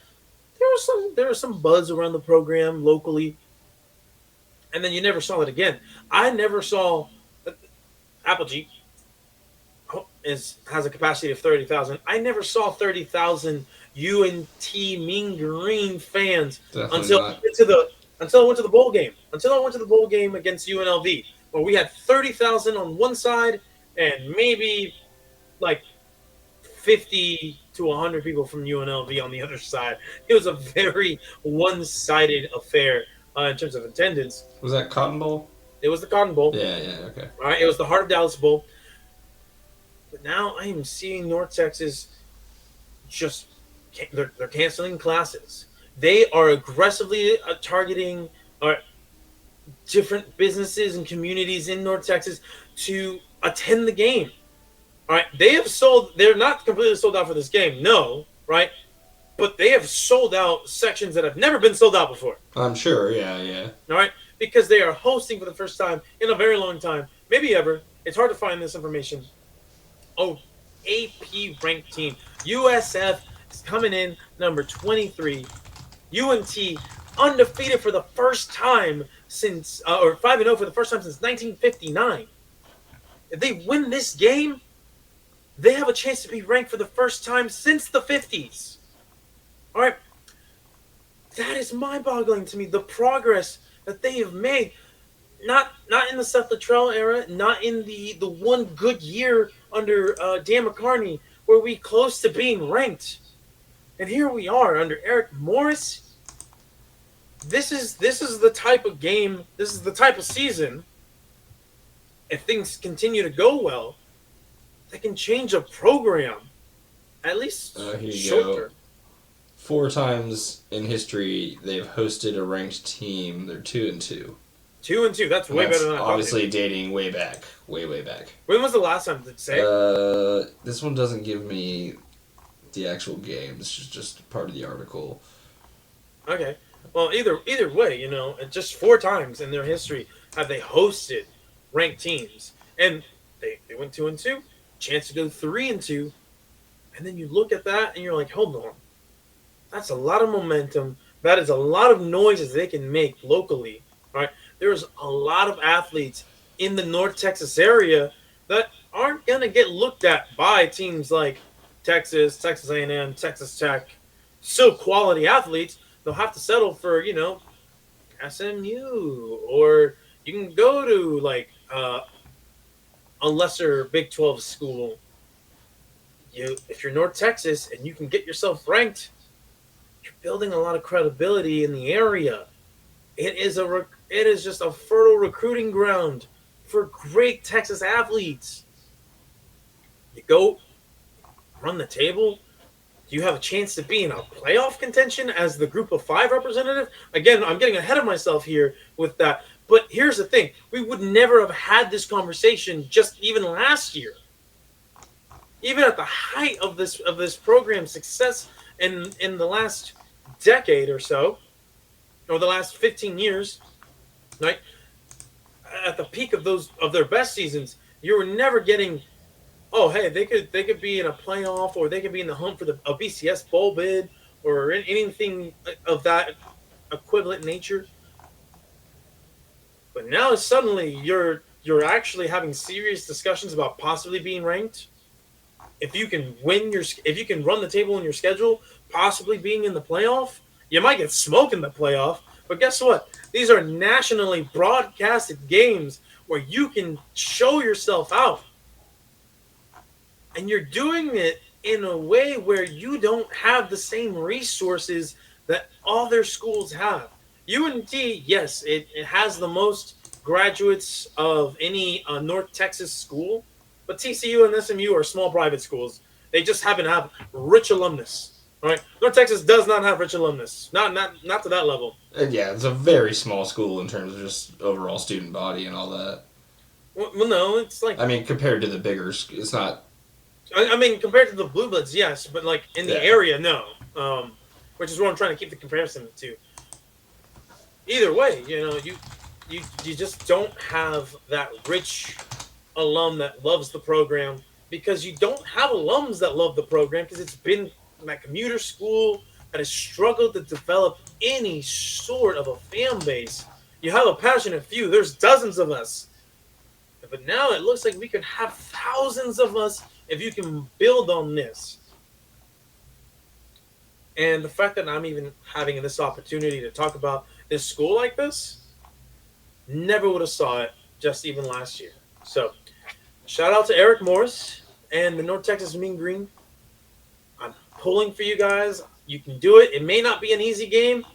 There was some buzz around the program locally, and then you never saw it again. I never saw Apogee has a capacity of 30,000. I never saw 30,000 UNT Mean Green fans until I went to the bowl game. Until I went to the bowl game against UNLV, where we had 30,000 on one side and maybe like 50 to 100 people from UNLV on the other side. It was a very one-sided affair in terms of attendance. Was that Cotton Bowl? It was the Cotton Bowl. Yeah, okay. All right, it was the Heart of Dallas Bowl. But now I am seeing North Texas just they're canceling classes. They are aggressively targeting different businesses and communities in North Texas to attend the game. All right, they're not completely sold out for this game, no, right? But they have sold out sections that have never been sold out before. I'm sure, yeah. All right, because they are hosting for the first time in a very long time, maybe ever. It's hard to find this information. Oh, AP ranked team. USF is coming in number 23. UNT undefeated for the first time since, or 5-0 for the first time since 1959. If they win this game, they have a chance to be ranked for the first time since the 50s. All right. That is mind-boggling to me. The progress that they have made, not in the Seth Luttrell era, not in the one good year under Dan McCarney, where we close to being ranked. And here we are under Eric Morris. This is the type of game, this is the type of season, if things continue to go well, that can change a program, at least Here you short go. term. 4 times in history they've hosted a ranked team. They're 2-2. 2-2, that's way better than I thought. Obviously dating way back. Way back. When was the last time, did it say? This one doesn't give me the actual game. This is just part of the article. Okay. Well, either way, just 4 times in their history have they hosted ranked teams. And they went 2-2, chance to go 3-2. And then you look at that and you're like, hold on. That's a lot of momentum. That is a lot of noises they can make locally. All right. There's a lot of athletes in the North Texas area that aren't going to get looked at by teams like Texas, Texas A&M, Texas Tech. Still quality athletes. They'll have to settle for, SMU, or you can go to like a lesser Big 12 school. If you're North Texas and you can get yourself ranked, you're building a lot of credibility in the area. It is just a fertile recruiting ground for great Texas athletes. You go run the table. You have a chance to be in a playoff contention as the Group of 5 representative. Again, I'm getting ahead of myself here with that. But here's the thing. We would never have had this conversation just even last year. Even at the height of this program's success in the last decade or so, or the last 15 years, right? At the peak of their best seasons, you were never getting, oh, hey, they could be in a playoff, or they could be in the hunt for a BCS bowl bid, or anything of that equivalent nature. But now suddenly you're actually having serious discussions about possibly being ranked. If you can run the table in your schedule, possibly being in the playoff, you might get smoked in the playoff. But guess what? These are nationally broadcasted games where you can show yourself out. And you're doing it in a way where you don't have the same resources that other schools have. UNT, yes, it has the most graduates of any North Texas school, but TCU and SMU are small private schools. They just happen to have rich alumnus. All right, North Texas does not have rich alumnus, not to that level. Yeah, it's a very small school in terms of just overall student body and all that. Well, no, it's like, I mean, compared to the bigger, it's not. I mean, compared to the Blue Bloods, yes, but like in the area, no. Which is what I'm trying to keep the comparison to. Either way, you just don't have that rich alum that loves the program, because you don't have alums that love the program, because it's been that commuter school that has struggled to develop any sort of a fan base. You have a passionate few. There's dozens of us. But now it looks like we could have thousands of us if you can build on this. And the fact that I'm even having this opportunity to talk about this school like this, never would have saw it just even last year. So, shout out to Eric Morris and the North Texas Mean Green. I'm pulling for you guys. You can do it. It may not be an easy game.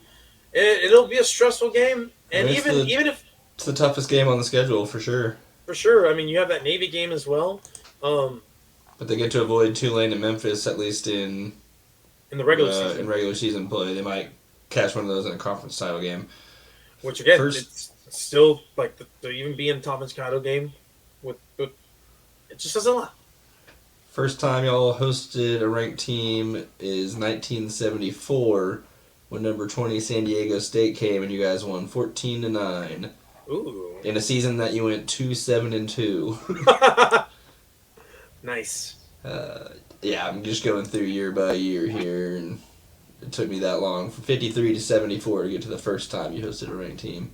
It'll be a stressful game. And even if It's the toughest game on the schedule for sure. For sure. I mean, you have that Navy game as well. But they get to avoid Tulane and Memphis, at least in In the regular season. in regular season play. They might catch one of those in a conference title game. Which, again, First- it's still, like, to even be in the top Chicago game, with it just says a lot. First time y'all hosted a ranked team is 1974, when number 20 San Diego State came and you guys won 14-9 Ooh. in a season that you went 2-7-2. Nice. Yeah, I'm just going through year by year here, and it took me that long, from 53 to 74, to get to the first time you hosted a ranked team.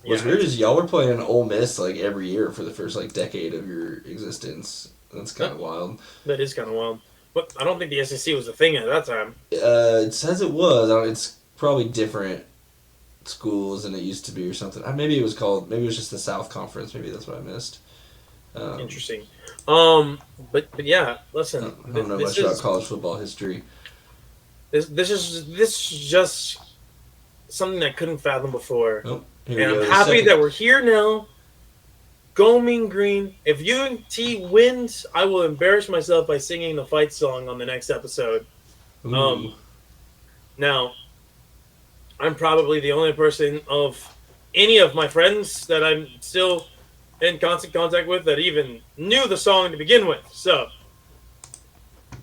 What's Yeah. weird is y'all were playing Ole Miss like every year for the first like decade of your existence. That's kind of wild. That is kind of wild. But I don't think the SEC was a thing at that time. It says it was. It's probably different schools than it used to be or something. Maybe it was just the South Conference. Maybe that's what I missed. Interesting. But yeah, listen. I don't know much about college football history. This is just something I couldn't fathom before. Oh, here we And go. I'm The happy second- that we're here now. Go Mean Green. If UNT wins, I will embarrass myself by singing the fight song on the next episode. Ooh. Now, I'm probably the only person of any of my friends that I'm still in constant contact with that even knew the song to begin with. So,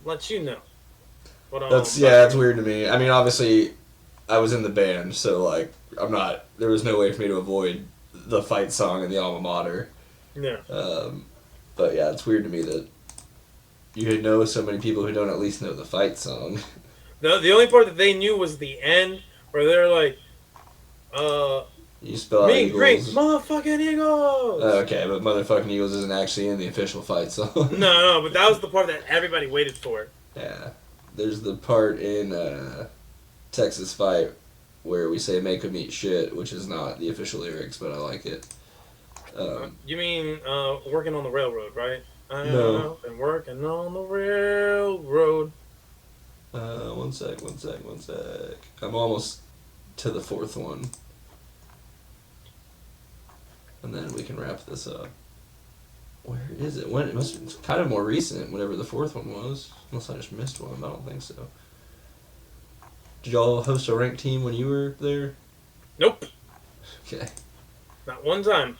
let you know. That's weird to me. I mean, obviously, I was in the band, so like, there was no way for me to avoid the fight song and the alma mater. Yeah. But yeah, it's weird to me that you know so many people who don't at least know the fight song. The only part that they knew was the end, where they're like, You spell out Mean Eagles. Green, motherfucking Eagles! Okay, but motherfucking Eagles isn't actually in the official fight song. No, but that was the part that everybody waited for. Yeah. There's the part in Texas Fight where we say make 'em eat shit, which is not the official lyrics, but I like it. You mean working on the railroad, right? No. I've been working on the railroad. One sec. I'm almost to the fourth one. And then we can wrap this up. Where is it? When it must be kind of more recent, whatever the fourth one was. Unless I just missed one, I don't think so. Did y'all host a ranked team when you were there? Nope, Okay. not one time.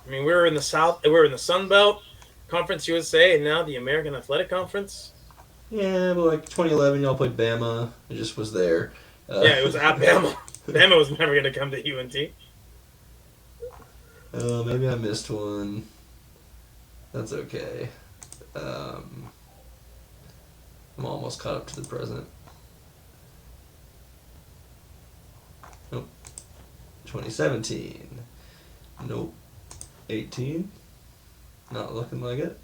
I mean, we were in the South. We were in the Sun Belt, Conference USA, and now the American Athletic Conference. Yeah, but like 2011, y'all played Bama. It just was there. Yeah, it was at Bama. Bama was never going to come to UNT. Maybe I missed one. That's okay. I'm almost caught up to the present. Nope. 2017. Nope. 18. Not looking like it.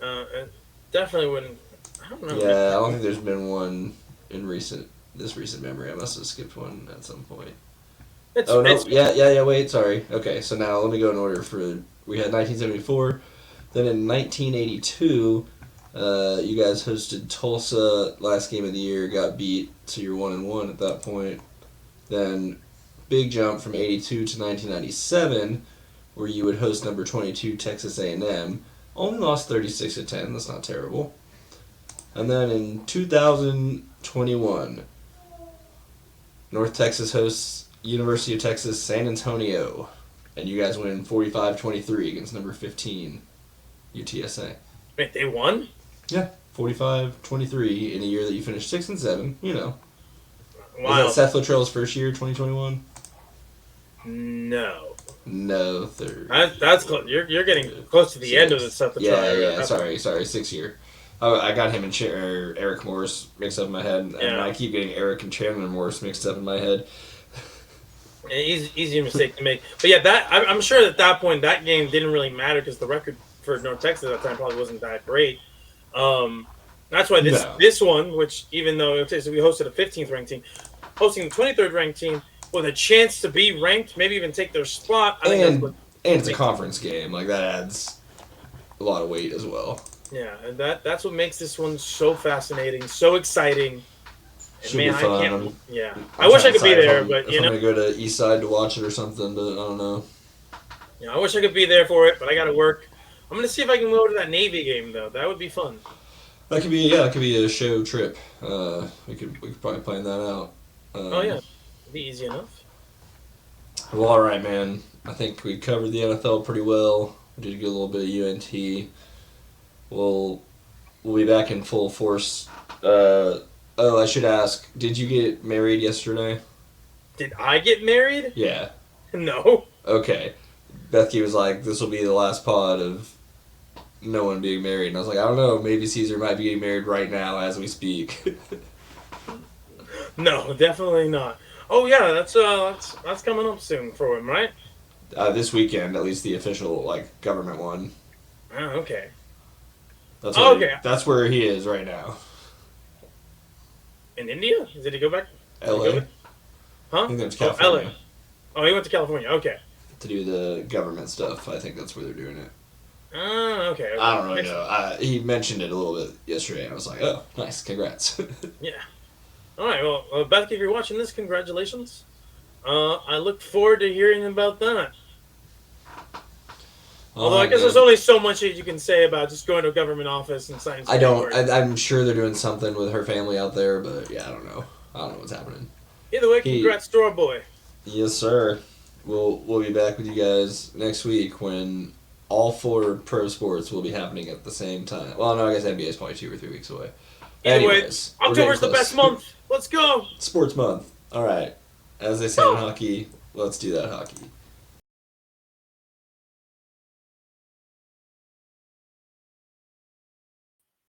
It definitely wouldn't. I don't know. Yeah, I don't think there's been one in this recent memory. I must have skipped one at some point. It's, Oh, no. it's- Yeah, wait, sorry. Okay, so now let me go in order we had 1974. Then in 1982, you guys hosted Tulsa last game of the year, got beat, so you're 1-1 at that point. Then big jump from 82 to 1997, where you would host number 22 Texas A&M. Only lost 36-10. That's not terrible. And then in 2021, North Texas hosts University of Texas San Antonio, and you guys win 45-23 against number 15 UTSA. Wait, they won? Yeah, 45-23 in a year that you finished 6 and 7. You know, Wow. was that Seth Luttrell's first year, 2021? No. No, third. That's close. You're getting close to the end of the stuff. Yeah. Sorry, 6 year. I got him and Eric Morris mixed up in my head, and Yeah. I keep getting Eric and Chandler Morris mixed up in my head. Easy mistake to make. But yeah, I'm sure at that point that game didn't really matter because the record for North Texas at that time probably wasn't that great. That's why this one, which even though we hosted a 15th ranked team, hosting the 23rd ranked team with a chance to be ranked, maybe even take their spot. I think that's what. And it's a conference game. Like, that adds a lot of weight as well. Yeah, and that's what makes this one so fascinating, so exciting, Should man, be fun. I can't. I'm Yeah, I wish I could be trying to decide there, if but I'm gonna go to East Side to watch it or something, but I don't know. I wish I could be there for it, but I got to work. I'm gonna see if I can go to that Navy game though. That would be fun. That could be it could be a show trip. We could probably plan that out. Oh yeah, it'd be easy enough. Well, all right, man. I think we covered the NFL pretty well. We did get a little bit of UNT. We'll be back in full force. I should ask, did you get married yesterday? Did I get married? Yeah. No. Okay. Becky was like, this will be the last pod of no one being married. And I was like, I don't know, maybe Caesar might be getting married right now as we speak. No, definitely not. Oh yeah, that's coming up soon for him, right? This weekend, at least the official, government one. Oh, okay. That's Oh, where okay. That's where he is right now. In India? Did he go back? LA. Huh? I think that's Oh, California. LA. Oh, he went to California. Okay. To do the government stuff. I think that's where they're doing it. Okay. I don't really know. He mentioned it a little bit yesterday, and I was like, oh, nice, congrats. Yeah. All right. Well, Beth, if you're watching this, congratulations. I look forward to hearing about that. Although I guess there's only so much that you can say about just going to a government office and signing. I'm sure they're doing something with her family out there, but yeah, I don't know. I don't know what's happening. Either way, congrats to our boy. Yes, sir. We'll be back with you guys next week when all 4 pro sports will be happening at the same time. Well, no, I guess NBA is probably 2 or 3 weeks away. Anyway, Anyways, we're October's the getting best close. month. Let's go. Sports month. All right. As they say in hockey, let's do that hockey.